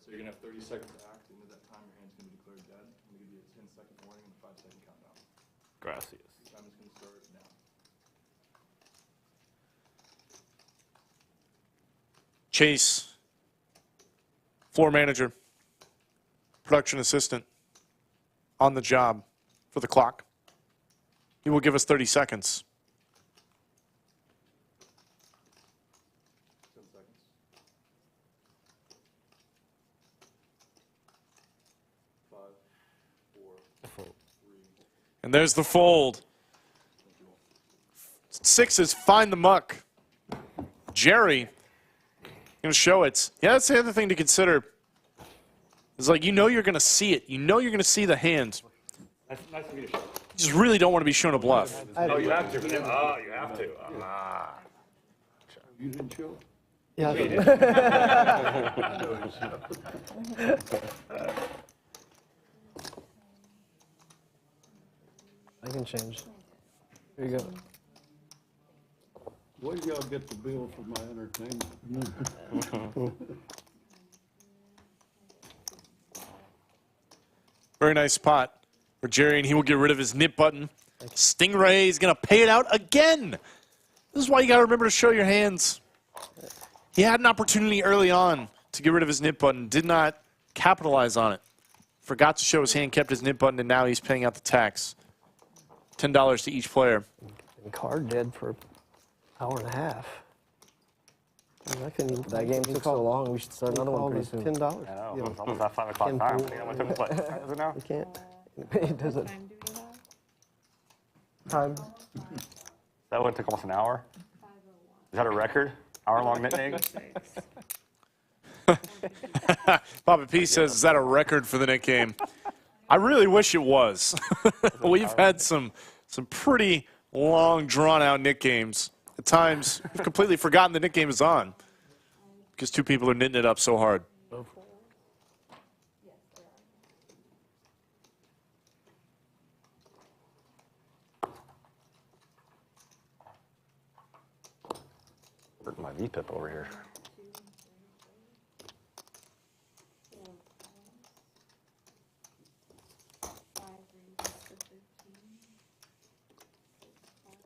So you're going to have 30 seconds to act. Into that time, your hand's going to be declared dead. I'm going to give you a 10-second warning and a 5-second countdown. Gracias. Your time is going to start now. Chase, floor manager, production assistant, on the job for the clock. He will give us 30 seconds. 10 seconds. 5, 4, 3. And there's the fold. Sixes find the muck. Jerry going to show it. Yeah, that's the other thing to consider. It's like you know you're going to see it. You know you're going to see the hand. That's nice of you to show. You just really don't want to be shown a bluff. Oh, you have to. Oh, you have to. Ah. You didn't show? Yeah. I can change. Here you go. Where do y'all get the bill for my entertainment? Very nice spot for Jerry, and he will get rid of his nip button. Stingray is going to pay it out again. This is why you got to remember to show your hands. He had an opportunity early on to get rid of his nip button, did not capitalize on it. Forgot to show his hand, kept his nip button, and now he's paying out the tax. $10 to each player. And card dead for an hour and a half. I mean, I couldn't even, That game took so long, we should start another one pretty soon. $10. I know. It's almost that 5 o'clock time. I think I went to play. Is it now? You can't. It doesn't. Time. That one took almost an hour. Is that a record? Hour-long nickname? Papa P says, is that a record for the Nick game? I really wish it was. We've had some pretty long, drawn-out Nick games. At times, we've completely forgotten the Nick game is on because 2 people are knitting it up so hard. Hurting my V-pip over here.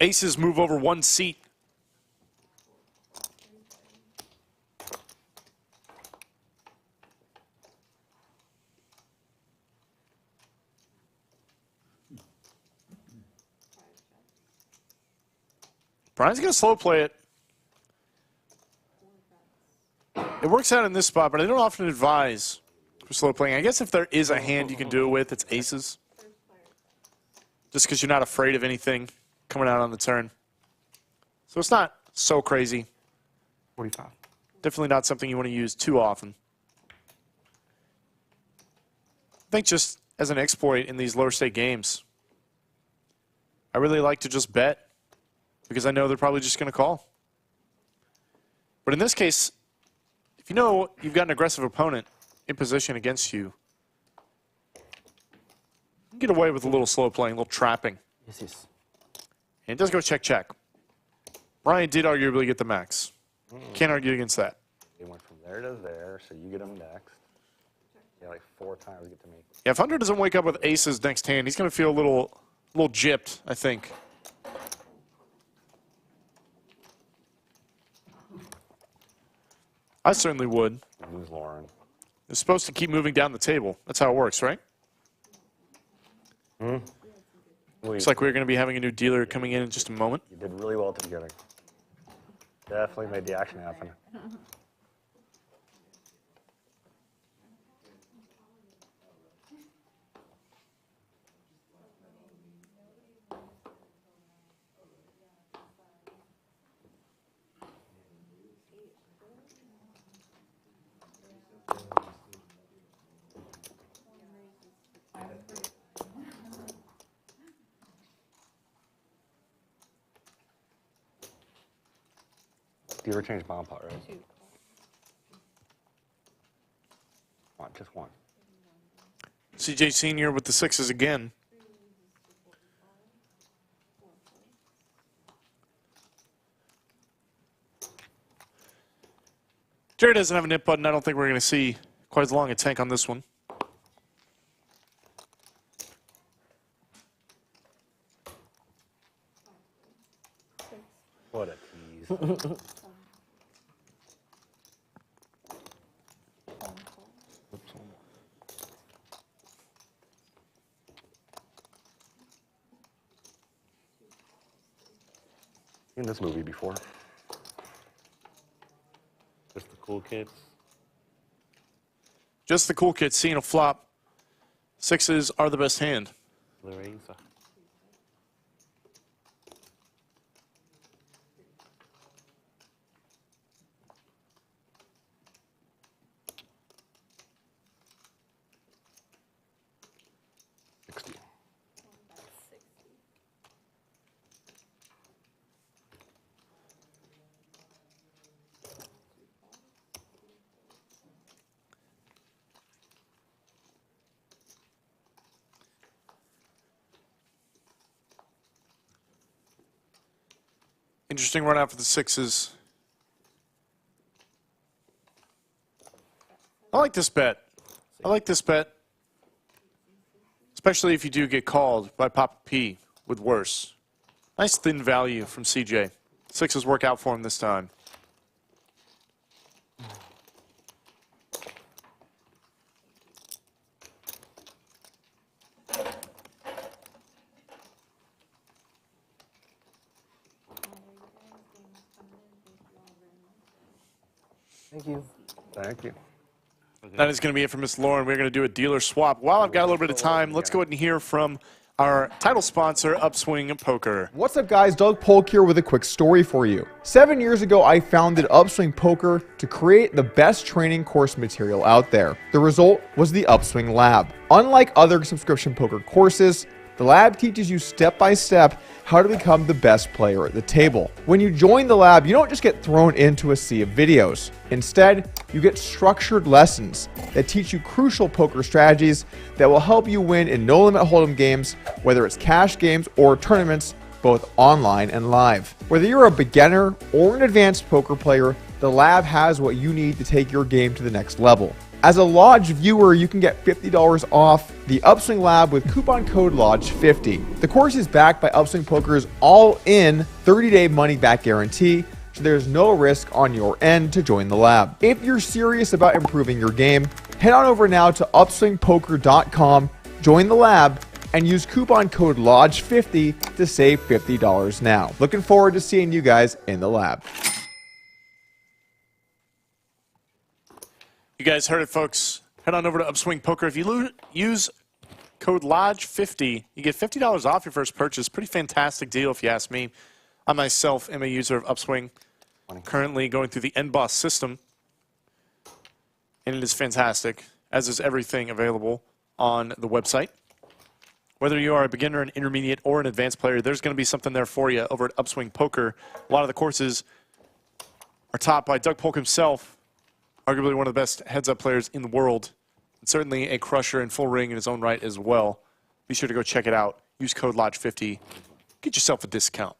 Aces move over 1 seat. Brian's going to slow play it. It works out in this spot, but I don't often advise for slow playing. I guess if there is a hand you can do it with, it's aces. Just because you're not afraid of anything coming out on the turn. So it's not so crazy. 45. Definitely not something you want to use too often. I think just as an exploit in these lower stake games, I really like to just bet because I know they're probably just going to call. But in this case, if you know you've got an aggressive opponent in position against you, you can get away with a little slow playing, a little trapping. Yes, yes. And it does go check, check. Brian did arguably get the max. Can't argue against that. They went from there to there, so you get them next. Yeah, like 4 times get to me. Yeah, if Hunter doesn't wake up with aces next hand, he's going to feel a little gypped, I think. I certainly would. Lose Lauren. It's supposed to keep moving down the table. That's how it works, right? Looks like we're going to be having a new dealer coming in just a moment. You did really well at the beginning. Definitely made the action happen. Do you ever change bomb pot, right? 2. One, just one. CJ Senior with the sixes again. Jerry doesn't have a nip button. I don't think we're going to see quite as long a tank on this one. What a tease. Seen this movie before. Just the cool kids. Just the cool kids seeing a flop. Sixes are the best hand. Lorenza. Interesting run out for the sixes. I like this bet. I like this bet. Especially if you do get called by Papa P with worse. Nice thin value from CJ. Sixes work out for him this time. Thank you. Thank you. That is going to be it for Miss Lauren. We're going to do a dealer swap. While I've got a little bit of time, let's go ahead and hear from our title sponsor, Upswing Poker. What's up, guys? Doug Polk here with a quick story for you. 7 years ago, I founded Upswing Poker to create the best training course material out there. The result was the Upswing Lab. Unlike other subscription poker courses, the lab teaches you step-by-step how to become the best player at the table. When you join the lab, you don't just get thrown into a sea of videos. Instead, you get structured lessons that teach you crucial poker strategies that will help you win in no-limit hold'em games, whether it's cash games or tournaments, both online and live. Whether you're a beginner or an advanced poker player, the lab has what you need to take your game to the next level. As a Lodge viewer, you can get $50 off the Upswing Lab with coupon code LODGE50. The course is backed by Upswing Poker's all-in 30-day money-back guarantee, so there's no risk on your end to join the lab. If you're serious about improving your game, head on over now to upswingpoker.com, join the lab, and use coupon code LODGE50 to save $50 now. Looking forward to seeing you guys in the lab. You guys heard it, folks. Head on over to Upswing Poker. If you use code LODGE50, you get $50 off your first purchase. Pretty fantastic deal, if you ask me. I myself am a user of Upswing, currently going through the NBOSS system, and it is fantastic, as is everything available on the website. Whether you are a beginner, an intermediate, or an advanced player, there's going to be something there for you over at Upswing Poker. A lot of the courses are taught by Doug Polk himself, arguably one of the best heads-up players in the world, and certainly a crusher in full ring in his own right as well. Be sure to go check it out. Use code LODGE50. Get yourself a discount.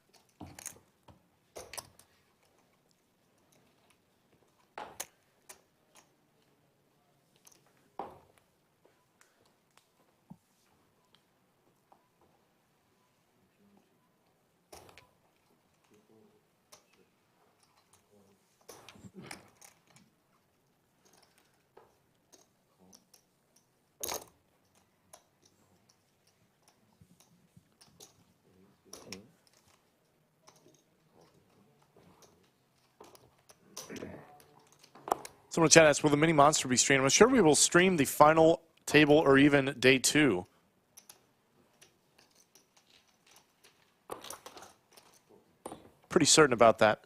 Someone in chat asked, will the mini monster be streamed? I'm sure we will stream the final table or even day 2. Pretty certain about that.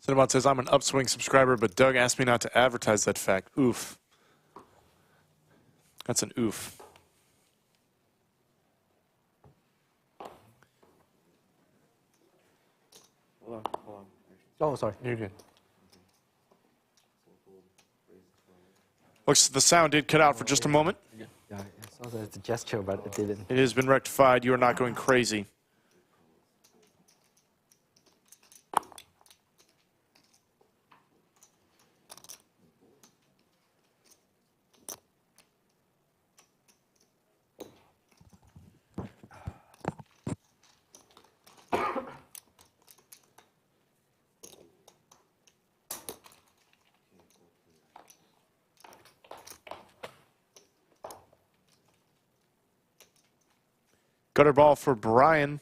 Cinnabon says, I'm an Upswing subscriber, but Doug asked me not to advertise that fact. Oof. That's an oof. Hold on. Oh, sorry. You're good. Looks the sound did cut out for just a moment. Yeah, it sounds like it's a gesture, but it didn't. It has been rectified. You are not going crazy. Gutter ball for Brian.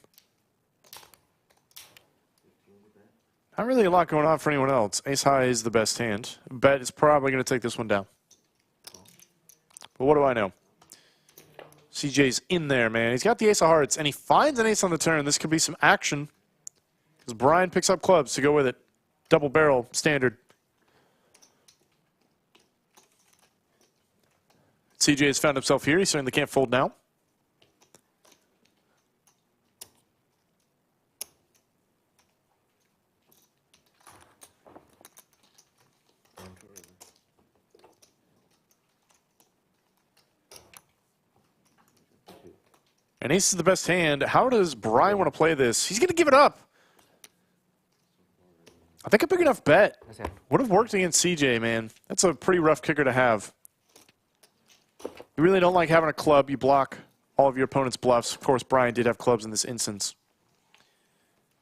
Not really a lot going on for anyone else. Ace high is the best hand. Bet is probably going to take this one down. But what do I know? CJ's in there, man. He's got the ace of hearts, and he finds an ace on the turn. This could be some action because Brian picks up clubs to go with it. Double barrel, standard. CJ has found himself here. He certainly can't fold now. And ace is the best hand. How does Brian want to play this? He's going to give it up. I think a big enough bet would have worked against CJ, man. That's a pretty rough kicker to have. You really don't like having a club. You block all of your opponent's bluffs. Of course, Brian did have clubs in this instance.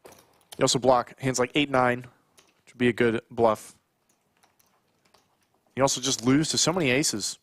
You also block hands like 8-9, which would be a good bluff. You also just lose to so many aces.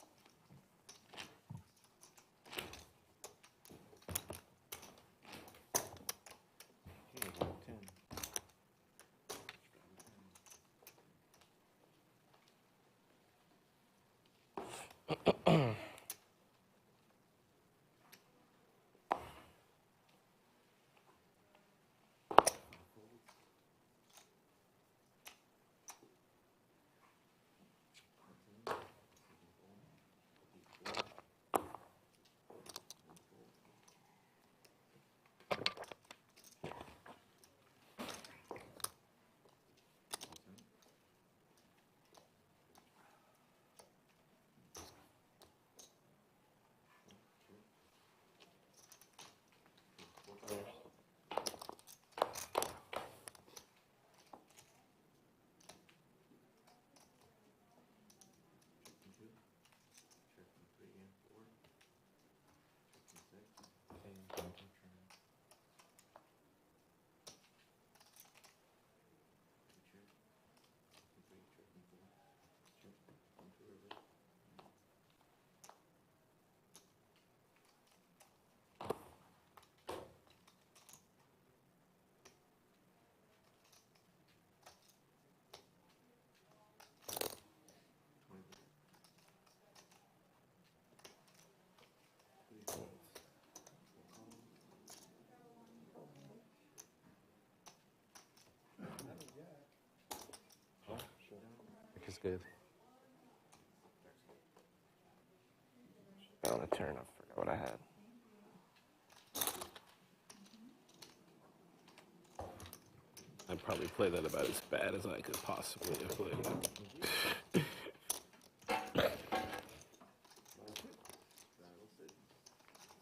good. On a turn, I forgot what I had. I'd probably play that about as bad as I could possibly have played it.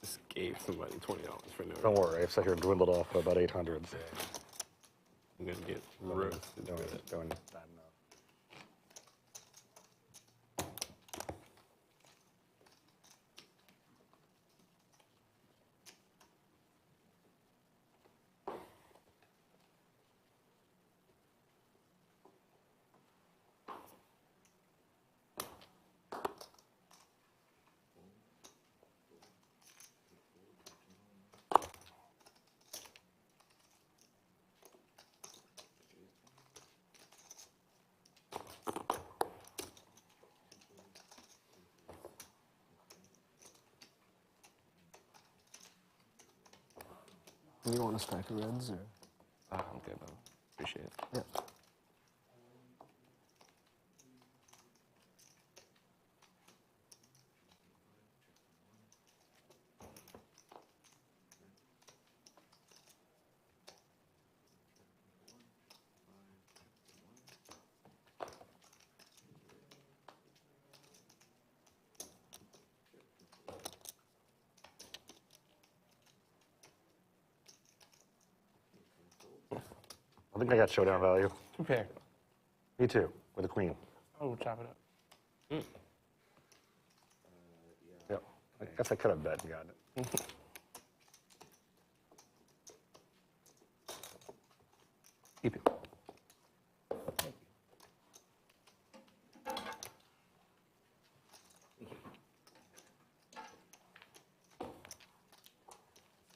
Just gave somebody $20 for no. Don't worry, I've sat here dwindled off at about 800. So. I'm gonna get roasted. Doing bad enough. You want a stack of reds or? I'm good though. Appreciate it. Yeah. I think I got showdown value. 2 pair. Me too, with a queen. Oh, we'll chop it up. Yep. I guess I could have bet and gotten it. Keep it.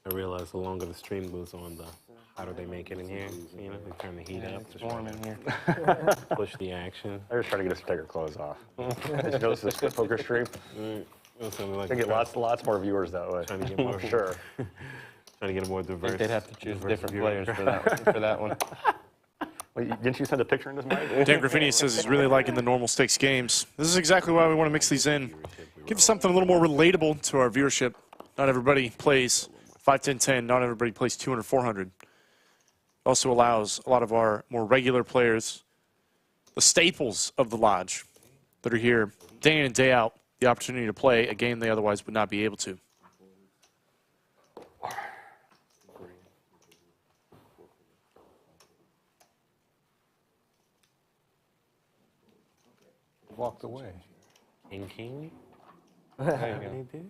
I realize the longer the stream goes on, the hotter they make it in here. You know, they turn the heat up. It's warm in here. Push the action. I was trying to get us to take our clothes off. Did you notice this poker stream? Like I get lots more viewers that way. Trying to get more for sure. Trying to get a more diverse. They'd have to choose diverse different viewing players for that one. Well, didn't you send a picture in this mic? Dan Graffini says he's really liking the normal stakes games. This is exactly why we want to mix these in. Give something a little more relatable to our viewership. Not everybody plays 5, 10, 10. Not everybody plays 200, 400. Also allows a lot of our more regular players, the staples of the lodge, that are here day in and day out, the opportunity to play a game they otherwise would not be able to. Walked away. King? There you go.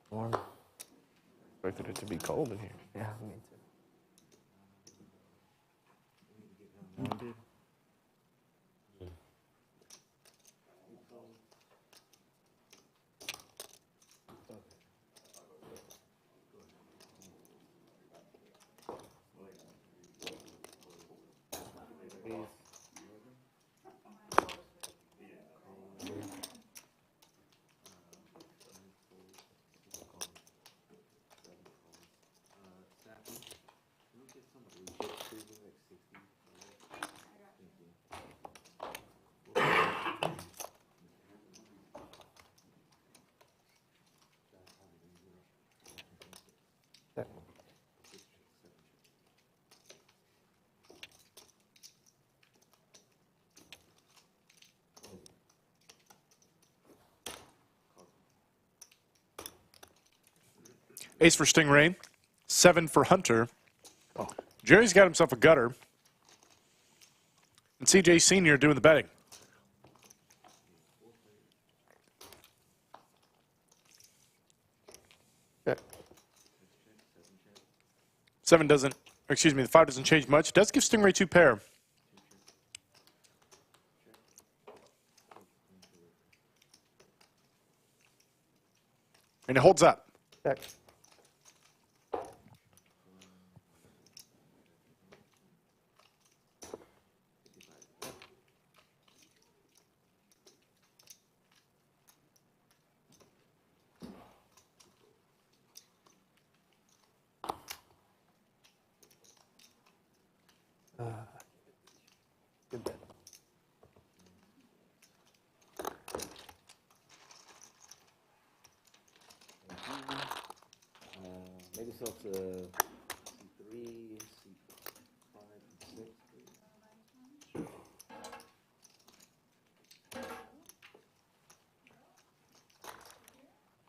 Warm. Expected it to be cold in here. Yeah, me too. Ace for Stingray, 7 for Hunter. Jerry's got himself a gutter. And CJ Senior doing the betting. Yeah. 7 doesn't or excuse me, the 5 doesn't change much. It does give Stingray 2 pair. And it holds up. Check. Good bet. Maybe so to C3, C5, C6.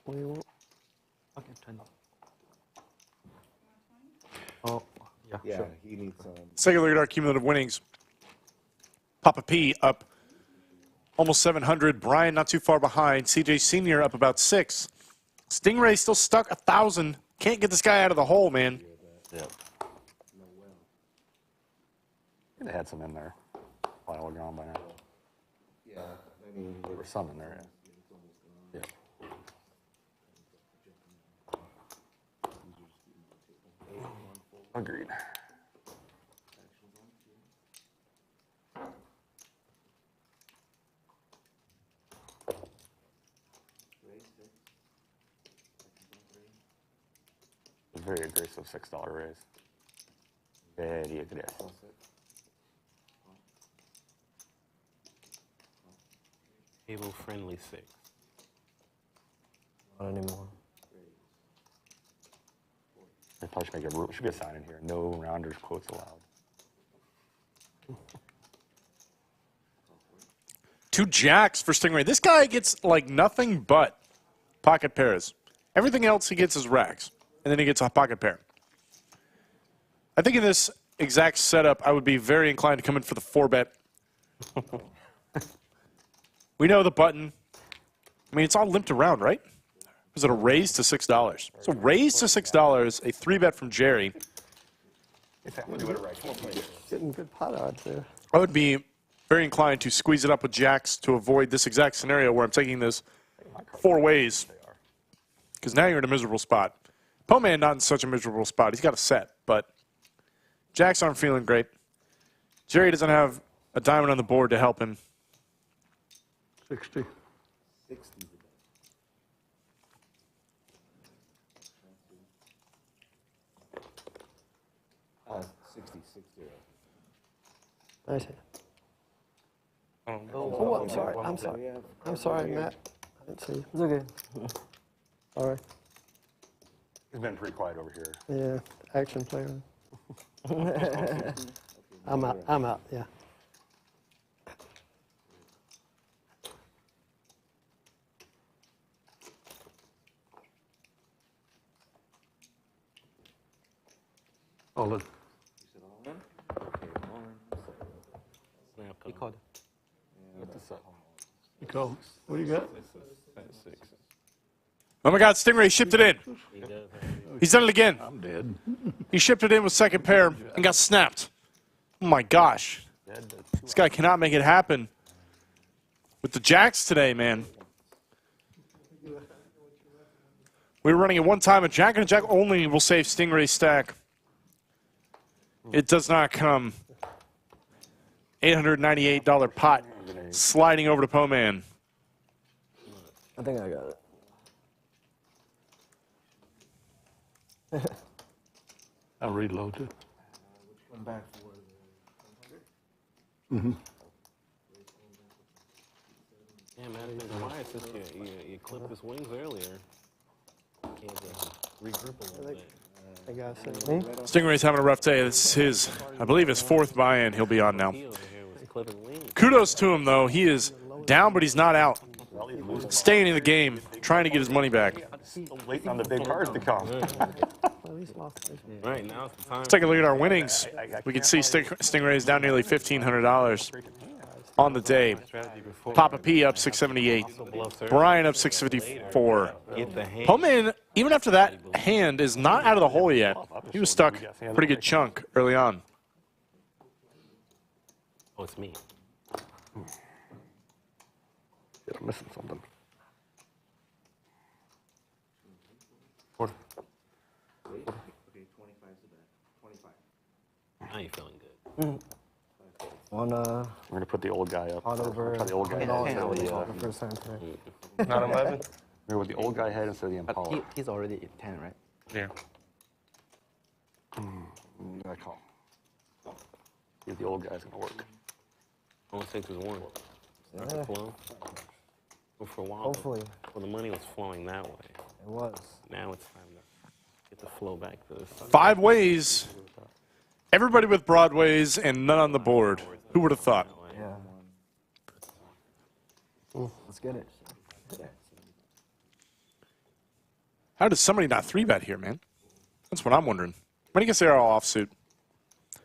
What do you want? Okay, 20. Oh, Yeah, sure. he needs some. Let's take a look at our cumulative winnings. Papa P up almost 700. Brian not too far behind. CJ Senior up about 6. Stingray still stuck 1,000. Can't get this guy out of the hole, man. Yeah. Could have had some in there. While we're gone by now. Yeah, I mean, There were some in there, yeah. Agreed. A very aggressive $6 raise. Very aggressive. Table friendly 6. Not anymore. They probably should make a rule. Should be a sign in here. No rounders quotes allowed. 2 jacks for Stingray. This guy gets like nothing but pocket pairs. Everything else he gets is racks. And then he gets a pocket pair. I think in this exact setup, I would be very inclined to come in for the 4-bet. We know the button. I mean, it's all limped around, right? Was it a raise to $6? So raise to $6, a 3-bet from Jerry. Getting good pot odds there. I would be very inclined to squeeze it up with jacks to avoid this exact scenario where I'm taking this 4 ways. Because now you're in a miserable spot. Poh Man not in such a miserable spot. He's got a set, but jacks aren't feeling great. Jerry doesn't have a diamond on the board to help him. 60. 60. Uh, 60, 60. Nice hand. Oh, Oh, I'm sorry. I'm sorry. I'm sorry, Matt. I didn't see you. It's okay. All right. He's been pretty quiet over here. Yeah, action player. I'm out. I'm out. Yeah. Oh, look. He called. You call. What do you got? Oh my God, Stingray shipped it in. He's done it again. I'm dead. He shipped it in with second pair and got snapped. Oh my gosh. This guy cannot make it happen. With the jacks today, man. We were running it one time. A jack and a jack only will save Stingray's stack. It does not come. $898 pot sliding over to Poh Man. I think I got it. I'll reload it. Went back for Mm-hmm. Yeah, man, it's been quiet since you clipped his wings earlier. Can't regroup a little bit. I got to say, me? Stingray's having a rough day. This is his, I believe, his 4th buy-in he'll be on now. Kudos to him, though. He is down, but he's not out. Staying in the game, trying to get his money back. Waiting on the big cards to come. Right, now it's the time. Let's take a look at our winnings. We can see Stingray's down nearly $1,500. on the day. Papa P up 678. Brian up 654. Poh Man, even after that hand, is not out of the hole yet. He was stuck a pretty good chunk early on. Oh, it's me. Yeah, I'm missing something. Now you're feeling good. We're gonna put the old guy up. Hot over. Try the old guy. The first time today. Not 11? Remember with the old guy head instead of the Impala. He's already at 10, right? Yeah. I call. See if the old guy's gonna work. Almost 6 is 1. Yeah. Flow. Well, for a while, Hopefully. well, the money was flowing that way. It was. Now it's time to get the flow back to this side. 5 ways. Everybody with broadways and none on the board. Who would have thought? Yeah. Let's get it. How does somebody not 3-bet here, man? That's what I'm wondering. I guess they're all offsuit. I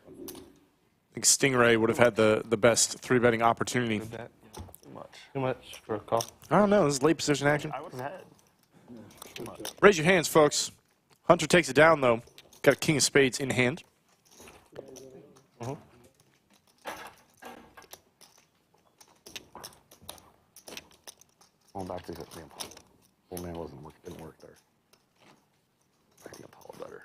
think Stingray would have had the best 3-betting opportunity. Too much for a call. I don't know. This is late position action. I would have had. Raise your hands, folks. Hunter takes it down, though. Got a king of spades in hand. Going back to the Impala. Old man didn't work there. I think Impala better.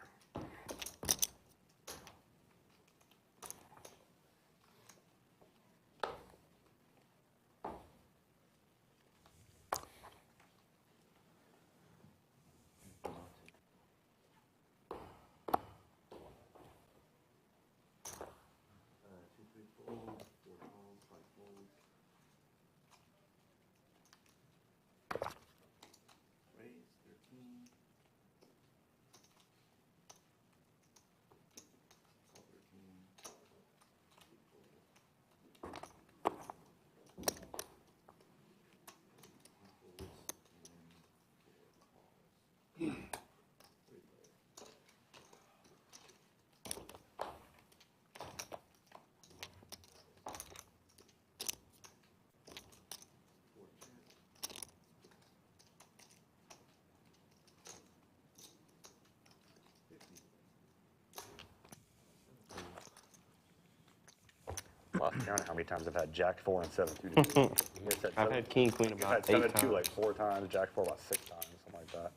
Lost count how many times I've had Jack 4 and 7-2. I've had King Queen about 8 times. 7-2 like 4 times, Jack 4 about 6 times, something like that.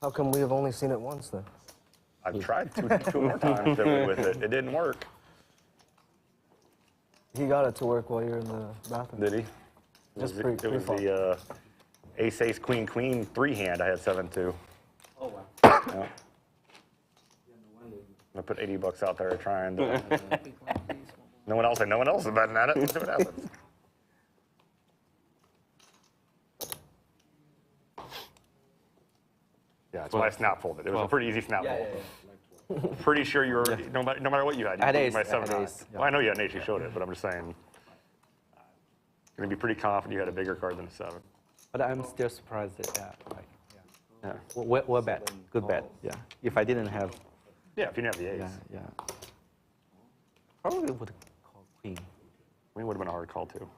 How come we have only seen it once, then? I've tried two more times with it. It didn't work. He got it to work while you were in the bathroom. Did he? Just it was the ace, ace, queen, queen 3 hand I had 7-2. Oh, wow. Yeah. I put $80 out there trying to. No one else is betting at it. Let's see what happens. Yeah, that's why I snap folded. It was a pretty easy snap fold. Pretty sure you were, no matter what you had, you I had my ace, 7 I had high. ace, yeah. Well, I know you had an ace, you showed it, but I'm just saying, going to be pretty confident you had a bigger card than a 7. But I'm still surprised that, Yeah. Well bet, good bet, yeah. If I didn't have, Yeah, if you didn't have the ace. yeah. Probably would call queen. Queen would have been a hard call, too.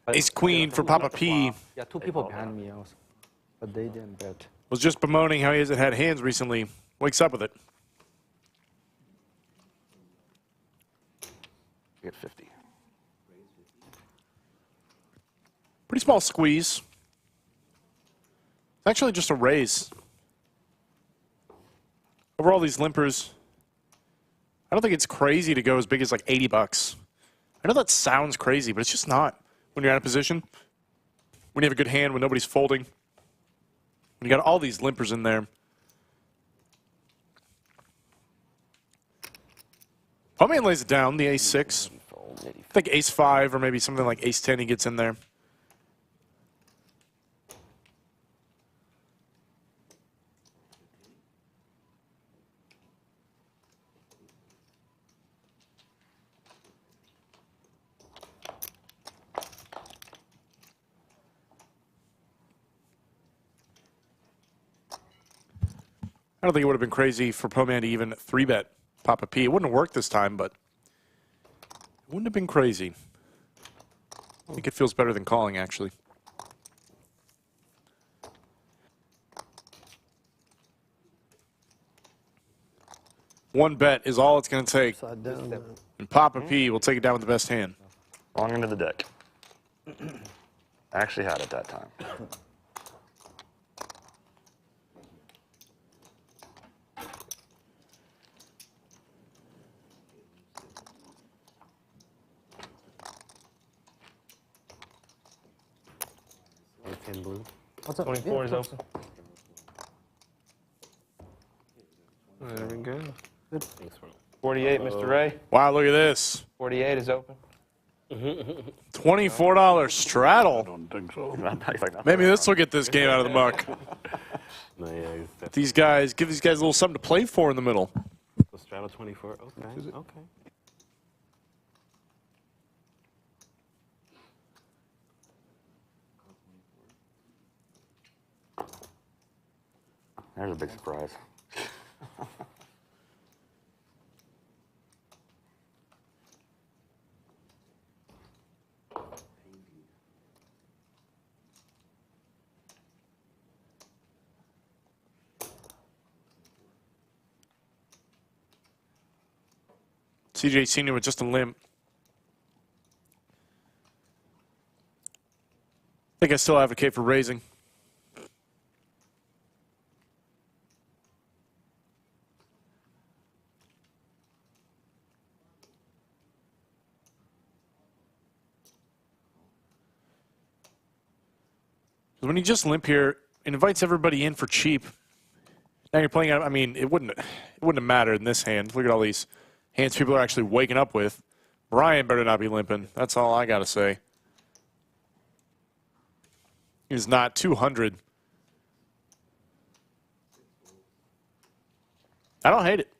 But Ace queen for Papa P. Yeah, 2 people behind me also, but they didn't bet. Was just bemoaning how he hasn't had hands recently. Wakes up with it. You get 50. Pretty small squeeze. It's actually just a raise. Over all these limpers, I don't think it's crazy to go as big as like $80. I know that sounds crazy, but it's just not when you're out of position. When you have a good hand, when nobody's folding. When you got all these limpers in there. Poh Man lays it down, the ace-6. I think ace-5 or maybe something like ace-10 he gets in there. I don't think it would have been crazy for Poh Man to even 3-bet Papa P. It wouldn't have worked this time, but it wouldn't have been crazy. I think it feels better than calling, actually. One bet is all it's going to take. Upside down. And Papa P will take it down with the best hand. Wrong end of the deck. I actually had it that time. Blue. What's up? 24 is Yeah, open. There we go. Good. 48, Mr. Ray. Wow, look at this. 48 is open. $24 straddle. I don't think so. Maybe this will get this game out of the muck. No, yeah, These guys, give these guys a little something to play for in the middle. so straddle 24. Okay, okay. There's a big surprise. CJ Senior with just a limp. I think I still advocate for raising. When you just limp here, it invites everybody in for cheap. Now you're playing out. I mean, it wouldn't have mattered in this hand. Look at all these hands people are actually waking up with. Brian better not be limping. That's all I gotta say. He's not 200. I don't hate it.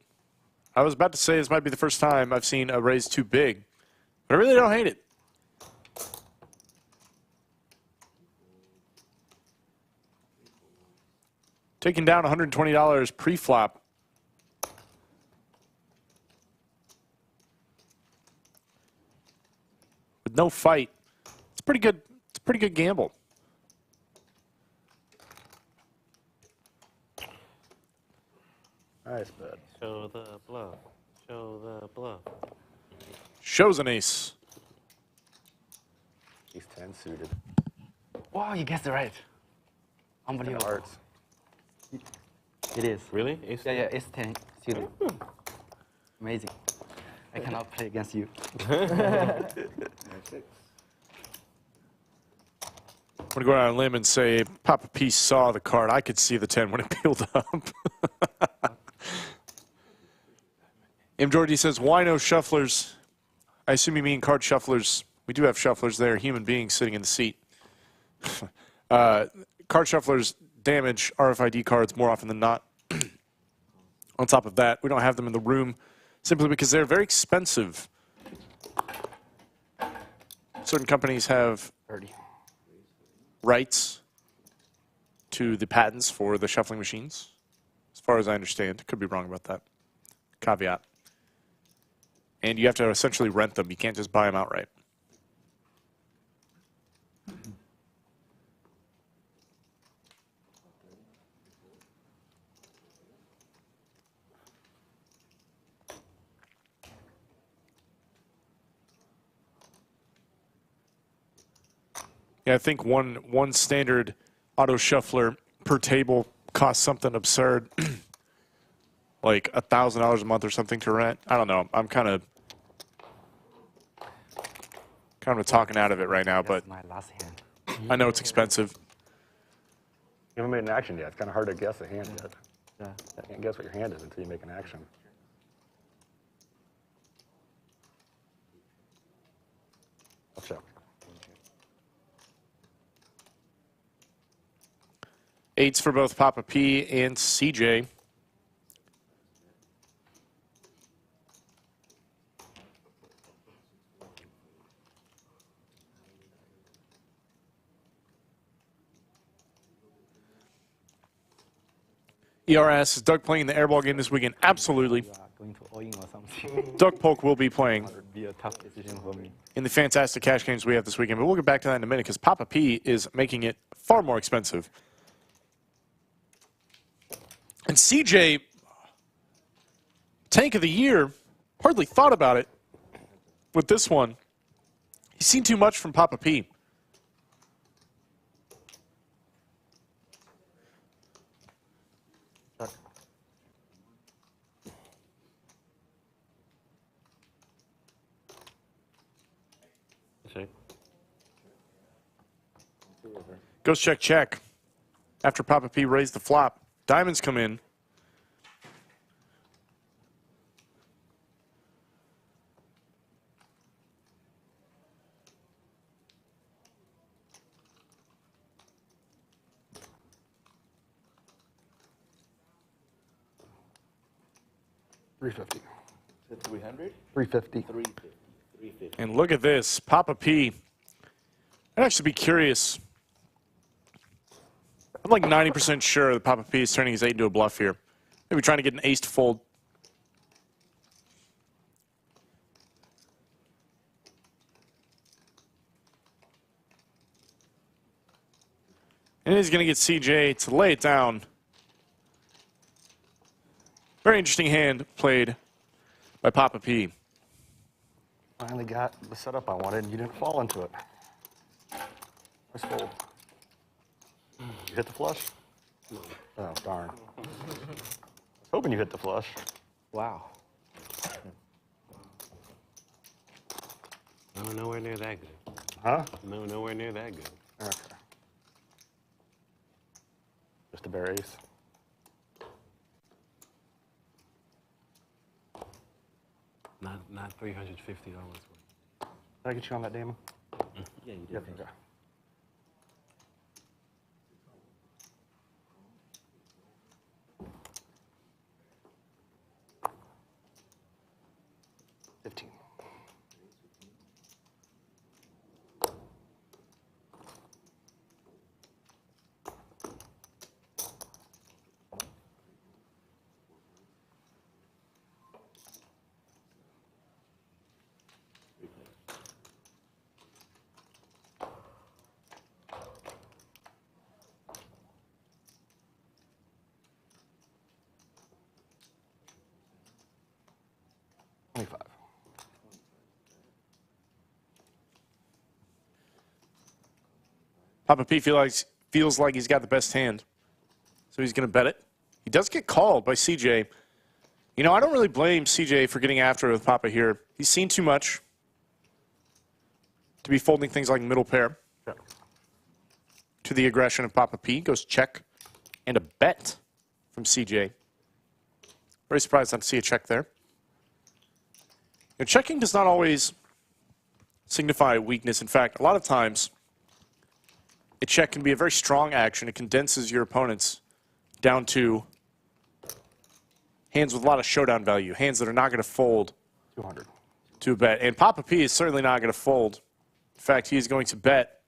I was about to say this might be the first time I've seen a raise too big, but I really don't hate it. Taking down $120 pre-flop. With no fight. It's pretty good. It's a pretty good gamble. Nice bet. Show the bluff. Show the bluff. Shows an ace. He's 10 suited. Wow, you guessed it right. Unbelievable. Hearts. It is. Really? Ace Yeah, yeah, it's 10 suited. Amazing. I cannot play against you. I'm going to go out on a limb and say Papa P saw the card. I could see the 10 when it peeled up. M. Georgie says, why no shufflers? I assume you mean card shufflers. We do have shufflers there, human beings sitting in the seat. Card shufflers damage RFID cards more often than not. On top of that, we don't have them in the room simply because they're very expensive. Certain companies have rights to the patents for the shuffling machines, as far as I understand. Could be wrong about that. Caveat. And you have to essentially rent them. You can't just buy them outright. Yeah, I think one standard auto shuffler per table costs something absurd, like $1,000 a month or something to rent. I don't know. I'm kind of talking out of it right now, but My last hand. I know it's expensive. You haven't made an action yet. It's kind of hard to guess a hand yet. Yeah. You can't guess what your hand is until you make an action. I'll check. Eights for both Papa P and CJ. ERS, is Doug playing the airball game this weekend? Absolutely. going to all-in or something. Doug Polk will be playing That would be a tough decision for me. in the fantastic cash games we have this weekend. But we'll get back to that in a minute because Papa P is making it far more expensive. And CJ, tank of the year, hardly thought about it with this one. He's seen too much from Papa P. Check. Goes check, check. After Papa P raised the flop, diamonds come in. $350. 300? 350. 350. And look at this, Papa P. I'd actually be curious. I'm like 90% sure that Papa P is turning his 8 into a bluff here. Maybe trying to get an ace to fold. And he's going to get CJ to lay it down. Very interesting hand played by Papa P. Finally got the setup I wanted, and you didn't fall into it. Nice fold. You hit the flush? Oh, darn. I was hoping you hit the flush. Wow. No, nowhere near that good. Huh? No, nowhere near that good. Okay. Just a bare ace. Not $350 worth. Did I get you on that, Damon? Yeah, you did. Yep, okay. Papa P feels like he's got the best hand, so he's going to bet it. He does get called by CJ. You know, I don't really blame CJ for getting after it with Papa here. He's seen too much to be folding things like middle pair. Yeah. To the aggression of Papa P, goes check and a bet from CJ. Very surprised not to see a check there. You know, checking does not always signify weakness. In fact, a lot of times, a check can be a very strong action. It condenses your opponents down to hands with a lot of showdown value, hands that are not going to fold 200 to a bet. And Papa P is certainly not going to fold. In fact, he is going to bet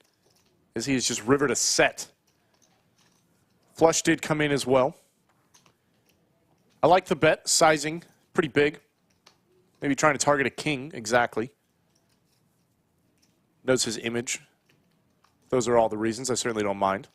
as he has just rivered a set. Flush did come in as well. I like the bet sizing, pretty big. Maybe trying to target a king, exactly. Knows his image. Those are all the reasons. I certainly don't mind.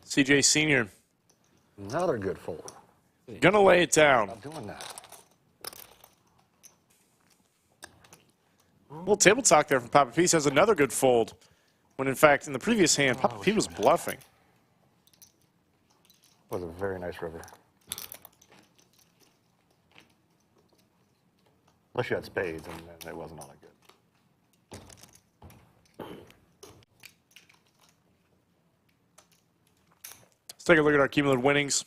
CJ Senior. Another good fold. Gonna lay it down. Not doing that. A little table talk there from Papa P. Says another good fold. When in fact, in the previous hand, Papa P was bluffing. Was a very nice river. Unless you had spades, and then it wasn't all that good. take a look at our cumulative winnings.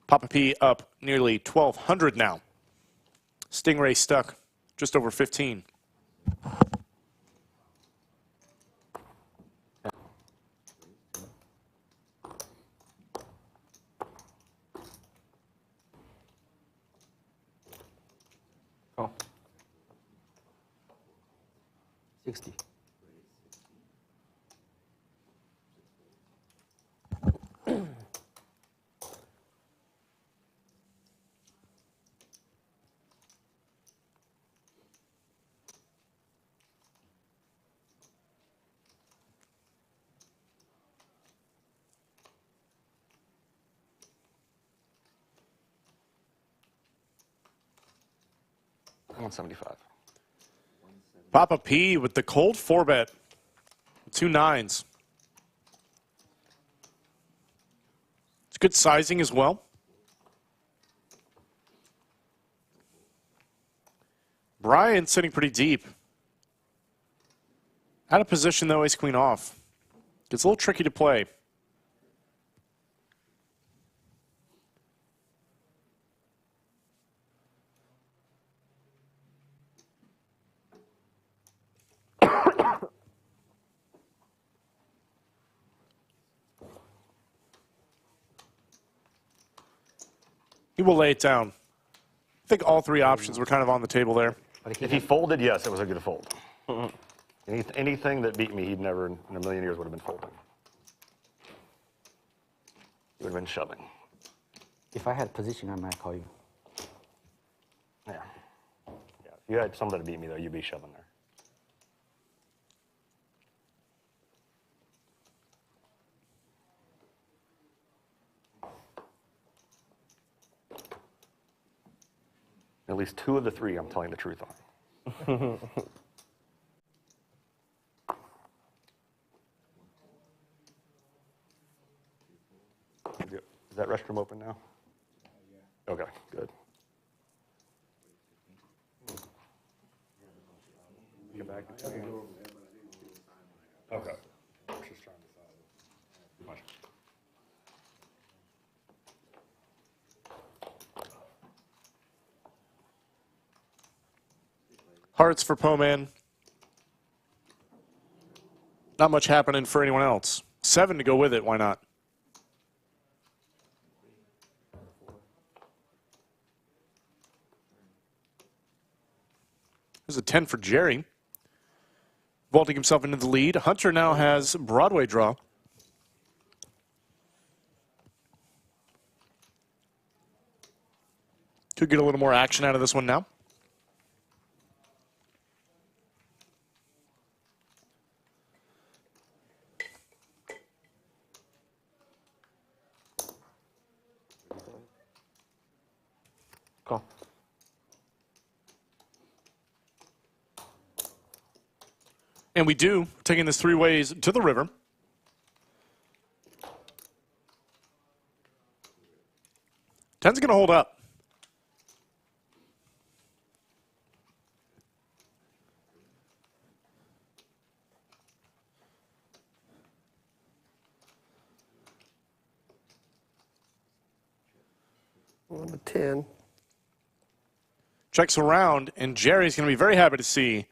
Papa P up nearly 1,200 now. Stingray stuck just over 15. Oh. 60. $175. Papa P with the cold 4-bet. 2 9s. It's good sizing as well. Brian sitting pretty deep. Out of position though, ace queen off. Gets a little tricky to play. He will lay it down. I think all three options were kind of on the table there. If he folded, yes, it was a good fold. Anything that beat me, he'd never in a million years would have been folding. He would have been shoving. If I had position, I might call you. Yeah. Yeah. If you had something to beat me, though, you'd be shoving there. At least 2 of the 3 I'm telling the truth on. Is that restroom open now? Okay, good. Get back. Okay. Just trying to decide. Hearts for Poh Man. Not much happening for anyone else. 7 to go with it, why not? There's a 10 for Jerry. Vaulting himself into the lead. Hunter now has Broadway draw. Could get a little more action out of this one now. Call. And we do, taking this 3 ways to the river. Ten's going to hold up. On the 10. Checks around, and Jerry's going to be very happy to see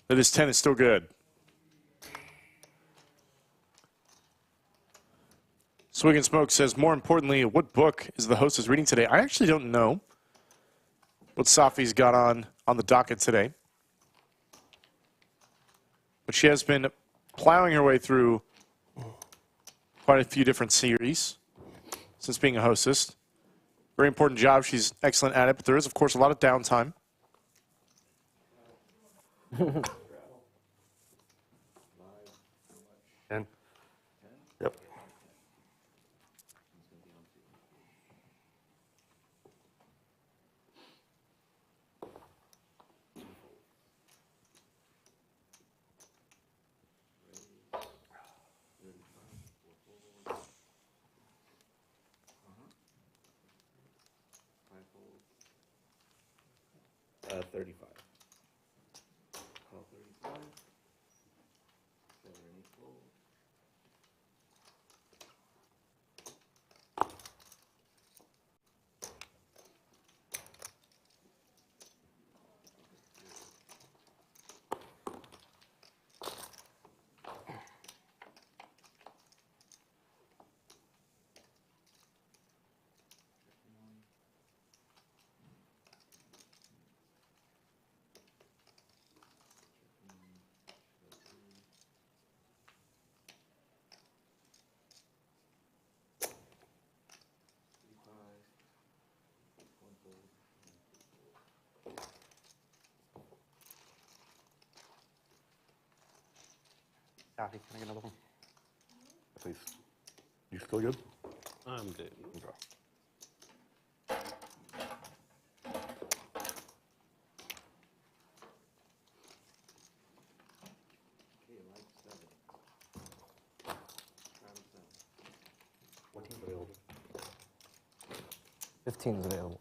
that his 10 is still good. Swig and Smoke says, more importantly, what book is the hostess reading today? I actually don't know what Safi's got on the docket today. But she has been plowing her way through quite a few different series since being a hostess. Very important job. She's excellent at it, but there is, of course, a lot of downtime. And yep. $35. Call 35. Kathy, can I get another one? Please. You still good? I'm good. Okay. What team's available? 15 is available.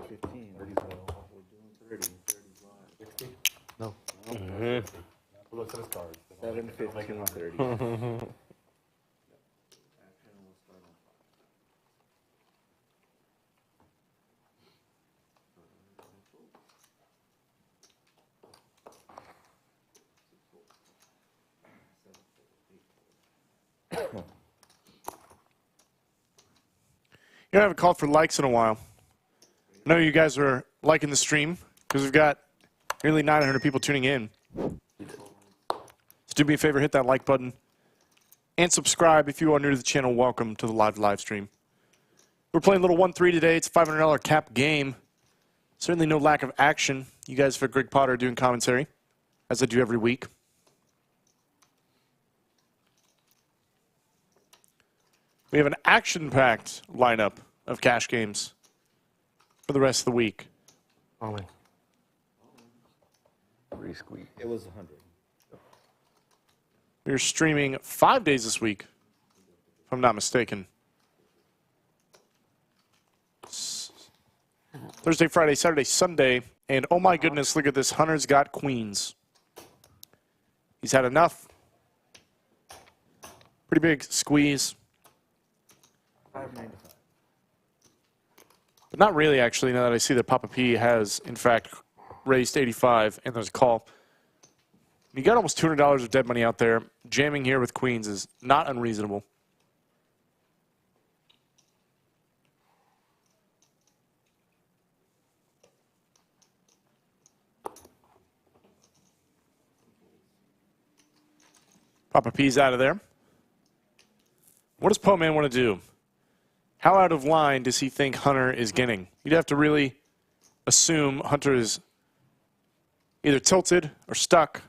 15. 30's available. We're doing 30. 30's live. 60? No. Who looks at his cards? 7, 15, 30. Action will start on 5. You know, I haven't called for likes in a while. I know you guys are liking the stream because we've got nearly 900 people tuning in. So do me a favor, hit that like button and subscribe if you are new to the channel. Welcome to the live stream. We're playing a little 1-3 today. It's a $500 cap game. Certainly no lack of action. You guys for Greg Potter doing commentary, as I do every week. We have an action-packed lineup of cash games for the rest of the week. Oh, man. Re-squeeze. It was 100. We're streaming 5 days this week, if I'm not mistaken. Thursday, Friday, Saturday, Sunday, and oh my goodness, look at this. Hunter's got queens. He's had enough. Pretty big squeeze. But not really, actually, now that I see that Papa P has, in fact, raised 85, and there's a call. You got almost $200 of dead money out there. Jamming here with queens is not unreasonable. Papa P's out of there. What does Poh Man want to do? How out of line does he think Hunter is getting? You'd have to really assume Hunter is either tilted or stuck,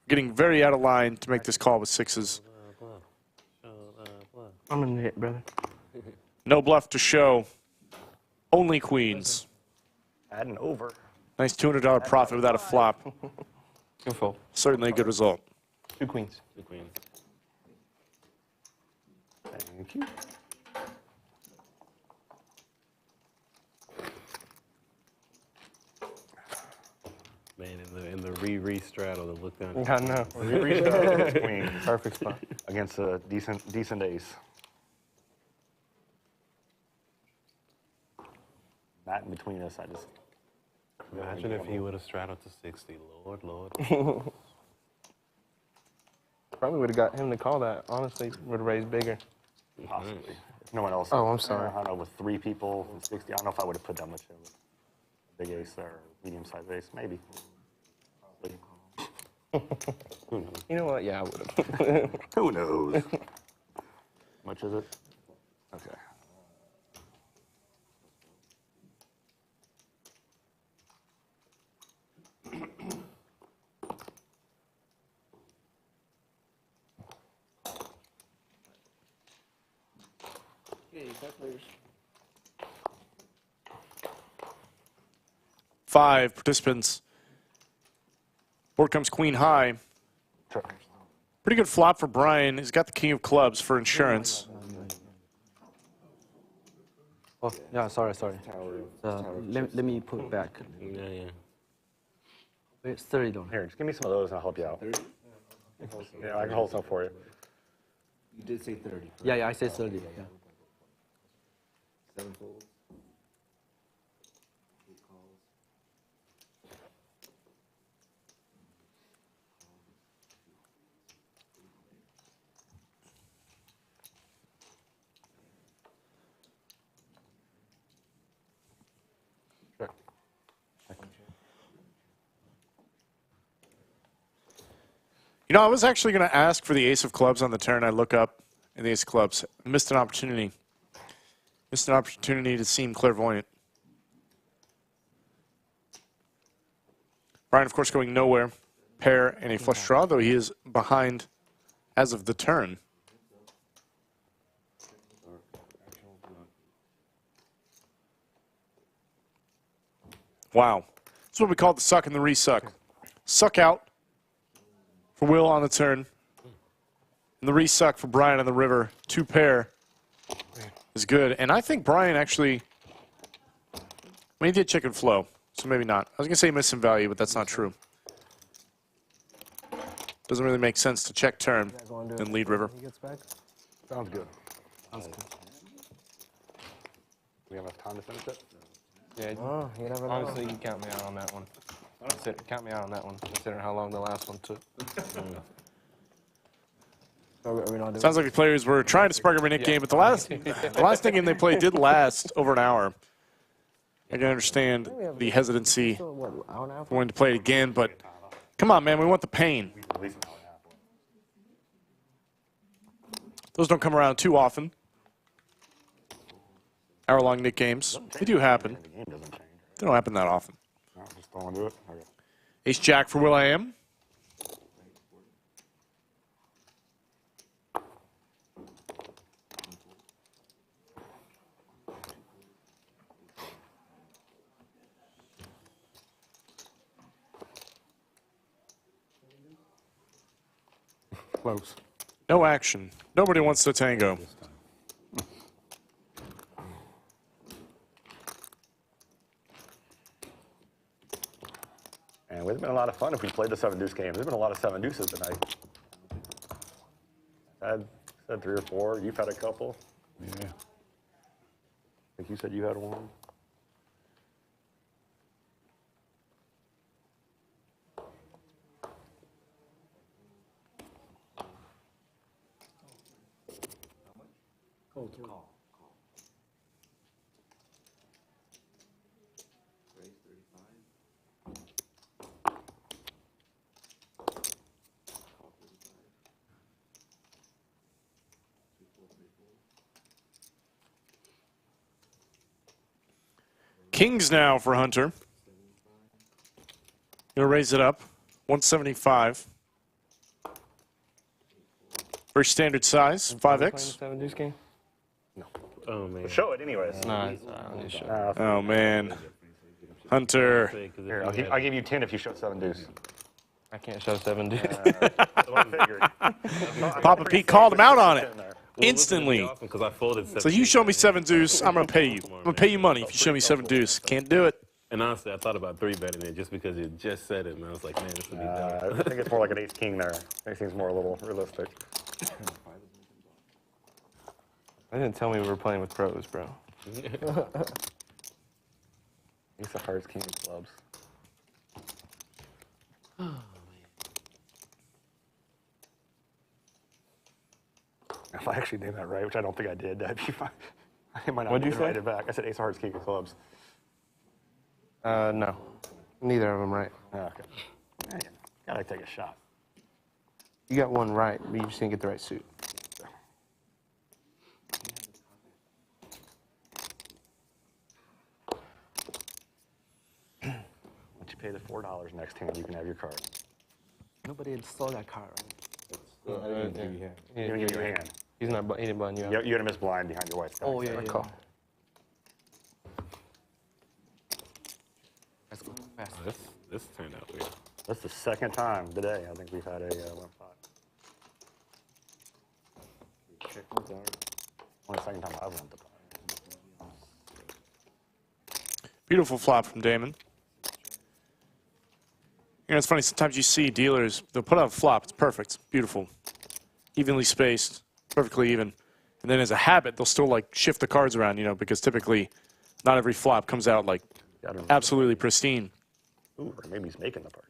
getting very out of line to make this call with sixes. I'm in it, brother. No bluff to show. Only queens. Add an over. Nice $200 profit without a flop. Good fold. Certainly a good result. 2 queens. 2 queens. Thank you. Man, in the re-straddle to look down. I know. Re-straddle against queen. Perfect spot. Against a decent ace. That in between us, I just... Imagine if he would have straddled to 60. Lord, Lord. Probably would have got him to call that. Honestly, would have raised bigger. Possibly. If no one else. Oh, I'm sorry. I don't know, with 3 people and 60, I don't know if I would have put that much in with a big ace there, or medium-sized ace, maybe. You know what? Yeah, I would have. Who knows? How much is it? Okay. Five participants. Board comes queen high. Pretty good flop for Brian. He's got the king of clubs for insurance. Oh, yeah, sorry. Let me put it back. Yeah. It's 30 down. Here, just give me some of those and I'll help you out. 30? Yeah, I can hold some for you. You did say 30. Correct? Yeah, I said 30. Yeah. 7 folds. 8 calls. Sure. You know, I was actually going to ask for the ace of clubs on the turn. I look up and the ace of clubs. I missed an opportunity. Missed an opportunity to seem clairvoyant. Brian, of course, going nowhere. pair and a flush draw, though he is behind as of the turn. Wow. This is what we call the suck and the resuck. Suck out for Will on the turn. And the resuck for Brian on the river. 2 pair is good. And I think Brian actually, I mean, he did chicken flow, so maybe not. I was going to say miss some value, but that's not true. Doesn't really make sense to check turn and lead river. Sounds good. We have enough time to finish it? Yeah, you never know. honestly, you count me out on that one. Count me out on that one, considering how long the last one took. Sounds like the players were trying to spark up a Nik game, but the last Nik game they played did last over an hour. I can understand the hesitancy for wanting to play it again, but come on, man, we want the pain. Those don't come around too often. Hour-long Nik games. They do happen. They don't happen that often. Just don't want to do it? Okay. Ace-Jack for Will.i.am. Close. No action. Nobody wants to tango. And it would have been a lot of fun if we played the 7-deuce game. There's been a lot of 7 deuces tonight. I said 3 or 4. You've had a couple. Yeah. I think you said you had one. Kings now for Hunter. Gonna raise it up. 175. Very standard size, 5X. 7-deuce game? No. Oh, man. Show it anyways. Nah, Oh, man. Hunter. Here, I'll give you 10 if you show 7-deuce. I can't show 7-deuce. That's what I figured. Papa Pete called him out on it. Instantly. Because I folded 7 So you show me 7-deuce, I'm going to pay you. I'm going to pay you money if you show me 7-deuce. Can't do it. And honestly, I thought about 3-betting it just because you just said it, and I was like, man, this would be I dumb. think it's more like an ace-king there. Ace-king's more a little realistic. I didn't tell me we were playing with pros, bro. Ace of hearts, king of clubs. If I actually did that right, which I don't think I did, that'd be fine. I might not What'd you write say? it back. I said ace of hearts, king of clubs. No. Neither of them right. Oh, okay. Yeah, gotta take a shot. You got one right, but you just didn't get the right suit. Once you pay the $4 next hand, you can have your card. Nobody had stole that car, right? I didn't give you a hand. He didn't give you a hand. He didn't button you up. You had a miss blind behind your white. Oh, yeah, yeah. Call. Let's go fast. This turned out weird. That's the second time today I think we've had a limp pot. Only second time I've limped the pot. Beautiful flop from Damon. You know, it's funny, sometimes you see dealers, they'll put out a flop, it's perfect, it's beautiful. Evenly spaced, perfectly even. And then as a habit, they'll still like shift the cards around, you know, because typically not every flop comes out like absolutely pristine. Ooh, or maybe he's making the party.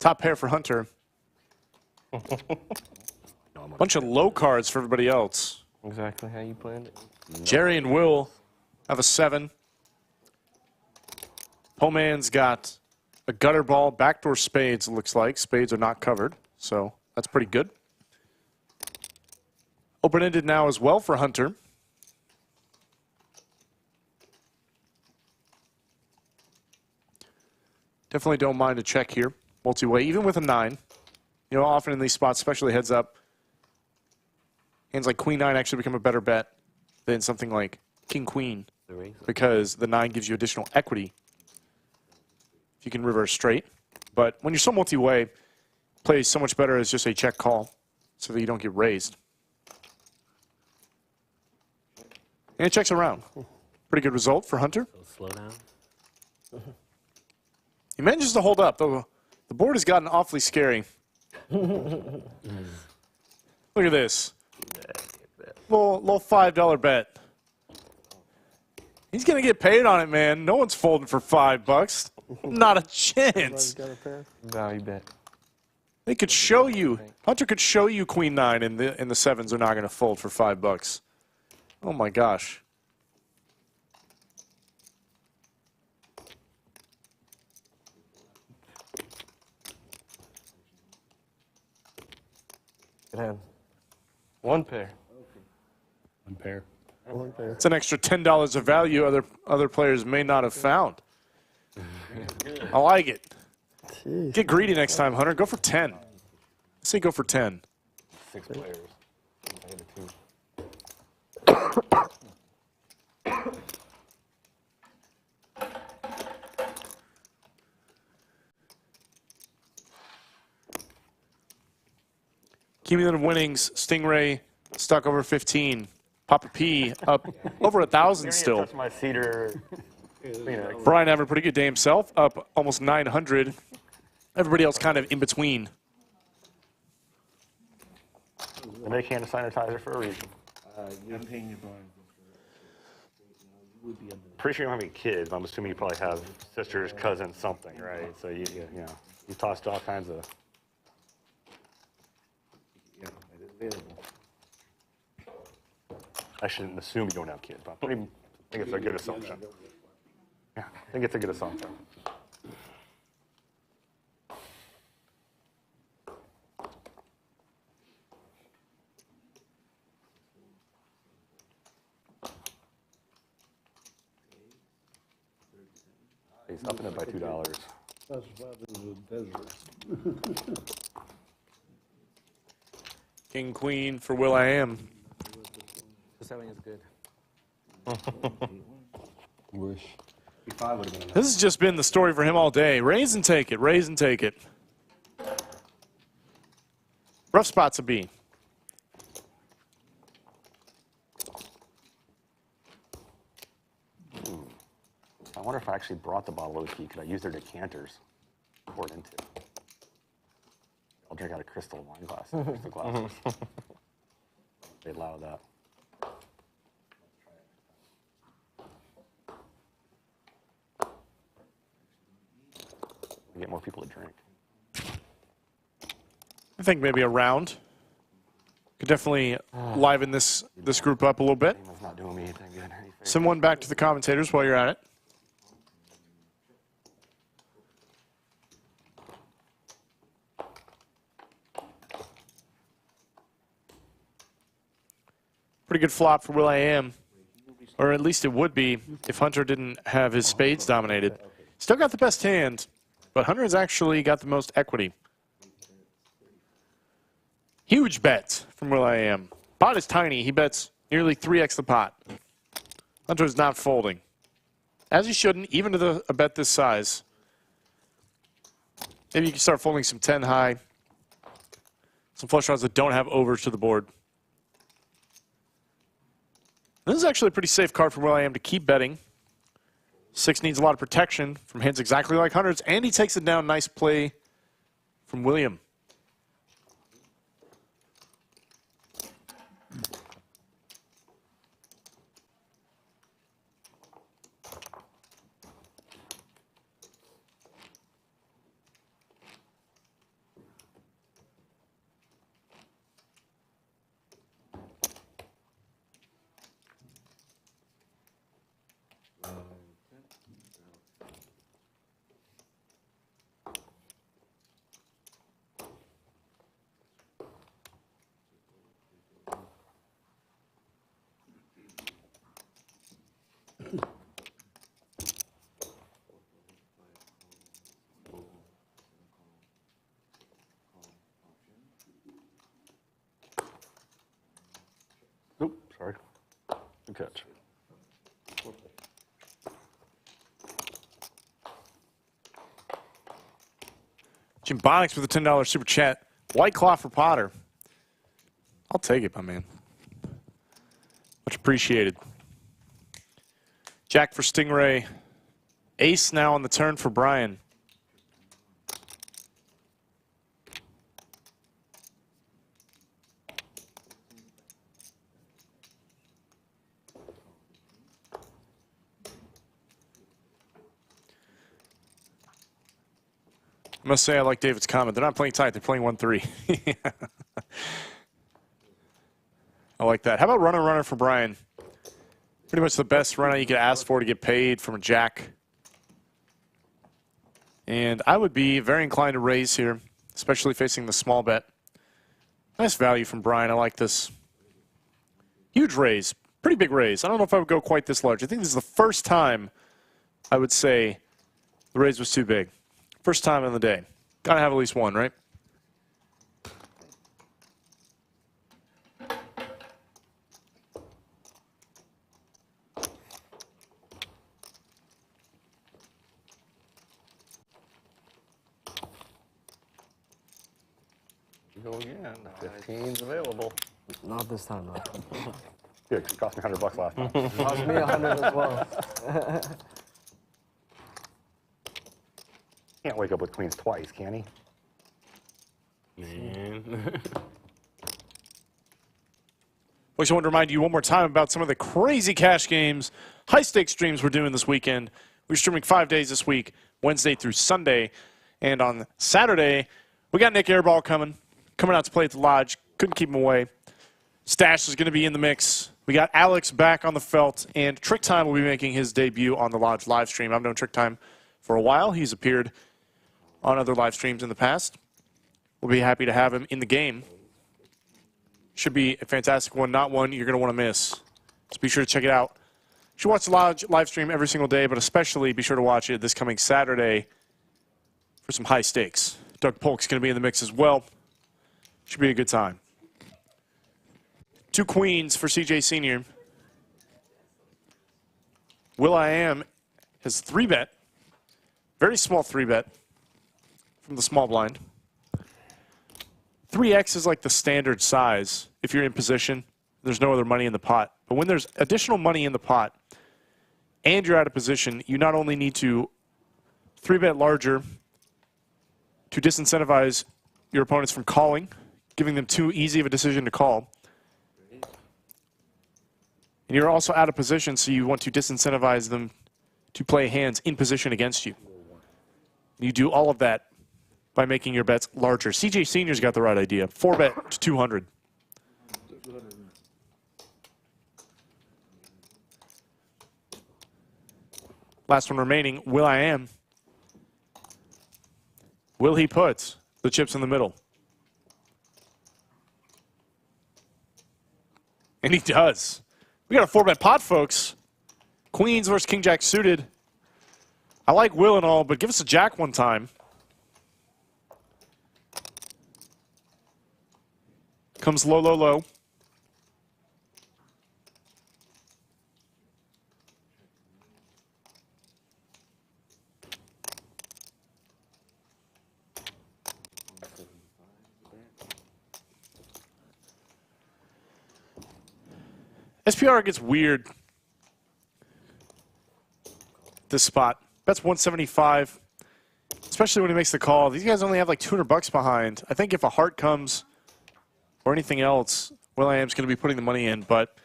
Top pair for Hunter. Bunch of low cards for everybody else. Exactly how you planned it. Jerry and Will have a 7. Pohman's got a gutter ball, backdoor spades, it looks like. Spades are not covered, so that's pretty good. Open-ended now as well for Hunter. Definitely don't mind a check here. Multi-way, even with a 9. You know, often in these spots, especially heads up, hands like Queen 9 actually become a better bet than something like King Queen, because the 9 gives you additional equity if you can river straight. But when you're so multi-way, plays so much better as just a check call so that you don't get raised. And it checks around. Pretty good result for Hunter. Slow down. He manages to hold up, though the board has gotten awfully scary. Look at this. Little $5 bet. He's going to get paid on it, man. No one's folding for $5. Not a chance. No, you bet. They could show you. Hunter could show you Queen 9, and the sevens are not going to fold for $5. Oh my gosh. Good hand. One pair. One pair. One pair. It's an extra $10 of value other players may not have found. I like it. Jeez. Get greedy next time, Hunter. Go for 10. I say go for 10. 6 players. I hit a 2. Cumulative winnings, Stingray stuck over 15. Papa P up over 1,000 still. Touch my cedar. Brian having a pretty good day himself, up almost 900. Everybody else kind of in between. They make hand sanitizer for a reason. Pretty sure you don't have any kids, but I'm assuming you probably have sisters, cousins, something, right? So you know, you tossed all kinds of. I shouldn't assume you don't have kids, but I think it's a good assumption. Yeah, I think it's a good assumption. He's upping it by $2. That's about in the desert. King Queen for Will I Am. 7 is good. Wish. This has just been the story for him all day. Raise and take it, raise and take it. Rough spots a B. I wonder if I actually brought the bottle of key. Could I use their decanters to pour it into? I'll drink out of crystal wine glasses, crystal glasses. They allow that. Get more people to drink. I think maybe a round could definitely liven this group up a little bit. Not doing me anything good. Send one back to the commentators while you're at it. Pretty good flop for Will I Am, or at least it would be if Hunter didn't have his spades dominated. Still got the best hand, but Hunter has actually got the most equity. Huge bet from Will I Am. Pot is tiny. He bets nearly 3x the pot. Hunter is not folding, as he shouldn't, even to a bet this size. Maybe you can start folding some 10 high, some flush draws that don't have overs to the board. This is actually a pretty safe card from Will I Am to keep betting. 6 needs a lot of protection from hands exactly like Hunter's, and he takes it down. Nice play from William. card. Good catch. Jim Bonix with a $10 super chat. White Claw for Potter. I'll take it, my man. Much appreciated. Jack for Stingray. Ace now on the turn for Brian. I must say I like David's comment. They're not playing tight. They're playing 1-3. I like that. How about runner for Brian? Pretty much the best runner you could ask for to get paid from a jack. And I would be very inclined to raise here, especially facing the small bet. Nice value from Brian. I like this. Huge raise. Pretty big raise. I don't know if I would go quite this large. I think this is the first time I would say the raise was too big. First time in the day. Gotta have at least one, right? Go again. 15's available. Not this time, though. Yeah, it cost me $100 last time. Cost me 100 as well. Can't wake up with queens twice, can he? Man. I just want to remind you one more time about some of the crazy cash games, high-stakes streams we're doing this weekend. We're streaming 5 days this week, Wednesday through Sunday. And on Saturday, we got Nik Airball coming out to play at the Lodge. Couldn't keep him away. Stash is going to be in the mix. We got Alex back on the felt, and Trick Time will be making his debut on the Lodge live stream. I've known Trick Time for a while. He's appeared on other live streams in the past. We'll be happy to have him in the game. Should be a fantastic one, not one you're going to want to miss. So be sure to check it out. You should watch the Lodge live stream every single day, but especially be sure to watch it this coming Saturday for some high stakes. Doug Polk's going to be in the mix as well. Should be a good time. 2 queens for CJ Senior. Will.i.am has 3-bet. Very small 3-bet from the small blind. 3x is like the standard size if you're in position. There's no other money in the pot. But when there's additional money in the pot and you're out of position, you not only need to 3-bet larger to disincentivize your opponents from calling, giving them too easy of a decision to call. And you're also out of position, so you want to disincentivize them to play hands in position against you. You do all of that by making your bets larger. CJ Senior's got the right idea. 4-bet to 200. Last one remaining, Will.i.am. Will he put the chips in the middle? And he does. We got a 4-bet pot, folks. Queens versus King Jack suited. I like Will and all, but give us a jack one time. Comes low, low, low. SPR gets weird. This spot. Bets 175. Especially when he makes the call. These guys only have like $200 behind. I think if a heart comes or anything else, Will.i.am's going to be putting the money in, but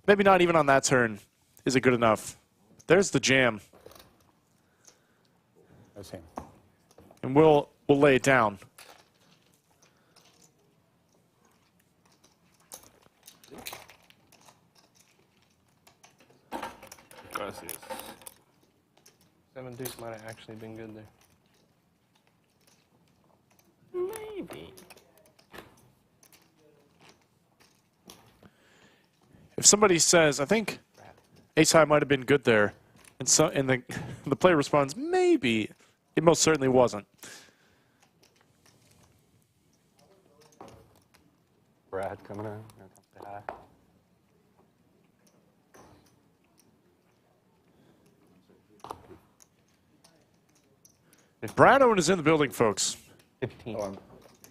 maybe not even on that turn is it good enough. There's the jam. That's him. And we'll lay it down. Gracias. 7 deuce might have actually been good there. Maybe. If somebody says, I think ace high might have been good there, and the player responds, maybe, it most certainly wasn't. Brad coming in. Here comes the high. And Brad Owen is in the building, folks. 15.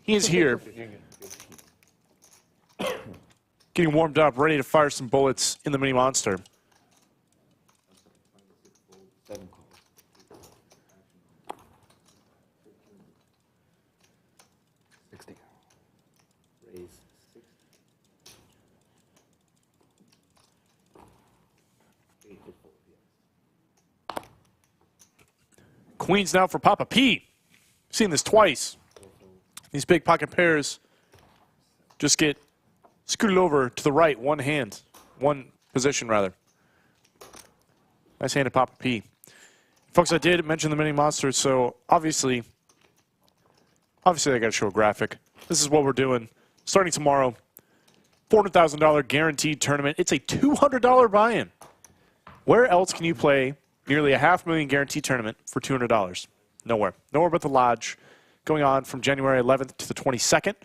He is here. Getting warmed up, ready to fire some bullets in the mini monster. 60. Raise 60. Queens now for Papa P. Seen this twice. These big pocket pairs just get scooted over to the right, one position rather. Nice hand to Papa P. Folks, I did mention the mini monsters, so obviously I got to show a graphic. This is what we're doing. Starting tomorrow, $400,000 guaranteed tournament. It's a $200 buy-in. Where else can you play nearly a $500,000 guaranteed tournament for $200? Nowhere. Nowhere but the Lodge. Going on from January 11th to the 22nd.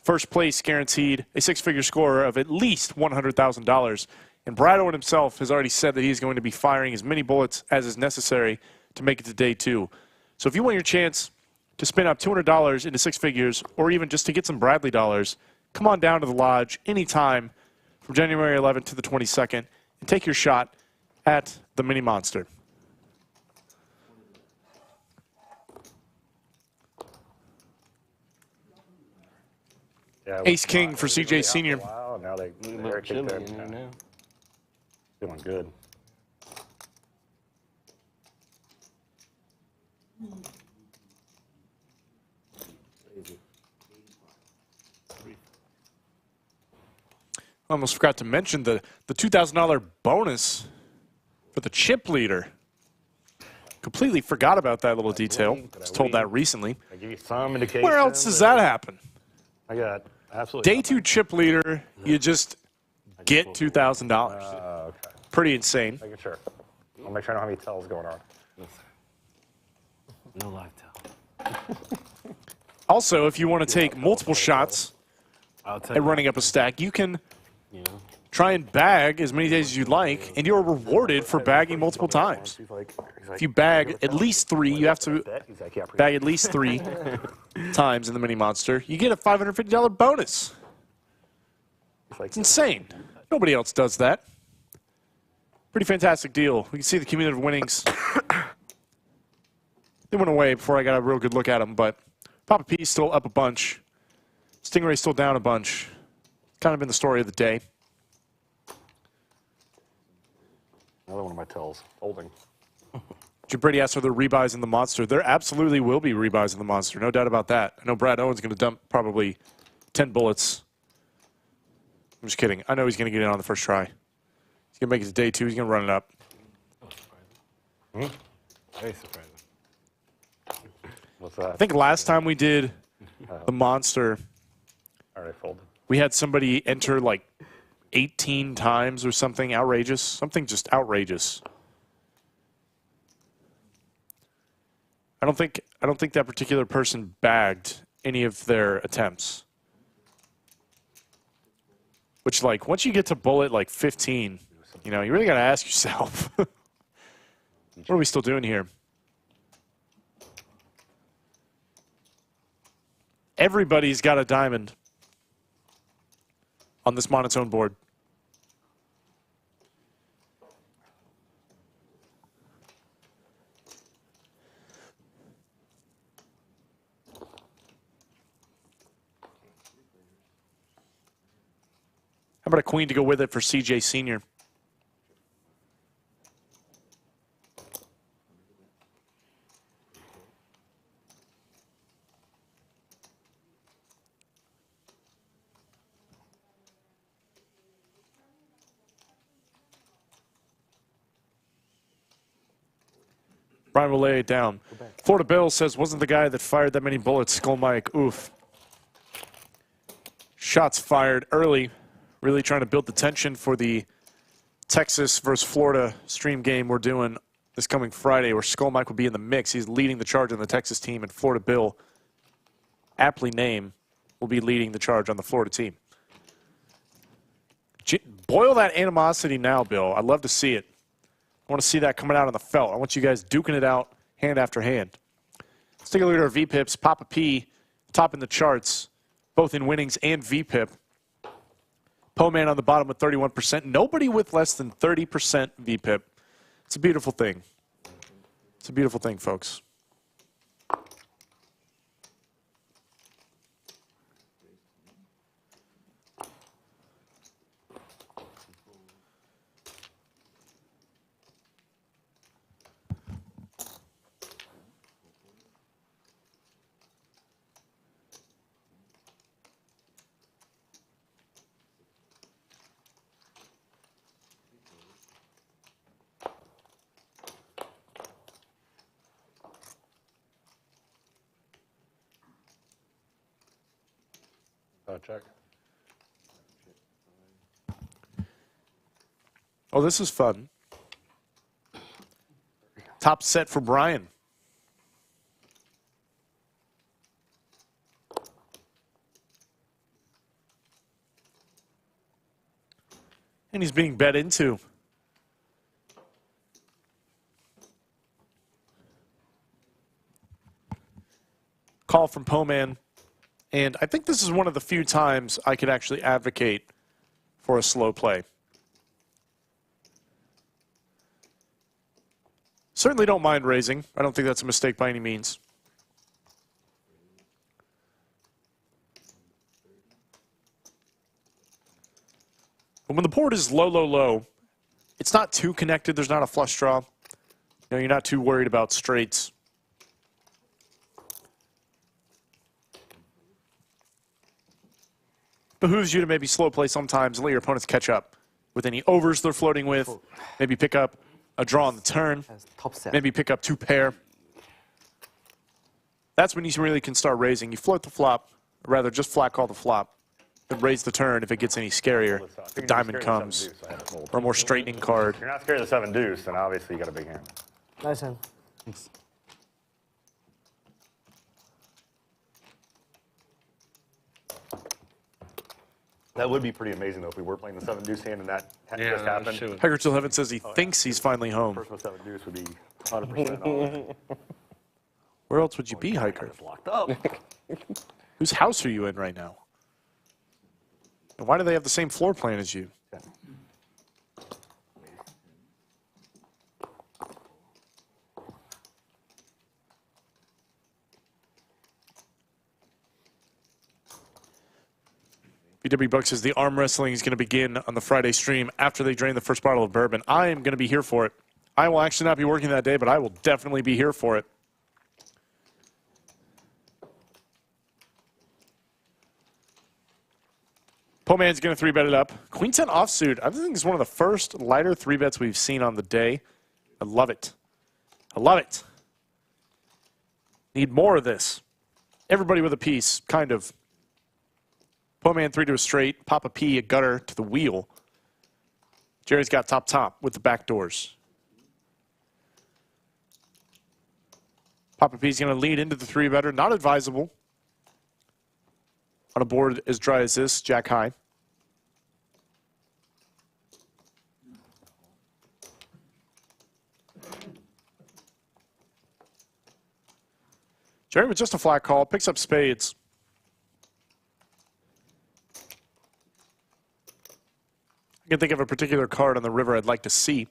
First place guaranteed a six-figure score of at least $100,000. And Brad Owen himself has already said that he's going to be firing as many bullets as is necessary to make it to day 2. So if you want your chance to spin up $200 into six figures, or even just to get some Bradley dollars, come on down to the Lodge anytime from January 11th to the 22nd and take your shot at the mini monster. Yeah, Ace King for CJ Senior. Wow, now they're Chilly in here now. Feeling good. Almost forgot to mention the $2,000 bonus for the chip leader. Completely forgot about that little detail. Was told that recently. I give you some indication. Where else does that happen? I got absolutely Day 2 chip leader, you just get $2,000. okay. Pretty insane. Making sure. I'll make sure I know how many tells going on. No live tell. Also, if you want to take multiple shots at running up a stack, you can try and bag as many days as you'd like, and you're rewarded for bagging multiple times. If you bag at least 3, you have to bag at least 3 times in the mini monster, you get a $550 bonus. It's insane. Nobody else does that. Pretty fantastic deal. We can see the cumulative winnings. They went away before I got a real good look at them, but Papa P's still up a bunch. Stingray's still down a bunch. Kind of been the story of the day. Another one of my tells. Holding. Jim Brady asked, are there rebuys in the monster? There absolutely will be rebuys in the monster. No doubt about that. I know Brad Owen's going to dump probably 10 bullets. I'm just kidding. I know he's going to get in on the first try. He's going to make it to day 2. He's going to run it up. Very surprising. What's that? I think last time we did the monster, All right, folded. we had somebody enter like 18 times or something outrageous. Something just outrageous. I don't think that particular person bagged any of their attempts. Which, like, once you get to bullet like 15, you know, you really got to ask yourself, what are we still doing here? Everybody's got a diamond on this monotone board. How about a queen to go with it for CJ Senior? Brian will lay it down. Florida Bill says, wasn't the guy that fired that many bullets, Skull Mike. Oof. Shots fired early. Really trying to build the tension for the Texas versus Florida stream game we're doing this coming Friday, where Skull Mike will be in the mix. He's leading the charge on the Texas team, and Florida Bill, aptly named, will be leading the charge on the Florida team. Boil that animosity now, Bill. I'd love to see it. I want to see that coming out on the felt. I want you guys duking it out hand after hand. Let's take a look at our VPIPs. Papa P, top in the charts, both in winnings and VPIP. Poh Man on the bottom with 31%. Nobody with less than 30% VPIP. It's a beautiful thing. It's a beautiful thing, folks. Check. Oh, this is fun. Top set for Brian. And he's being bet into. Call from Poh Man. And I think this is one of the few times I could actually advocate for a slow play. Certainly don't mind raising. I don't think that's a mistake by any means. But when the board is low, low, low, it's not too connected. There's not a flush draw. You know, you're not too worried about straights. Behooves you to maybe slow play sometimes and let your opponents catch up with any overs they're floating with. Maybe pick up a draw on the turn. Maybe pick up 2 pair. That's when you really can start raising. You float the flop, or rather just flat call the flop, and raise the turn if it gets any scarier. The diamond comes, or a more straightening card. If you're not scared of the 7 deuce, then obviously you got a big hand. Nice hand. Thanks. That would be pretty amazing, though, if we were playing the 7 deuce hand and that just happened. Hiker Till Heaven says he thinks he's finally home. Person with 7 deuce would be 100% on. Where else would you be, Hiker? Locked up. Whose house are you in right now? And why do they have the same floor plan as you? BW Buck says the arm wrestling is going to begin on the Friday stream after they drain the first bottle of bourbon. I am going to be here for it. I will actually not be working that day, but I will definitely be here for it. Poh Man's going to 3-bet it up. Queen 10 offsuit. I think it's one of the first lighter 3-bets we've seen on the day. I love it. I love it. Need more of this. Everybody with a piece, kind of. Poh Man 3 to a straight. Papa P a gutter to the wheel. Jerry's got top with the back doors. Papa P's going to lead into the 3-better. Not advisable. On a board as dry as this, jack high. Jerry with just a flat call, picks up spades. I can think of a particular card on the river I'd like to see.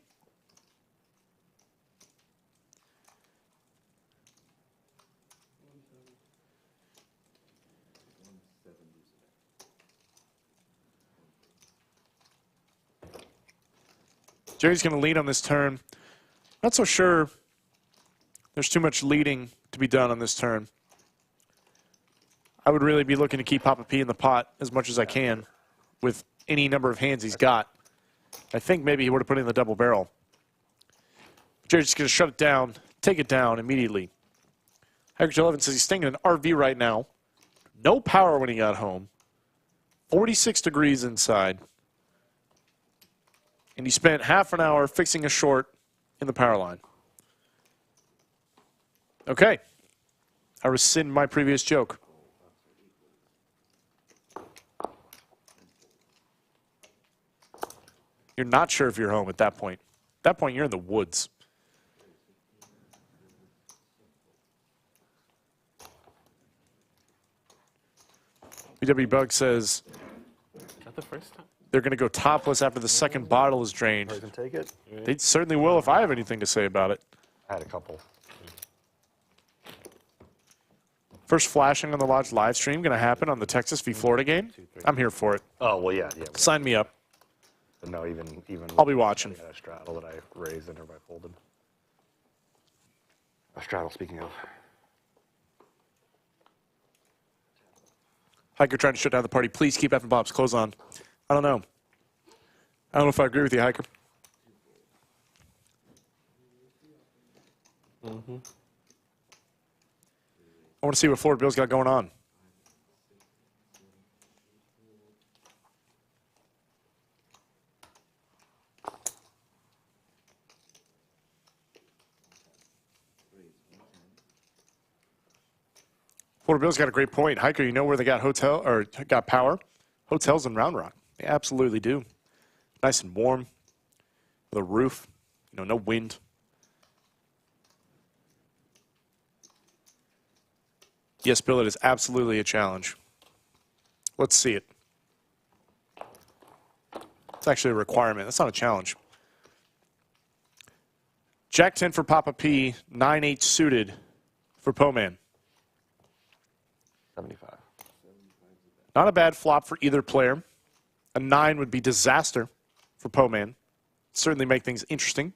Jerry's going to lead on this turn. Not so sure there's too much leading to be done on this turn. I would really be looking to keep Papa P in the pot as much as I can with any number of hands he's got. I think maybe he would have put in the double barrel. Jerry's just going to shut it down, take it down immediately. Hiker 11 says he's staying in an RV right now. No power when he got home. 46 degrees inside. And he spent half an hour fixing a short in the power line. Okay. I rescind my previous joke. You're not sure if you're home at that point. At that point, you're in the woods. BW Bug says Is that the first time? they're going to go topless after the second bottle is drained. Can take it. They certainly will if I have anything to say about it. I had a couple. First flashing on the Lodge live stream going to happen on the Texas v. Florida game. I'm here for it. Oh, well, yeah. Sign me up. But no, even. I'll be watching. I had a straddle that I raised and everybody folded. A straddle, speaking of. Hiker trying to shut down the party. Please keep F and Bob's clothes on. I don't know. I don't know if I agree with you, Hiker. I want to see what Florida Bill's got going on. Florida Bill's got a great point. Hiker, you know where they got hotel or got power? Hotels in Round Rock. They absolutely do. Nice and warm. With a roof. You know, no wind. Yes, Bill, it is absolutely a challenge. Let's see it. It's actually a requirement. That's not a challenge. Jack 10 for Papa P, 9-8 suited for Poh Man. 75. Not a bad flop for either player. A 9 would be disaster for Poh Man. Certainly make things interesting.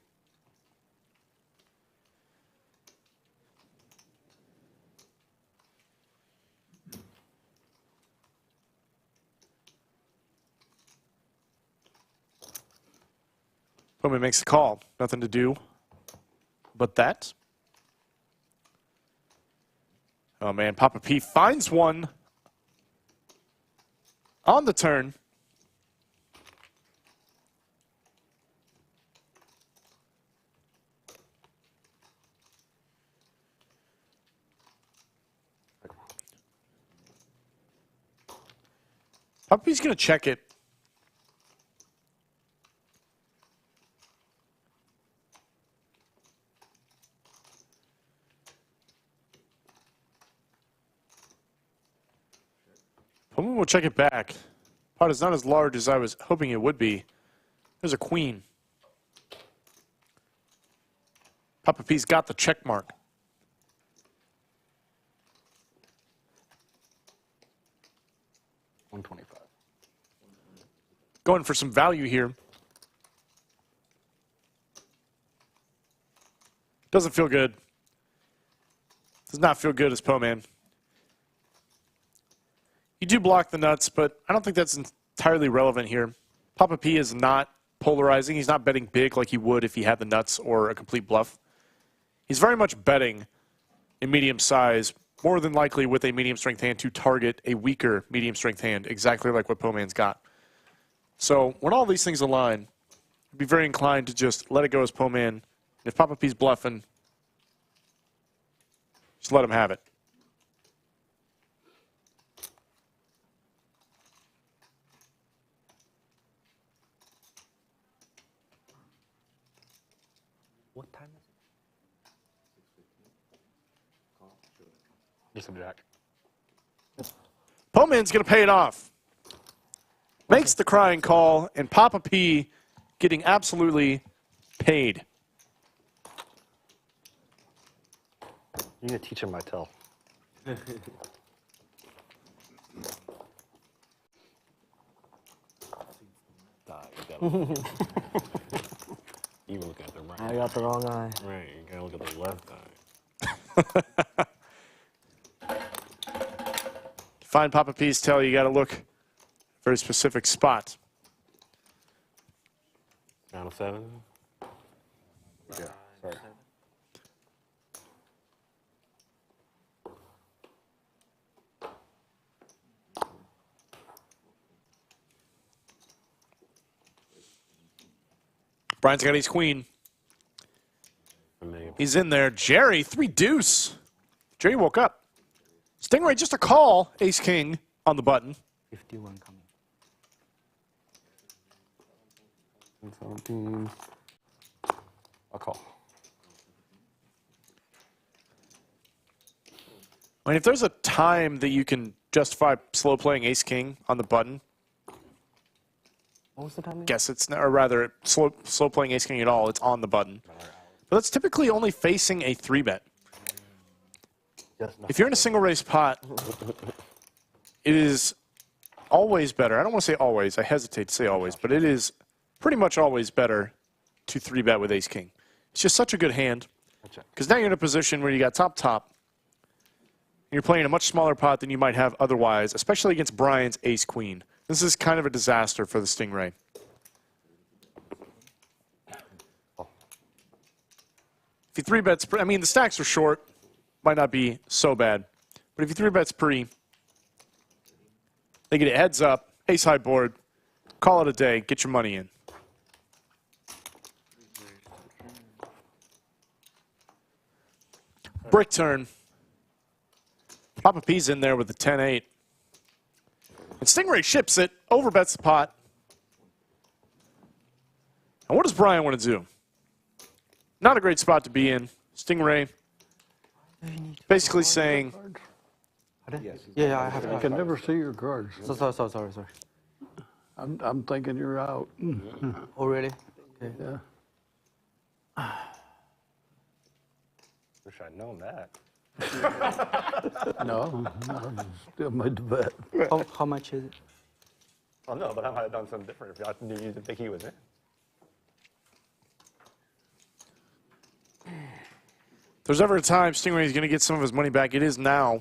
Poh Man makes the call. Nothing to do but that. Oh, man. Papa P finds one on the turn. Papa P's going to check it. We'll check it back. Pot is not as large as I was hoping it would be. There's a queen. Papa P's got the check mark. $125. Going for some value here. Doesn't feel good. Does not feel good as Poh Man. You do block the nuts, but I don't think that's entirely relevant here. Papa P is not polarizing. He's not betting big like he would if he had the nuts or a complete bluff. He's very much betting in medium size, more than likely with a medium strength hand to target a weaker medium strength hand, exactly like what Poh Man's got. So when all these things align, I'd be very inclined to just let it go as Poh Man. If Papa P's bluffing, just let him have it. What time is it? Just a jack. Poh Man's going to pay it off. Makes the crying call, and Papa P getting absolutely paid. You need to teach him my tell. Even look at the right. I got the wrong eye. Right, you gotta look at the left eye. To find Papa P's tell, you got to look very specific spot. Round of 7. Yeah, sorry. Brian's got ace queen. He's in there. Jerry, 3 deuce. Jerry woke up. Stingray just a call. Ace king on the button. 51 coming. 17. I'll call. I mean, if there's a time that you can justify slow playing ace king on the button. What was the time? Guess it's not, or rather slow playing ace king at all. It's on the button. But that's typically only facing a 3-bet. If you're in a single raise pot, it is always better. I don't want to say always. I hesitate to say always, but it is pretty much always better to 3-bet with ace king. It's just such a good hand because now you're in a position where you got top. You're playing a much smaller pot than you might have otherwise, especially against Brian's ace queen. This is kind of a disaster for the Stingray. If you 3-bets, I mean, the stacks are short, might not be so bad. But if you 3-bets pre, they get a heads up, ace high board, call it a day, get your money in. Brick turn. Papa P's in there with the 10-8. And Stingray ships it, overbets the pot. And what does Brian want to do? Not a great spot to be in. Stingray basically saying... Yeah, I have. I can never see your cards. Sorry. I'm thinking you're out. Oh, really? Okay. Yeah. Wish I'd known that. No, still made the bet. How much is it? Oh, no, but I might have done something different if I knew you didn't think he was in. If there's ever a time Stingray is going to get some of his money back, it is now.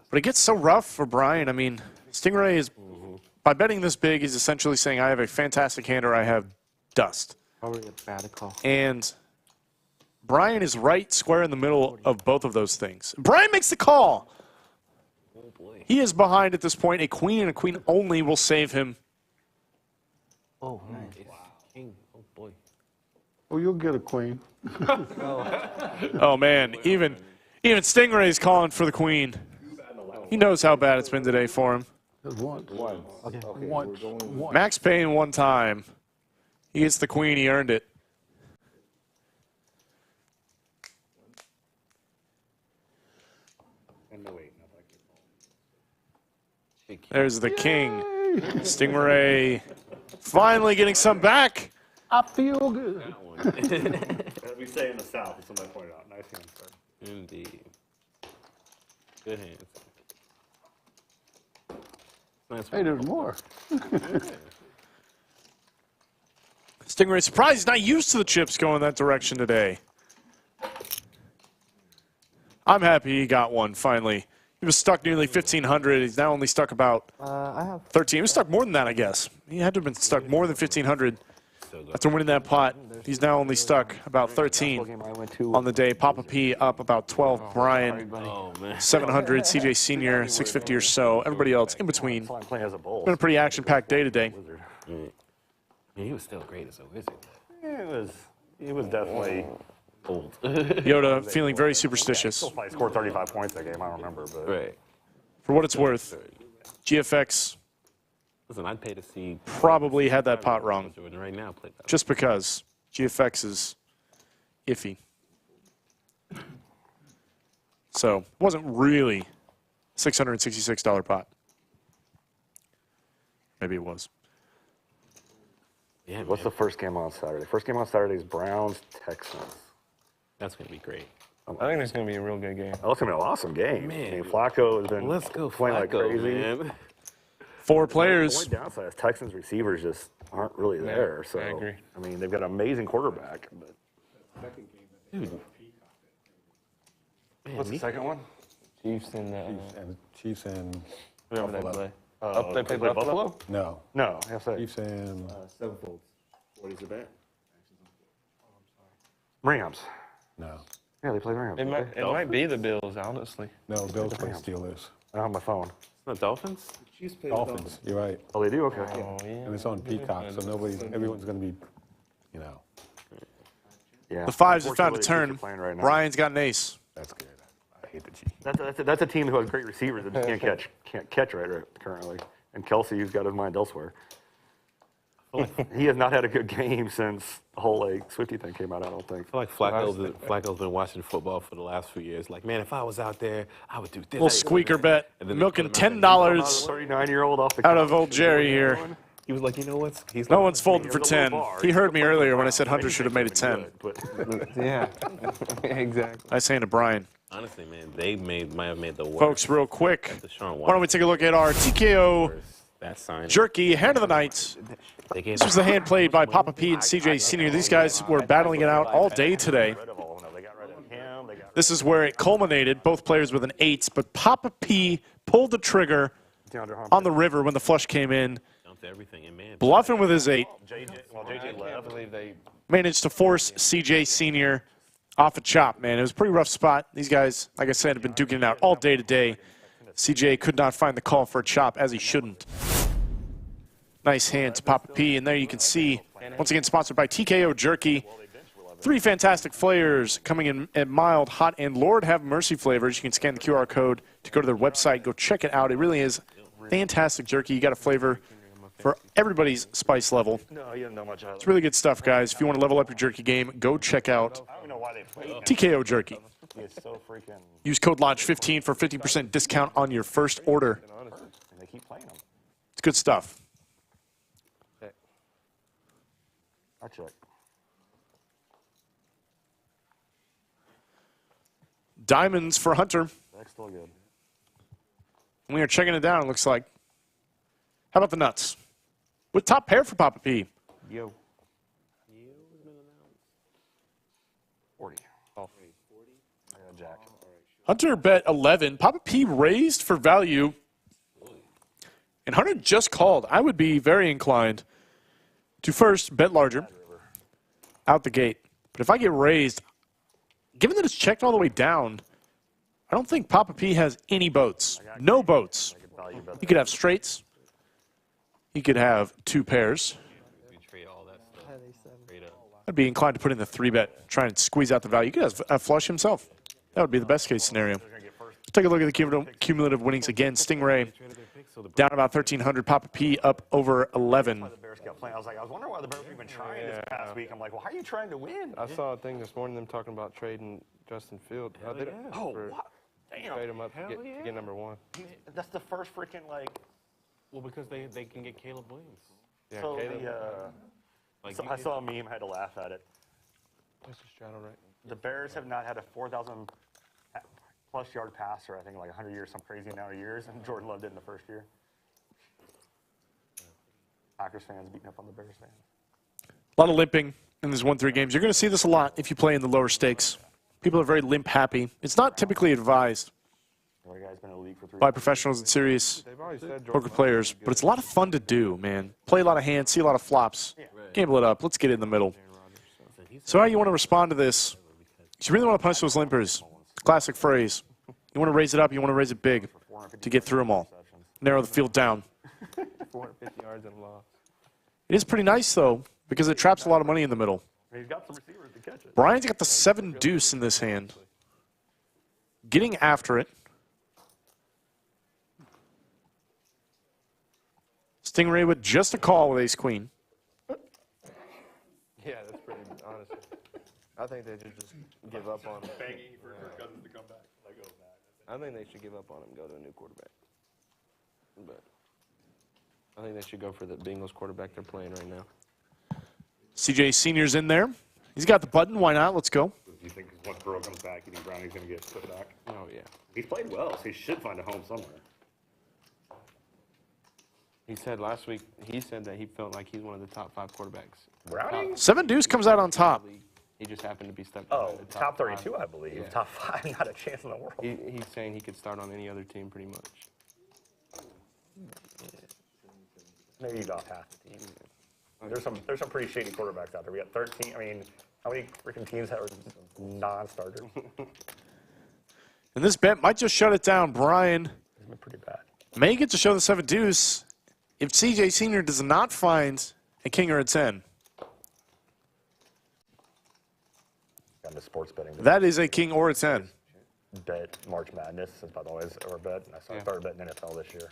But it gets so rough for Brian. I mean, Stingray is, by betting this big, he's essentially saying, I have a fantastic hand or I have dust. Probably a bad call. And Brian is right square in the middle of both of those things. Brian makes the call. Oh, boy. He is behind at this point. A queen and a queen only will save him. Oh, nice. Wow. King. Oh, boy. Oh, you'll get a queen. Oh, man. Even Stingray's calling for the queen. He knows how bad it's been today for him. Just once. Okay. Once. Max paying one time. He gets the queen. He earned it. There's the king. Stingray finally getting some back. I feel good. We say in the South, as somebody pointed out. Nice hand, sir. Indeed. Good hands. Nice Hey, there's more. Stingray surprised. He's not used to the chips going that direction today. I'm happy he got one finally. He was stuck nearly 1,500. He's now only stuck about I have 13. He was stuck more than that, I guess. He had to have been stuck more than 1,500 after winning that pot. He's now only stuck about 13 on the day. Papa P up about 12. Brian, 700. CJ Senior, 650 or so. Everybody else in between. It's been a pretty action-packed day today. Yeah, he was still great as a wizard. Yeah, he was definitely old. Yoda feeling very superstitious. Still probably scored 35 points that game. I don't remember, but Right. For what it's worth, GFX Listen, I'd pay to see. probably had that pot wrong. Right now, play that. Just because GFX is iffy. So, it wasn't really $666 pot. Maybe it was. Yeah, what's the first game on Saturday? First game on Saturday is Browns Texans. That's going to be great. I think it's going to be a real good game. Oh, it's going to be an awesome game. Man. I mean, Flacco has been Let's go, playing like Flacco, crazy. man. 4 The players. only downside is Texans receivers just aren't really there. So I agree. I mean, they've got an amazing quarterback. But Dude. Man, what's the second one? Chiefs and Chiefs and whoever they Buffalo. play. Oh, They play Buffalo? No. No, I say Chiefs and Sevenfold. What is your bet? Rams. no. Yeah, they play Rams. It might be the Bills, honestly. No, Bills play Steelers. I don't have my phone. The Dolphins? Chiefs play Dolphins. You're right. Oh, they do? Okay. Oh, yeah. And it's on Peacock, so everyone's going to be, you know. Yeah. The fives have found a Unfortunately, the Chiefs turn. are playing right now. Brian's got an ace. That's good. I hate the Chiefs. That's a team who has great receivers that just can't catch right currently. And Kelsey's got his mind elsewhere. He has not had a good game since the whole like Swifty thing came out. I don't think. I feel like Flacco's been watching football for the last few years. Like, man, if I was out there, I would do this. Little squeaker bet, And then they milking put him $10 39-year-old off the out of old Jerry here. He was like, you know what? He's No one's folding for 10. He heard me earlier when I said Hunter should have made it 10. Yeah, exactly. Nice hand to Brian. Honestly, man, they might have made the worst. Folks, real quick, At the Xuan why don't we take a look at our TKO that sign. Jerky hand of the night. This was the hand played by Papa P and CJ Senior. These guys were battling it out all day today. This is where it culminated, both players with an 8, but Papa P pulled the trigger on the river when the flush came in, Everything in man. bluffing with his 8. JJ left. Managed to force CJ Senior off a chop, man. It was a pretty rough spot. These guys, like I said, have been duking it out all day today. CJ could not find the call for a chop, as he shouldn't. Nice hand to Papa P, and there you can see, once again, sponsored by TKO Jerky. 3 fantastic flavors coming in at mild, hot, and Lord have mercy flavors. You can scan the QR code to go to their website. Go check it out. It really is fantastic jerky. You got a flavor for everybody's spice level. No, you didn't know much. It's really good stuff, guys. If you want to level up your jerky game, go check out TKO Jerky. Use code LAUNCH15 for 50% discount on your first order. It's good stuff. I check. Diamonds for Hunter. That's still good. We are checking it down, it looks like. How about the nuts? With top pair for Papa P. Yo. 40. Oh, 40. I got a jack. Hunter bet 11. Papa P raised for value. And Hunter just called. I would be very inclined to first bet larger out the gate. But if I get raised, given that it's checked all the way down, I don't think Papa P has any boats. No boats. He could have straights. He could have 2 pairs. I'd be inclined to put in the 3-bet, try and squeeze out the value. You could have a flush himself. That would be the best case scenario. Let's take a look at the cumulative winnings again. Stingray down about 1,300. Papa P up over 11. I was wondering why the Bears have been trying this past week. I'm like, well, how are you trying to win? I saw a thing this morning, them talking about trading Justin Fields. Oh, what? Damn. Trade him up to get number 1. That's the first freaking, like... Well, because they can get Caleb Williams. Yeah, so Caleb. I saw a meme, I had to laugh at it. What's the straddle right? The Bears have not had a 4,000-plus yard passer, I think, in like 100 years, some crazy amount of years, and Jordan Love did in the first year. Packers fans beating up on the Bears fans. A lot of limping in these 1-3 games. You're going to see this a lot if you play in the lower stakes. People are very limp happy. It's not typically advised by professionals and serious poker players, but it's a lot of fun to do, man. Play a lot of hands, see a lot of flops, gamble it up. Let's get it in the middle. So how you want to respond to this? You really want to punish those limpers. Classic phrase. You want to raise it up, you want to raise it big to get through them all. Narrow the field down. 450 yards and loss. It is pretty nice, though, because it traps a lot of money in the middle. He's got some receivers to catch it. Brian's got the 7 deuce in this hand. Getting after it. Stingray with just a call with ace-queen. Yeah, that's pretty honest. I think they should just give up on him. Begging for Kirk Cousins to come back. Like, oh, man. I think they should give up on him and go to a new quarterback. But I think they should go for the Bengals quarterback they're playing right now. CJ Senior's in there. He's got the button. Why not? Let's go. Do you think once Burrow comes back, you think Browning's going to get put back? Oh, yeah. He's played well, so he should find a home somewhere. He said last week, he said that he felt like he's one of the top 5 quarterbacks. Browning? 7 deuce comes out on top. He just happened to be stuck. Oh, top 32, I believe. Yeah. Top 5, not a chance in the world. He's saying he could start on any other team pretty much. Maybe about half the team. There's some pretty shady quarterbacks out there. We got 13. I mean, how many freaking teams have non-starters? And this bet might just shut it down. Brian It's been pretty bad. may get to show the 7 deuce if CJ Senior does not find a king or a 10. Got into sports betting. That is a king or a 10. Bet March Madness, since by the way, or bet. And I started betting NFL this year.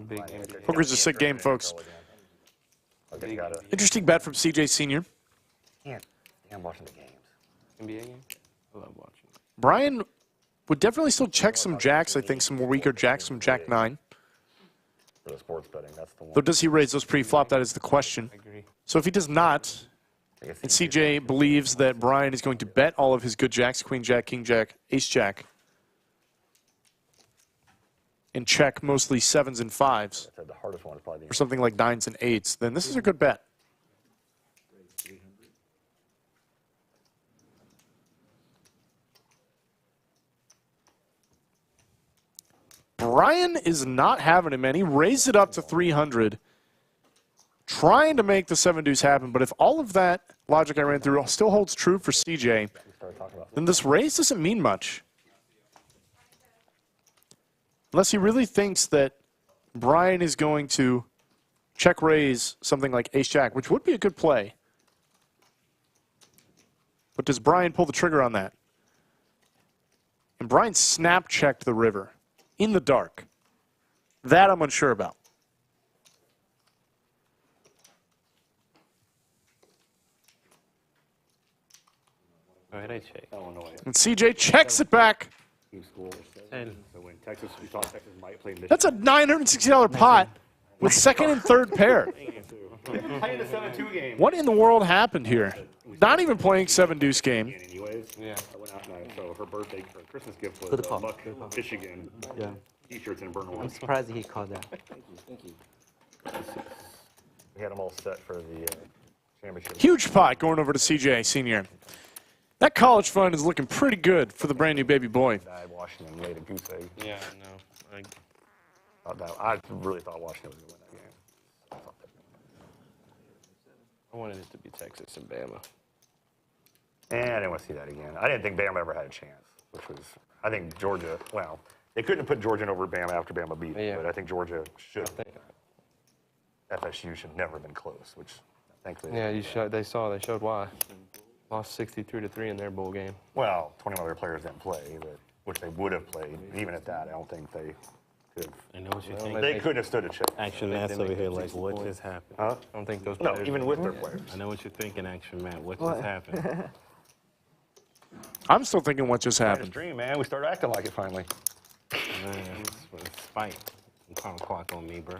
Big Poker's a sick game, folks. You gotta, Interesting bet from CJ Senior. can't stand watching the games. NBA game? I love watching. Brian would definitely still check some jacks, I think, some more weaker jacks, some jack 9. For the sports betting, that's the one. Though does he raise those pre-flop? That is the question. I agree. So if he does not, and CJ believes that Brian is going to bet all of his good jacks, queen jack, king jack, ace jack, and check mostly 7s and 5s, I said the hardest one is probably or something like 9s and 8s, then this is a good bet. Brian is not having him, and he raised it up to 300, trying to make the 7 deuce happen. But if all of that logic I ran through still holds true for CJ, then this raise doesn't mean much. Unless he really thinks that Brian is going to check raise something like ace jack, which would be a good play. But does Brian pull the trigger on that? And Brian snap checked the river in the dark. That I'm unsure about. All right, I check. And CJ checks it back. And So when Texas, we thought Texas might play Michigan. That's a $960 pot with second and third pair. Playing the 7-2 game. What in the world happened here? Not even playing 7 deuce game. Anyways, Yeah. I went out and so her birthday, her Christmas gift was Good call. Muck, Michigan Yeah. t-shirts and burn I'm ones. surprised he called that. We had them all set for the championship. Huge pot going over to CJ Senior. That college fund is looking pretty good for the brand new baby boy. Died Washington laid a goose egg. Yeah, no. I really thought Washington was going to win that game. I wanted it to be Texas and Bama. And I didn't want to see that again. I didn't think Bama ever had a chance, which was, I think Georgia, well, they couldn't have put Georgia over Bama after Bama beat them, Yeah. but I think Georgia should. FSU should never have been close, which thankfully. Yeah, they showed why. Lost 63-3 in their bowl game. Well, 21 other players didn't play, but, which they would have played. Even at that, I don't think they could have. I know what you think. They couldn't have stood a chance. Action Matt's over here like, what just happened? Huh? I don't think those No, players even with their players. I know what you're thinking, Action Matt. What just happened? I'm still thinking what just It's happened. dream, man. We started acting like it finally. Man, it's spite. You call the clock on me, bro.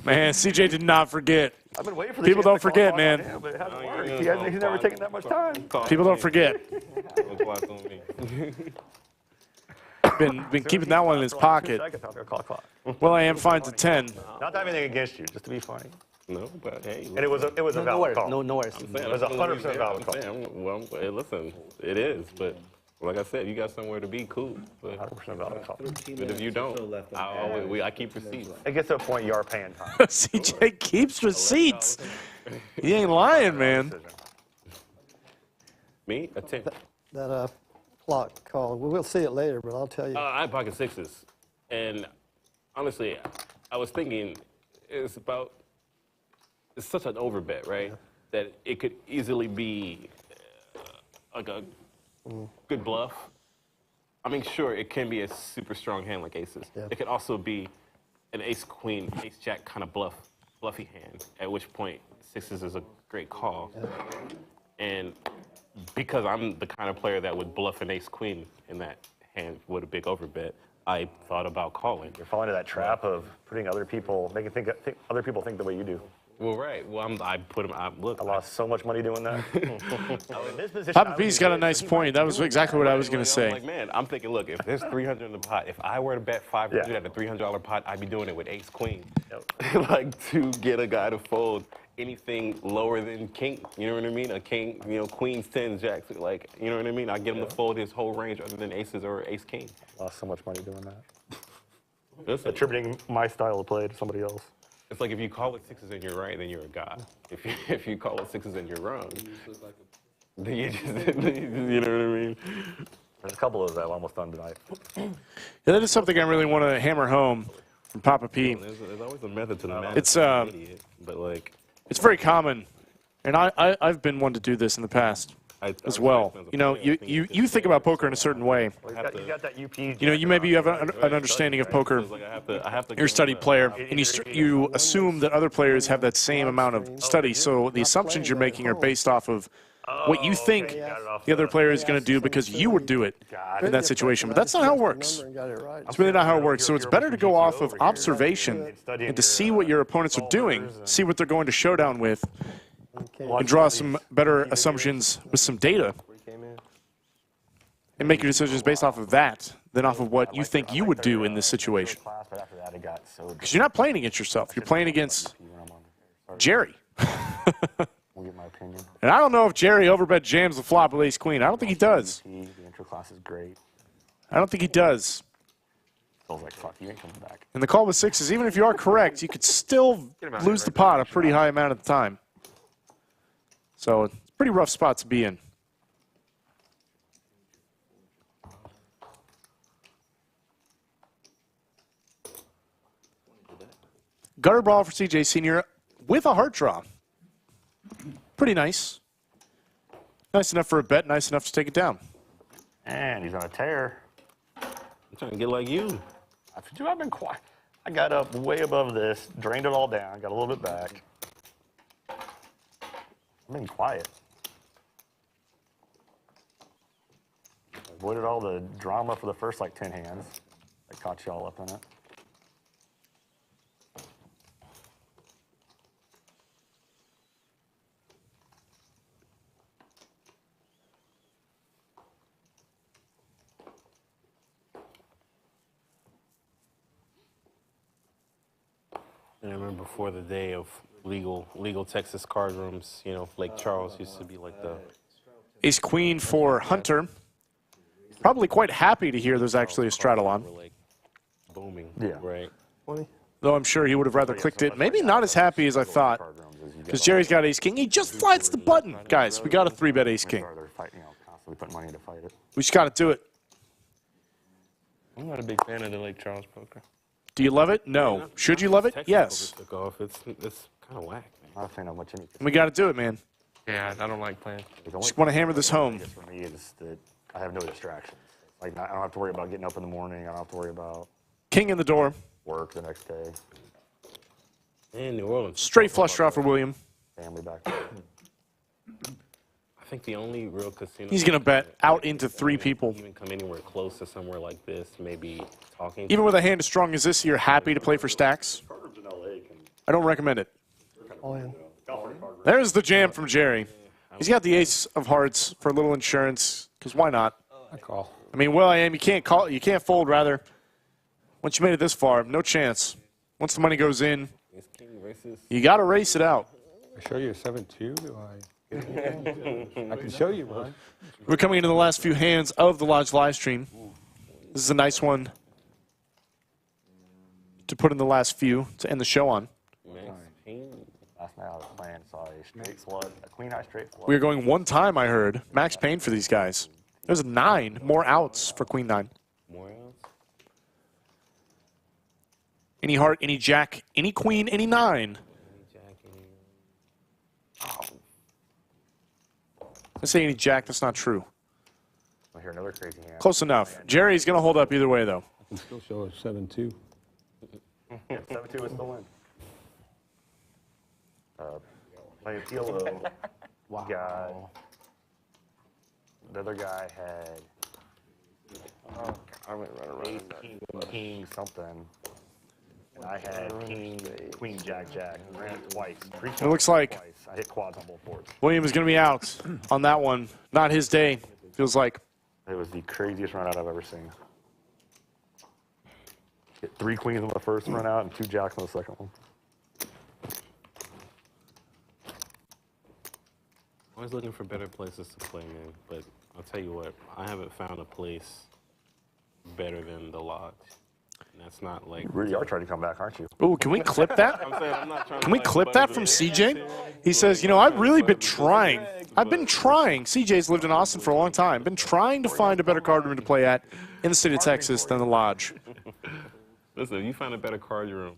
Man, CJ did not forget. I've been waiting for the People chance don't to call forget, on man. him, but it hasn't No, worked. you're He's never taken that much time. People don't forget. Call the clock on me. Been keeping that one in his pocket. Clock. Well, I am fine to 10. Not to have anything against you, just to be funny. No, but hey. And it was a No valid worries. call. No worries. It was a 100% valid call. Well, hey, listen, it is, but like I said, you got somewhere to be, cool. But 100% valid call. if you don't, I keep receipts. It gets to a point you are paying time. CJ keeps receipts. He ain't lying, man. Me? A 10. That clock call, we'll see it later, but I'll tell you. I had pocket sixes, and honestly, I was thinking it's such an overbet, right? That it could easily be like a good bluff. I mean, sure, it can be a super strong hand like aces. Yeah. It could also be an ace queen, ace jack kind of bluffy hand. At which point, sixes is a great call. Yeah. And because I'm the kind of player that would bluff an ace queen in that hand with a big overbet, I thought about calling. You're falling into that trap of putting other people, making other people think the way you do. Well, right. Well, I lost so much money doing that. In this position, Papa P's got a nice point. That was exactly what I was going to say. I'm like, man, I'm thinking, look, if there's 300 in the pot, if I were to bet 500 at a $300 pot, I'd be doing it with ace queen. Yep. Like, to get a guy to fold anything lower than king, you know what I mean? A king, queens, tens, jacks, like, you know what I mean? I get him to fold his whole range other than aces or ace king. Lost so much money doing that. Listen, Attributing my style of play to somebody else. it's like if you call it sixes and you're right, then you're a god. If you call it sixes and you're wrong, then you just, you know what I mean? There's a couple of those I've almost done tonight. Yeah, that is something I really want to hammer home from Papa P. There's always a method to the madness. It's idiot, but like, it's very common, and I've been one to do this in the past. as well. You know, you think about poker in a certain way. He's got that UP. You know, you maybe have an understanding of poker. You're a studied player, and you assume that other players have that same amount of study. So the assumptions you're making are based off of what you think the other player is going to do because you would do it in that situation. But that's not how it works. It's really not how it works. So it's better to go off of observation and to see what your opponents are doing, see what they're going to showdown with, and draw some better assumptions with some data and make your decisions based off of that than off of what you think you would do in this situation. Because you're not playing against yourself. You're playing against Jerry. And I don't know if Jerry overbet jams the flop with ace-queen. I don't think he does. The intro class is great. I don't think he does. Feels like, fuck, you ain't coming back. And the call with sixes, even if you are correct, you could still lose the pot a pretty high amount of the time. So it's a pretty rough spot to be in. Gutter ball for CJ Senior with a heart draw. Pretty nice. Nice enough for a bet, nice enough to take it down. And he's on a tear. I'm trying to get like you. I've been quiet. I got up way above this, drained it all down, got a little bit back. I've been quiet. Avoided all the drama for the first like 10 hands. I caught y'all up in it. And I remember before the day of legal Texas card rooms, you know, Lake Charles used to be like the... Ace-queen for Hunter. Probably quite happy to hear there's actually a straddle on. Booming, yeah. Right. Though I'm sure he would have rather clicked it. Maybe not as happy as I thought. Because Jerry's got ace-king. He just flights the button. Guys, we got a 3-bet ace-king. Constantly putting money to fight it. We just got to do it. I'm not a big fan of the Lake Charles poker. Do you love it? No. Should you love it? Yes. Took off. It's kind of whack, man. I'm not a fan of much anything. We got to do it, man. Yeah, I don't like playing. Just want to hammer this home. For me is that I have no distractions. Like I don't have to worry about getting up in the morning. I don't have to worry about King in the door. work the next day. And New Orleans. Straight flush draw for William. Family back there. I think the only real casino... He's going to bet out into 3 people. Even come anywhere close to somewhere like this, maybe talking... Even with a hand as strong as this, you're happy to play for stacks? I don't recommend it. All in. There's the jam from Jerry. He's got the ace of hearts for a little insurance, because why not? I call. I mean, Will.i.am, you can't call, you can't fold, rather. Once you made it this far, no chance. Once the money goes in, you got to race it out. I show you a 7-2, do I? I can show you one. We're coming into the last few hands of the Lodge live stream. This is a nice one to put in the last few to end the show on. Last night I was playing, saw a straight flood, a queen eye straight flood. We were going one time, I heard. Max Payne for these guys. There's 9 more outs for Queen 9. More outs? Any heart, any jack, any queen, any 9. I say any jack, that's not true. I hear another crazy hand. Close enough. Jerry's going to hold up either way, though. I can still show a 7-2. Yeah, 7-2 is still in. My Apilo guy, the other guy had I went right around. king something. And I had king, queen, jack, jack. Ran it twice. It looks like twice. I hit quads on both boards. William is going to be out on that one. Not his day, feels like. It was the craziest run out I've ever seen. Hit 3 queens on the first run out and 2 jacks on the second one. Always looking for better places to play, man. But I'll tell you what, I haven't found a place better than the Lodge. And that's not like... You really are trying to come back, aren't you? Ooh, can we clip that? I'm saying I'm not trying Can we clip that from CJ? He says, you know, I've really been trying. I've been trying. CJ's lived in Austin for a long time. Been trying to find a better card room to play at in the state of Texas than the Lodge. Listen, if you find a better card room,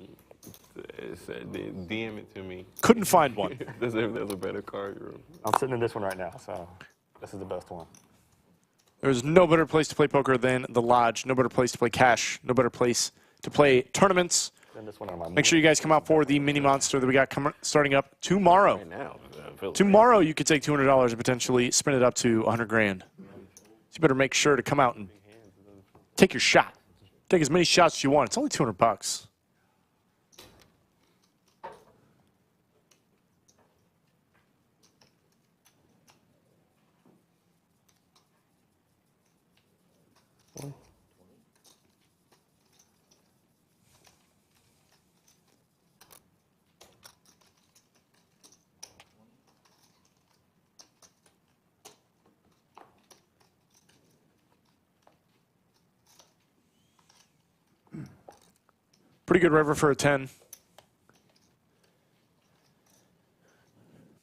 DM it to me. Couldn't find one. There's a better card room. I'm sitting in this one right now, so... This is the best one. There's no better place to play poker than the Lodge. No better place to play cash. No better place to play tournaments. This one on my Make sure you guys come out for the mini monster that we got starting up tomorrow. Right now. Tomorrow you could take $200 and potentially spin it up to 100 grand. So you better make sure to come out and take your shot. Take as many shots as you want. It's only 200 bucks. Pretty good river for a 10.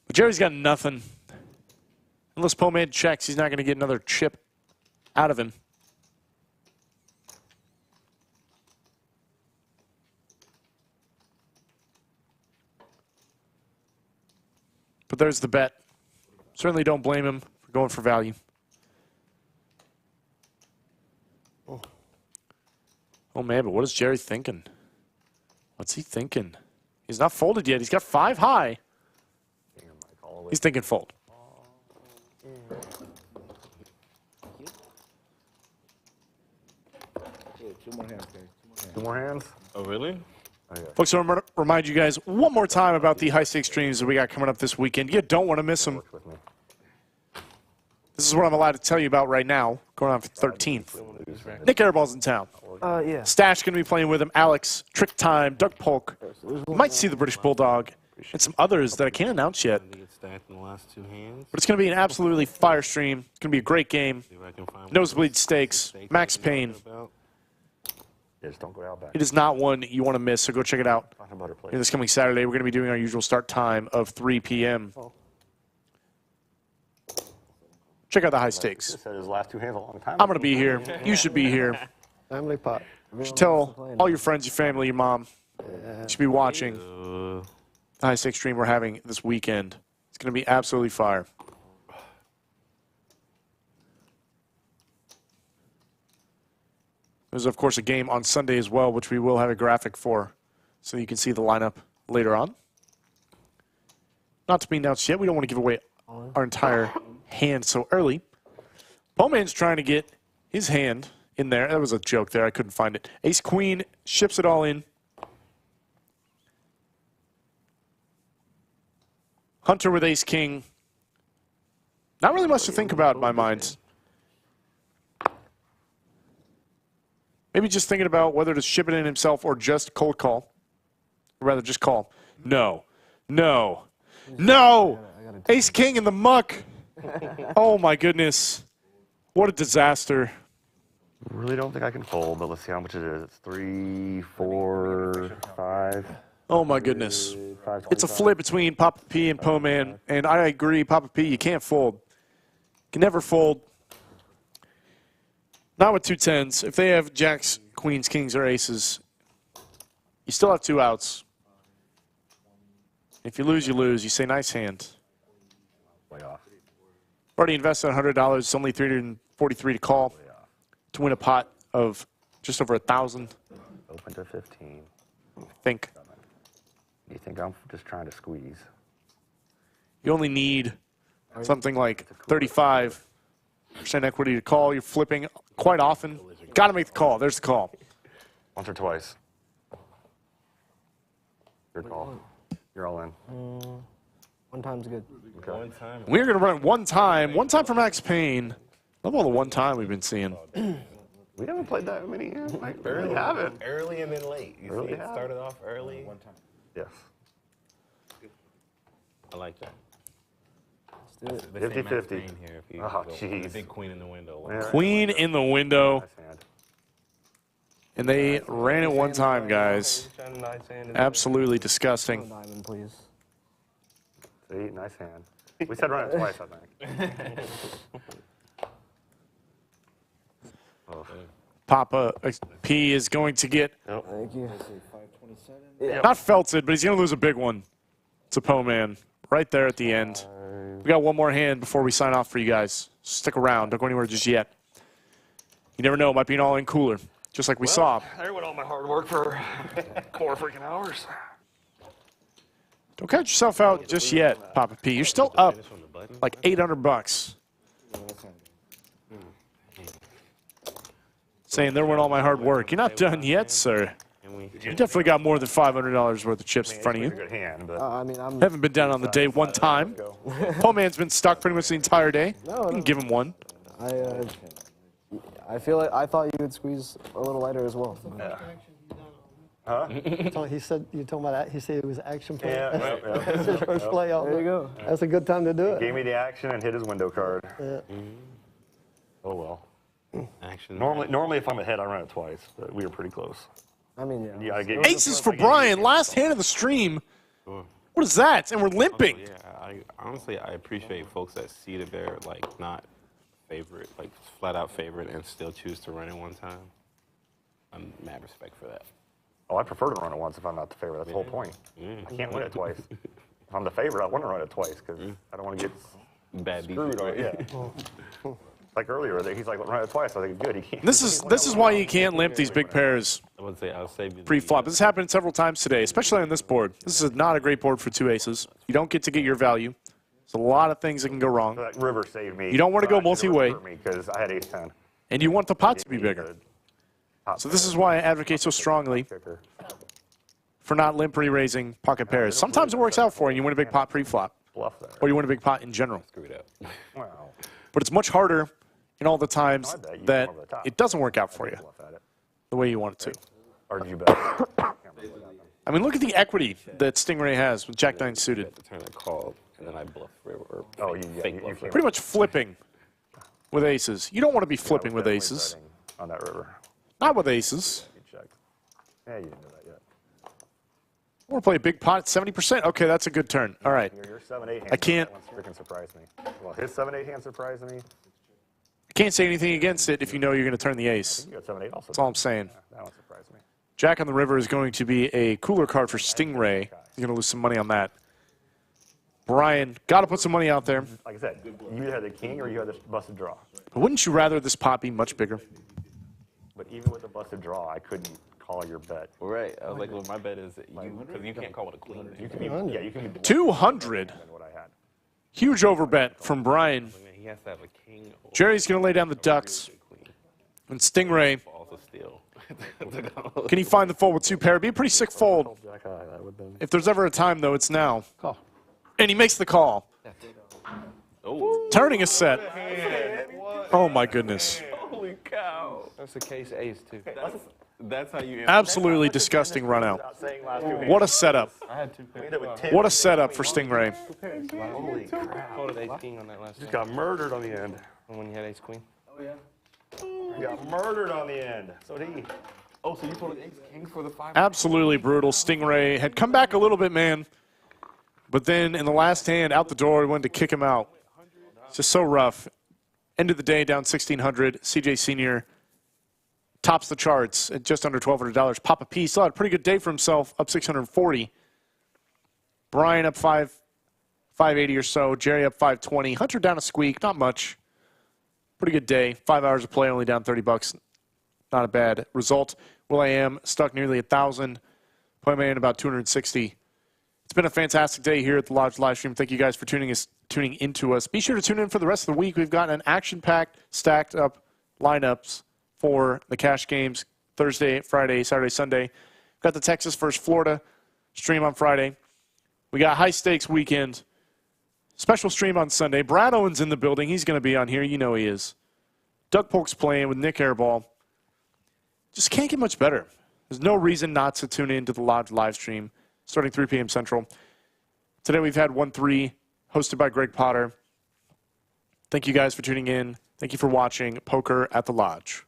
But Jerry's got nothing. Unless Poh Man checks, he's not going to get another chip out of him. But there's the bet. Certainly don't blame him for going for value. Oh man, but what is Jerry thinking? What's he thinking? He's not folded yet. He's got 5 high. He's thinking fold. Two more hands? Oh, really? Oh, yeah. Folks, I want to remind you guys one more time about the high-stakes streams that we got coming up this weekend. You don't want to miss them. This is what I'm allowed to tell you about right now, going on for 13th. Nik Airball's in town. Yeah. Stash going to be playing with him. Alex, Trick Time, Doug Polk. You might see the British Bulldog and some others that I can't announce yet. Stacked in the last 2 hands. But it's going to be an absolutely fire stream. It's going to be a great game. Nosebleed stakes, Max Payne. Yeah, just don't go out back. It is not one you want to miss, so go check it out. This coming Saturday, we're going to be doing our usual start time of 3 p.m. Check out the high stakes. Said his last 2 hands a long time. I'm going to be here. You should be here. Family pot. You should tell all your friends, your family, your mom. You should be watching the high stakes stream we're having this weekend. It's going to be absolutely fire. There's, of course, a game on Sunday as well, which we will have a graphic for, so you can see the lineup later on. Not to be announced yet. We don't want to give away our entire hand so early. Poh Man's trying to get his hand in there. That was a joke there. I couldn't find it. Ace-Queen ships it all in. Hunter with Ace-King. Not really much to think about in my mind. Maybe just thinking about whether to ship it in himself or just cold call. Or rather, just call. No. No. No! Ace-King in the muck. Oh, my goodness. What a disaster. I really don't think I can fold, but let's see how much it is. It's 3, 4, 5. Oh, my goodness. It's a flip between Papa P and Poh Man. And I agree, Papa P, you can't fold. You can never fold. Not with 2 10s. If they have jacks, queens, kings, or aces, you still have 2 outs. If you lose, you lose. You say, nice hand. Way off. Already invested $100. It's only $343 to call to win a pot of just over 1,000. Open to 15. I think. You think I'm just trying to squeeze? You only need something like 35% equity to call. You're flipping quite often. Got to make the call. There's the call. Once or twice. Your call. You're all in. 1 time's good. Okay. One time. We're going to run it 1 time. 1 time for Max Payne. Love all the 1 time we've been seeing. We haven't played that many hands. We really Early, early and then late. You Early see, it have. started off early. Yes. I like that. Let's do it. 50-50. Here if you Oh, go with jeez. the big queen in the window. Yeah. Queen in the window. Nice hand. And they ran it 1 time, guys. Absolutely disgusting. Diamond, please. See, nice hand. We said run it twice, I think. Oh. Papa P is going to get, Thank you. not felted, but he's going to lose a big one. It's a Poh Man right there at the end. We got 1 more hand before we sign off for you guys. Stick around. Don't go anywhere just yet. You never know. It might be an all-in cooler, just like we saw. There went all my hard work for 4 freaking hours. Don't count yourself out just yet, Papa P. You're still up like $800. Saying there went all my hard work. You're not done yet, sir. You definitely got more than $500 worth of chips in front of you. Good hand, but I mean, I'm. Haven't been down on the day one time. Poh Man's been stuck pretty much the entire day. You can give him one. I feel like I thought you would squeeze a little lighter as well. yeah. Huh? So he said, you're talking about that, he said it was action play. Yeah, That's his first play out. There you go. That's a good time to do it. Gave me the action and hit his window card. Yeah. Oh well. Action. Normally if I'm ahead, I run it twice, but we were pretty close. I mean, yeah. Yeah, I gave Aces for Brian. Last hand of the stream. Sure. What is that? And we're limping. Yeah, honestly, I appreciate folks that see that they're like not favorite, like flat out favorite, and still choose to run it one time. I'm mad respect for that. Oh, I prefer to run it once if I'm not the favorite. That's the whole point. I can't win it twice. If I'm the favorite, I want to run it twice because I don't want to get Bad screwed. defense. Yeah. Like earlier, he's like, run it twice. I think good. He can't. This is why you can't limp these big pairs I would say I'll save you pre-flop. This happened several times today, especially on this board. This is not a great board for two aces. You don't get to get your value. There's a lot of things that can go wrong. That river saved me. You don't want to go multi-way. Because I had ace-10. And you want the pot to be bigger. So this is why I advocate so strongly for not limp re-raising pocket pairs. Sometimes it works out for you and you win a big pot pre-flop. Bluff there. Or you win a big pot in general. screw it up. Wow. But it's much harder in all the times bet you that went over the top. it doesn't work out for you Bluff at it. the way you want it to. Or did you bet? I mean, look at the equity that Stingray has with Jack-9 suited. The turn I called, and then I bluff river. Or Oh, fake you bluff can't. river. Pretty much flipping with aces. You don't want to be flipping with Definitely aces. betting on that river. Not with aces. You checked. Yeah, you didn't know that yet. I want to play a big pot at 70%. Okay, that's a good turn. All right. Your 7-8 hand. I can't- That one's freaking surprised me. Well, his 7-8 hand surprised me. I can't say anything against it if you know you're going to turn the ace. You got 7-8 also. That's all I'm saying. Yeah, that one surprised me. Jack on the river is going to be a cooler card for Stingray. He's going to lose some money on that. Brian, got to put some money out there. Like I said, you either had the king or you had the busted draw. But wouldn't you rather this pot be much bigger? But even with the busted draw, I couldn't call your bet. Right. I was like, well, my bet is that because you can't call it a queen. You can be, yeah, you can be 200. than what I had. Huge overbet from Brian. Man, he has to have a king. Or Jerry's going to lay down the ducks. And Stingray, also steal. can he find the fold with two pair? It'd be a pretty sick fold. Jack high, that would have been. If there's ever a time, though, it's now. Call. And he makes the call. Oh, Turning a set. Oh, my goodness. holy cow! That's the case ace, too. That's how you. Absolutely disgusting run out. Not saying last two hands. What a setup. I had two pairs. Ended up with 10. What a setup for Stingray. Holy crap. Folded ace king on that last Just one. got murdered on the end. And when you had ace queen. You got murdered on the end. So did he. Oh, so you folded ace king for the 5? Absolutely brutal. Stingray had come back a little bit, man. But then in the last hand, out the door, he wanted to kick him out. It's just so rough. End of the day, down 1,600. CJ Senior tops the charts at just under $1,200. Papa P still had a pretty good day for himself, up 640. Brian up 580 or so. Jerry up 520. Hunter down a squeak, not much. Pretty good day. 5 hours of play, only down $30. Not a bad result. Will.i.am stuck nearly 1,000. Poh Man about 260. It's been a fantastic day here at the Lodge live stream. Thank you guys for tuning into us. Be sure to tune in for the rest of the week. We've got an action-packed, stacked-up lineups for the cash games Thursday, Friday, Saturday, Sunday. We've got the Texas versus Florida stream on Friday. We got high-stakes weekend. Special stream on Sunday. Brad Owen's in the building. He's going to be on here. You know he is. Doug Polk's playing with Nik Airball. Just can't get much better. There's no reason not to tune in to the Lodge live stream starting 3 p.m. Central. Today we've had 1-3 hosted by Greg Potter. Thank you guys for tuning in. Thank you for watching Poker at the Lodge.